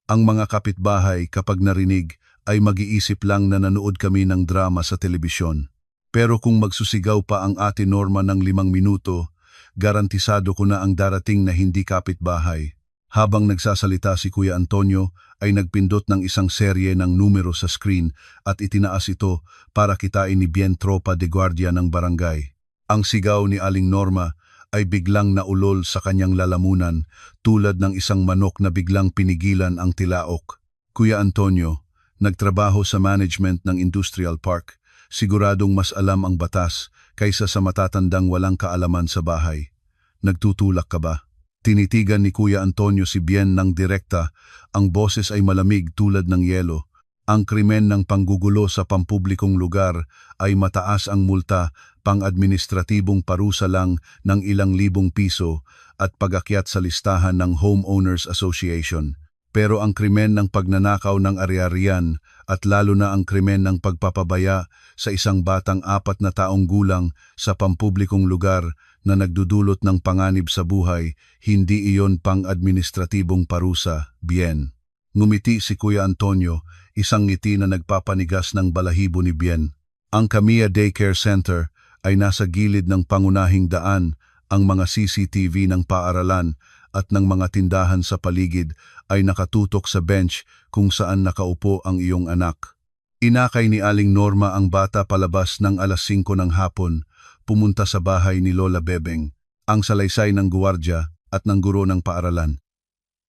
A: Ang mga kapitbahay kapag narinig ay mag-iisip lang na nanood kami ng drama sa telebisyon. Pero kung magsusigaw pa ang Ate Norma ng 5 minuto, garantisado ko na ang darating na hindi kapitbahay. Habang nagsasalita si Kuya Antonio ay nagpindot ng isang serye ng numero sa screen at itinaas ito para kitain ni Bien tropa de guardia ng barangay. Ang sigaw ni Aling Norma ay biglang naulol sa kanyang lalamunan tulad ng isang manok na biglang pinigilan ang tilaok. Kuya Antonio, nagtrabaho sa management ng industrial park. Siguradong mas alam ang batas kaysa sa matatandang walang kaalaman sa bahay. Nagtutulak ka ba? Tinitigan ni Kuya Antonio si Bien ng direkta, ang boses ay malamig tulad ng yelo. Ang krimen ng panggugulo sa pampublikong lugar ay mataas ang multa, pang-administratibong parusa lang ng ilang libong piso at pag-akyat sa listahan ng Homeowners Association. Pero ang krimen ng pagnanakaw ng ari-arian at lalo na ang krimen ng pagpapabaya sa isang batang 4 na taong gulang sa pampublikong lugar na nagdudulot ng panganib sa buhay, hindi iyon pang-administratibong parusa, Bien. Ngumiti si Kuya Antonio, isang ngiti na nagpapanigas ng balahibo ni Bien. Ang Camilla Daycare Center ay nasa gilid ng pangunahing daan. Ang mga CCTV ng paaralan at ng mga tindahan sa paligid ay nakatutok sa bench kung saan nakaupo ang iyong anak. Inakay ni Aling Norma ang bata palabas ng 5:00 ng hapon, pumunta sa bahay ni Lola Bebeng, ang salaysay ng guwardya at ng guro ng paaralan.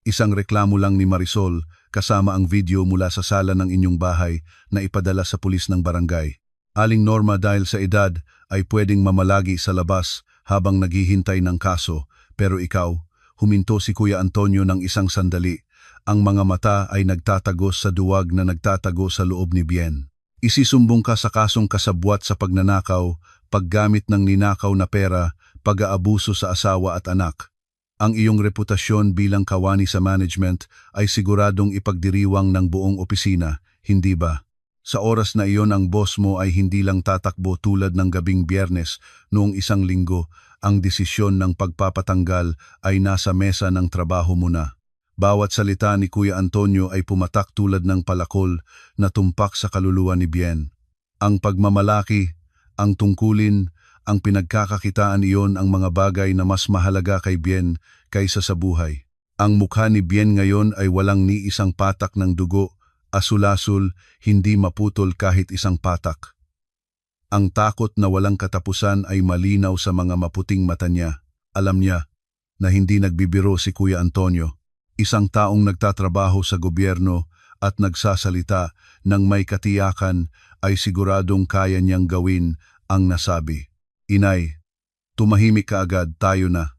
A: Isang reklamo lang ni Marisol kasama ang video mula sa sala ng inyong bahay na ipadala sa pulis ng barangay. Aling Norma, dahil sa edad ay pwedeng mamalagi sa labas habang naghihintay ng kaso, pero ikaw, huminto si Kuya Antonio ng isang sandali. Ang mga mata ay nagtatagos sa duwag na nagtatago sa loob ni Bien. Isisumbong ka sa kasong kasabwat sa pagnanakaw, paggamit ng ninakaw na pera, pag-aabuso sa asawa at anak. Ang iyong reputasyon bilang kawani sa management ay siguradong ipagdiriwang ng buong opisina, hindi ba? Sa oras na iyon ang boss mo ay hindi lang tatakbo tulad ng gabing Biyernes noong 1 linggo, ang desisyon ng pagpapatanggal ay nasa mesa ng trabaho mo na. Bawat salita ni Kuya Antonio ay pumatak tulad ng palakol na tumpak sa kaluluwa ni Bien. Ang pagmamalaki, ang tungkulin, ang pinagkakakitaan iyon ang mga bagay na mas mahalaga kay Bien kaysa sa buhay. Ang mukha ni Bien ngayon ay walang ni isang patak ng dugo, asul-asul, hindi maputol kahit isang patak. Ang takot na walang katapusan ay malinaw sa mga maputing mata niya. Alam niya na hindi nagbibiro si Kuya Antonio. Isang taong nagtatrabaho sa gobyerno at nagsasalita ng may katiyakan ay siguradong kaya niyang gawin ang nasabi. Inay, tumahimik ka agad, tayo na.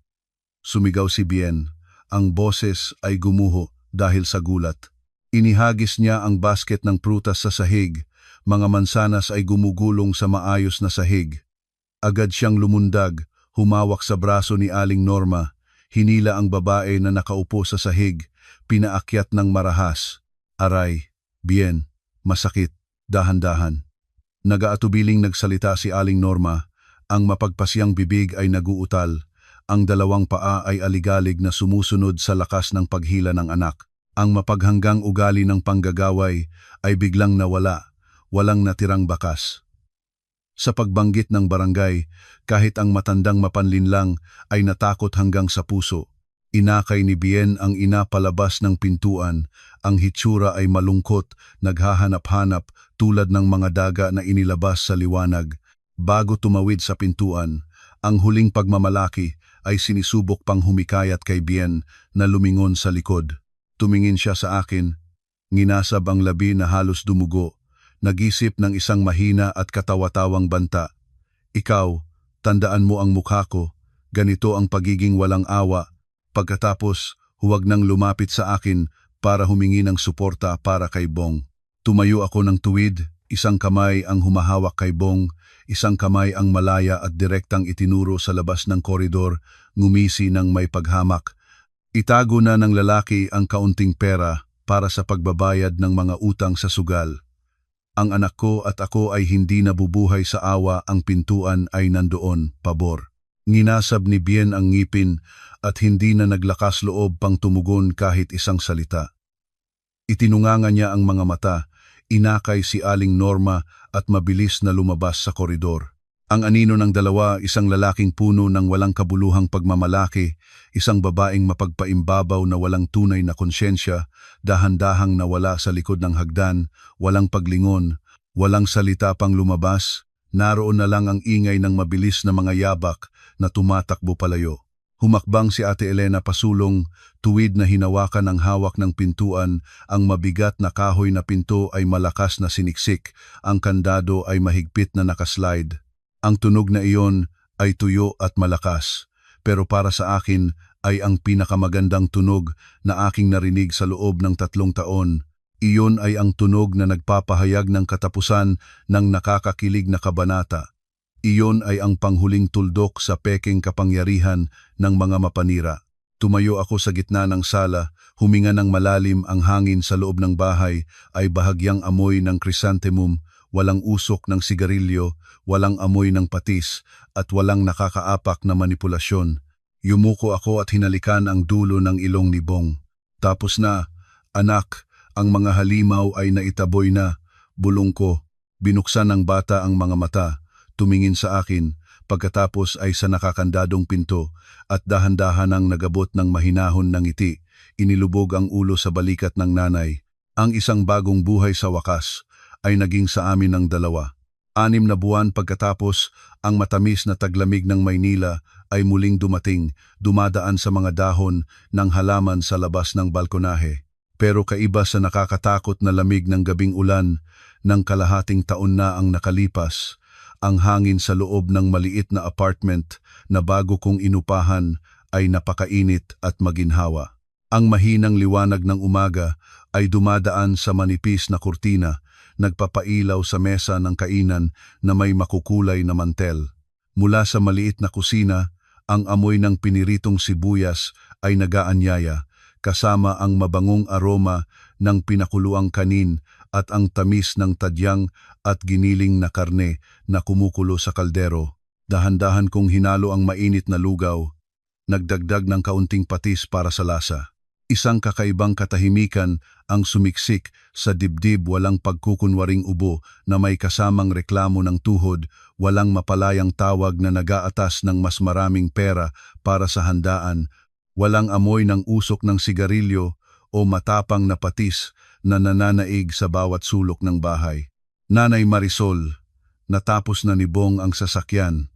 A: Sumigaw si Bien. Ang boses ay gumuho dahil sa gulat. Inihagis niya ang basket ng prutas sa sahig. Mga mansanas ay gumugulong sa maayos na sahig. Agad siyang lumundag, humawak sa braso ni Aling Norma. Hinila ang babae na nakaupo sa sahig, pinaakyat ng marahas. Aray, Bien, masakit, dahan-dahan. Nagaatubiling nagsalita si Aling Norma, ang mapagpasyang bibig ay naguutal, ang dalawang paa ay aligalig na sumusunod sa lakas ng paghila ng anak. Ang mapaghanggang ugali ng panggagaway ay biglang nawala, walang natirang bakas. Sa pagbanggit ng barangay, kahit ang matandang mapanlinlang ay natakot hanggang sa puso. Inakay ni Bien ang ina palabas ng pintuan, ang hitsura ay malungkot, naghahanap-hanap tulad ng mga daga na inilabas sa liwanag. Bago tumawid sa pintuan, ang huling pagmamalaki ay sinisubok pang humikayat kay Bien na lumingon sa likod. Tumingin siya sa akin, nginasab ang labi na halos dumugo. Nag-isip ng isang mahina at katawa-tawang banta. Ikaw, tandaan mo ang mukha ko, ganito ang pagiging walang awa. Pagkatapos, huwag nang lumapit sa akin para humingi ng suporta para kay Bong. Tumayo ako ng tuwid, isang kamay ang humahawak kay Bong, isang kamay ang malaya at direktang itinuro sa labas ng koridor, ngumisi ng may paghamak. Itago na ng lalaki ang kaunting pera para sa pagbabayad ng mga utang sa sugal. Ang anak ko at ako ay hindi nabubuhay sa awa, ang pintuan ay nandoon, pabor. Nginasab ni Bien ang ngipin at hindi na naglakas loob pang tumugon kahit isang salita. Itinunganga niya ang mga mata, inakay si Aling Norma at mabilis na lumabas sa koridor. Ang anino ng dalawa, isang lalaking puno ng walang kabuluhang pagmamalaki, isang babaeng mapagpaimbabaw na walang tunay na konsyensya, dahan-dahang nawala sa likod ng hagdan, walang paglingon, walang salita pang lumabas, naroon na lang ang ingay ng mabilis na mga yabak na tumatakbo palayo. Humakbang si Ate Elena pasulong, tuwid na hinawakan ang hawak ng pintuan, ang mabigat na kahoy na pinto ay malakas na siniksik, ang kandado ay mahigpit na nakaslide. Ang tunog na iyon ay tuyo at malakas, pero para sa akin ay ang pinakamagandang tunog na aking narinig sa loob ng 3 taon. Iyon ay ang tunog na nagpapahayag ng katapusan ng nakakakilig na kabanata. Iyon ay ang panghuling tuldok sa pekeng kapangyarihan ng mga mapanira. Tumayo ako sa gitna ng sala, huminga ng malalim, ang hangin sa loob ng bahay ay bahagyang amoy ng chrysanthemum, walang usok ng sigarilyo, walang amoy ng patis, at walang nakakaapak na manipulasyon. Yumuko ako at hinalikan ang dulo ng ilong ni Bong. Tapos na, anak, ang mga halimaw ay naitaboy na, bulong ko. Binuksan ng bata ang mga mata, tumingin sa akin, pagkatapos ay sa nakakandadong pinto, at dahan-dahan ang nagabot ng mahinahon ng ngiti, inilubog ang ulo sa balikat ng nanay. Ang isang bagong buhay sa wakas ay naging sa amin ng dalawa. 6 na buwan pagkatapos, ang matamis na taglamig ng Maynila ay muling dumating, dumadaan sa mga dahon ng halaman sa labas ng balkonahe. Pero kaiba sa nakakatakot na lamig ng gabing ulan, ng kalahating taon na ang nakalipas, ang hangin sa loob ng maliit na apartment na bago kong inupahan ay napakainit at maginhawa. Ang mahinang liwanag ng umaga ay dumadaan sa manipis na kurtina, nagpapailaw sa mesa ng kainan na may makukulay na mantel. Mula sa maliit na kusina, ang amoy ng piniritong sibuyas ay nagaanyaya, kasama ang mabangong aroma ng pinakuluang kanin at ang tamis ng tadyang at giniling na karne na kumukulo sa kaldero. Dahan-dahan kong hinalo ang mainit na lugaw, nagdagdag ng kaunting patis para sa lasa. Isang kakaibang katahimikan ang sumiksik sa dibdib, walang pagkukunwaring ubo na may kasamang reklamo ng tuhod, walang mapalayang tawag na nag-aatas ng mas maraming pera para sa handaan, walang amoy ng usok ng sigarilyo o matapang na patis na nananaig sa bawat sulok ng bahay. Nanay Marisol, natapos na ni Bong ang sasakyan.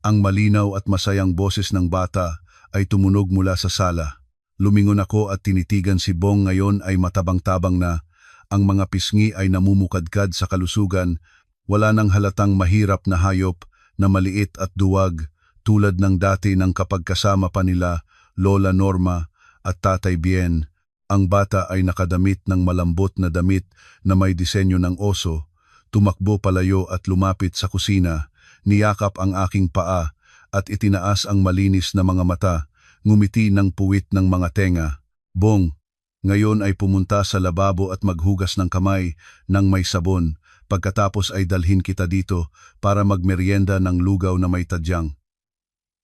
A: Ang malinaw at masayang boses ng bata ay tumunog mula sa sala. Lumingon ako at tinitigan si Bong, ngayon ay matabang-tabang na. Ang mga pisngi ay namumukadkad sa kalusugan. Wala nang halatang mahirap na hayop na maliit at duwag tulad ng dati ng kapag kasama pa nila Lola Norma at Tatay Bien. Ang bata ay nakadamit ng malambot na damit na may disenyo ng oso. Tumakbo palayo at lumapit sa kusina. Niyakap ang aking paa at itinaas ang malinis na mga mata. Ngumiti ng puwit ng mga tenga. Bong, ngayon ay pumunta sa lababo at maghugas ng kamay ng may sabon. Pagkatapos ay dalhin kita dito para magmeryenda ng lugaw na may tadyang.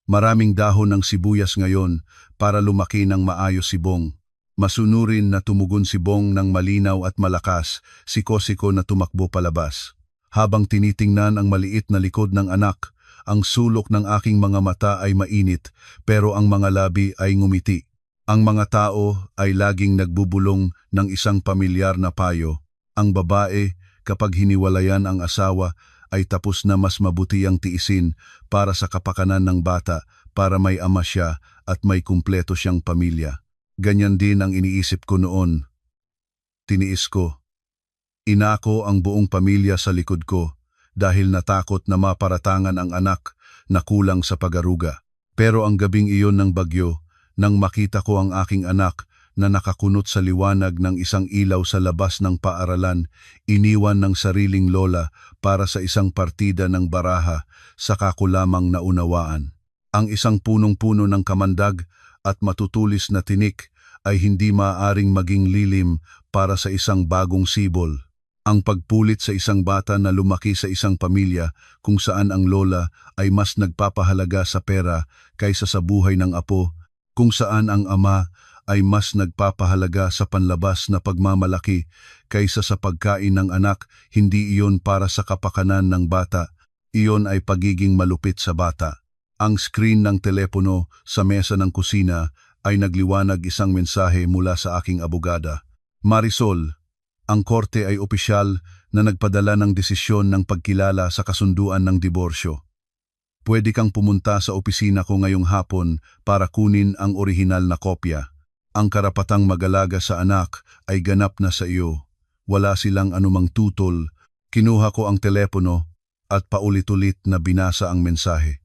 A: Maraming dahon ng sibuyas ngayon para lumaki ng maayos si Bong. Masunurin na tumugon si Bong ng malinaw at malakas, siko-siko na tumakbo palabas. Habang tinitingnan ang maliit na likod ng anak, ang sulok ng aking mga mata ay mainit, pero ang mga labi ay ngumiti. Ang mga tao ay laging nagbubulong ng isang pamilyar na payo. Ang babae, kapag hiniwalayan ang asawa, ay tapos na mas mabuti ang tiisin para sa kapakanan ng bata, para may ama siya at may kumpleto siyang pamilya. Ganyan din ang iniisip ko noon. Tiniis ko. Inako ang buong pamilya sa likod ko dahil natakot na maparatangan ang anak na kulang sa pag-aruga. Pero ang gabing iyon ng bagyo, nang makita ko ang aking anak na nakakunot sa liwanag ng isang ilaw sa labas ng paaralan, iniwan ng sariling lola para sa isang partida ng baraha, saka ko lamang naunawaan. Ang isang punong-puno ng kamandag at matutulis na tinik ay hindi maaaring maging lilim para sa isang bagong sibol. Ang pagpulit sa isang bata na lumaki sa isang pamilya kung saan ang lola ay mas nagpapahalaga sa pera kaysa sa buhay ng apo, kung saan ang ama ay mas nagpapahalaga sa panlabas na pagmamalaki kaysa sa pagkain ng anak, hindi iyon para sa kapakanan ng bata, iyon ay pagiging malupit sa bata. Ang screen ng telepono sa mesa ng kusina ay nagliwanag isang mensahe mula sa aking abogada. Marisol, ang korte ay opisyal na nagpadala ng desisyon ng pagkilala sa kasunduan ng diborsyo. Pwede kang pumunta sa opisina ko ngayong hapon para kunin ang orihinal na kopya. Ang karapatang mag-alaga sa anak ay ganap na sa iyo. Wala silang anumang tutol. Kinuha ko ang telepono at paulit-ulit na binasa ang mensahe.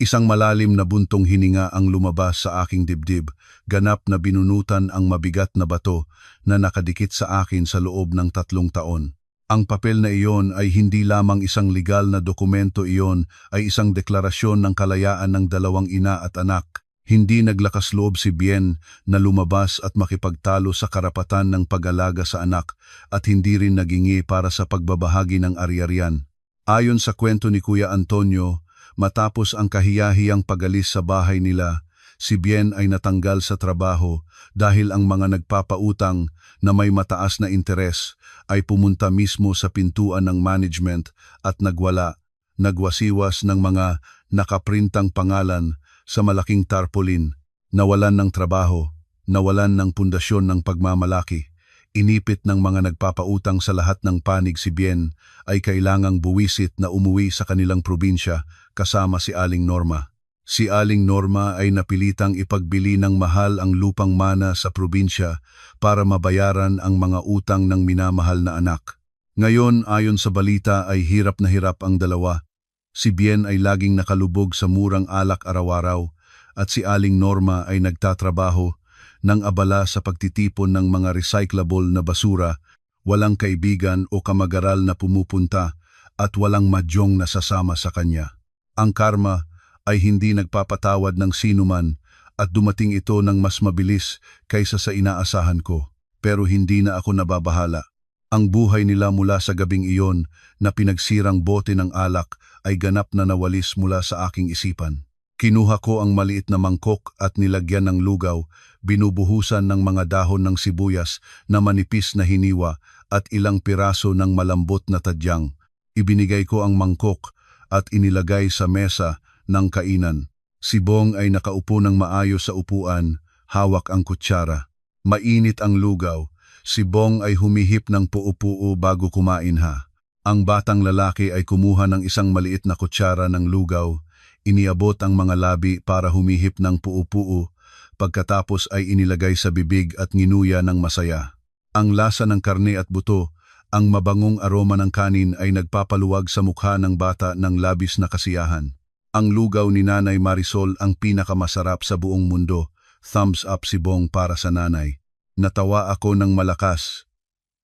A: Isang malalim na buntong hininga ang lumabas sa aking dibdib, ganap na binunutan ang mabigat na bato na nakadikit sa akin sa loob ng 3 taon. Ang papel na iyon ay hindi lamang isang legal na dokumento, iyon ay isang deklarasyon ng kalayaan ng 2 ina at anak. Hindi naglakas loob si Bien na lumabas at makipagtalo sa karapatan ng pag-alaga sa anak at hindi rin nagingi para sa pagbabahagi ng ari-arian. Ayon sa kwento ni Kuya Antonio, matapos ang kahiyahiyang pag-alis sa bahay nila, si Bien ay natanggal sa trabaho dahil ang mga nagpapautang na may mataas na interes ay pumunta mismo sa pintuan ng management at nagwasiwas ng mga nakaprintang pangalan sa malaking tarpaulin, nawalan ng trabaho, nawalan ng pundasyon ng pagmamalaki. Inipit ng mga nagpapautang sa lahat ng panig si Bien ay kailangang buwisit na umuwi sa kanilang probinsya kasama si Aling Norma. Si Aling Norma ay napilitang ipagbili ng mahal ang lupang mana sa probinsya para mabayaran ang mga utang ng minamahal na anak. Ngayon, ayon sa balita, ay hirap na hirap ang dalawa. Si Bien ay laging nakalubog sa murang alak araw-araw at si Aling Norma ay nagtatrabaho nang abala sa pagtitipon ng mga recyclable na basura, walang kaibigan o kamag-aral na pumupunta at walang madyong nasasama sa kanya. Ang karma ay hindi nagpapatawad ng sinuman at dumating ito ng mas mabilis kaysa sa inaasahan ko, pero hindi na ako nababahala. Ang buhay nila mula sa gabing iyon na pinagsirang bote ng alak ay ganap na nawalis mula sa aking isipan. Kinuha ko ang maliit na mangkok at nilagyan ng lugaw, binubuhusan ng mga dahon ng sibuyas na manipis na hiniwa at ilang piraso ng malambot na tadyang. Ibinigay ko ang mangkok at inilagay sa mesa ng kainan. Si Bong ay nakaupo ng maayos sa upuan, hawak ang kutsara. Mainit ang lugaw. Si Bong ay humihip ng puu-puu bago kumain ha. Ang batang lalaki ay kumuha ng isang maliit na kutsara ng lugaw, iniabot ang mga labi para humihip ng puu-puu, pagkatapos ay inilagay sa bibig at nginuya ng masaya. Ang lasa ng karne at buto, ang mabangong aroma ng kanin ay nagpapaluwag sa mukha ng bata ng labis na kasiyahan. Ang lugaw ni Nanay Marisol ang pinakamasarap sa buong mundo. Thumbs up si Bong para sa nanay. Natawa ako ng malakas.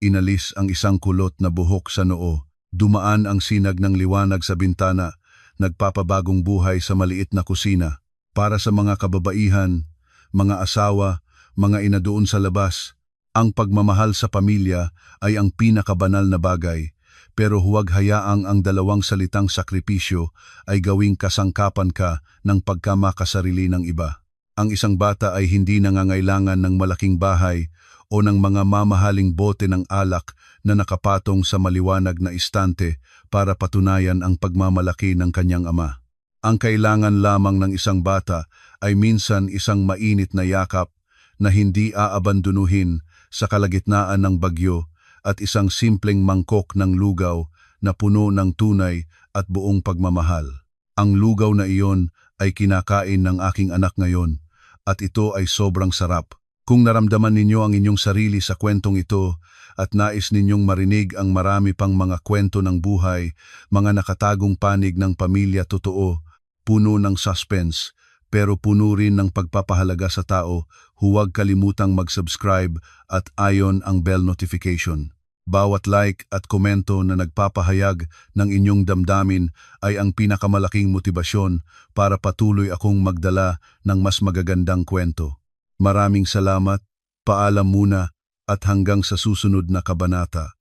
A: Inalis ang isang kulot na buhok sa noo. Dumaan ang sinag ng liwanag sa bintana, nagpapabagong buhay sa maliit na kusina. Para sa mga kababaihan, mga asawa, mga ina doon sa labas, ang pagmamahal sa pamilya ay ang pinakabanal na bagay, pero huwag hayaang ang dalawang salitang sakripisyo ay gawing kasangkapan ka ng pagkamakasarili ng iba. Ang isang bata ay hindi nangangailangan ng malaking bahay o ng mga mamahaling bote ng alak na nakapatong sa maliwanag na istante para patunayan ang pagmamalaki ng kanyang ama. Ang kailangan lamang ng isang bata ay minsan isang mainit na yakap na hindi aabandonuhin sa kalagitnaan ng bagyo at isang simpleng mangkok ng lugaw na puno ng tunay at buong pagmamahal. Ang lugaw na iyon ay kinakain ng aking anak ngayon at ito ay sobrang sarap. Kung naramdaman ninyo ang inyong sarili sa kwentong ito at nais ninyong marinig ang marami pang mga kwento ng buhay, mga nakatagong panig ng pamilya totoo, puno ng suspense, pero puno rin ng pagpapahalaga sa tao, huwag kalimutang mag-subscribe at ion ang bell notification. Bawat like at komento na nagpapahayag ng inyong damdamin ay ang pinakamalaking motibasyon para patuloy akong magdala ng mas magagandang kwento. Maraming salamat, paalam muna at hanggang sa susunod na kabanata.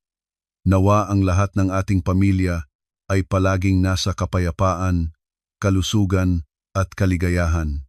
A: Nawa ang lahat ng ating pamilya ay palaging nasa kapayapaan, kalusugan at kaligayahan.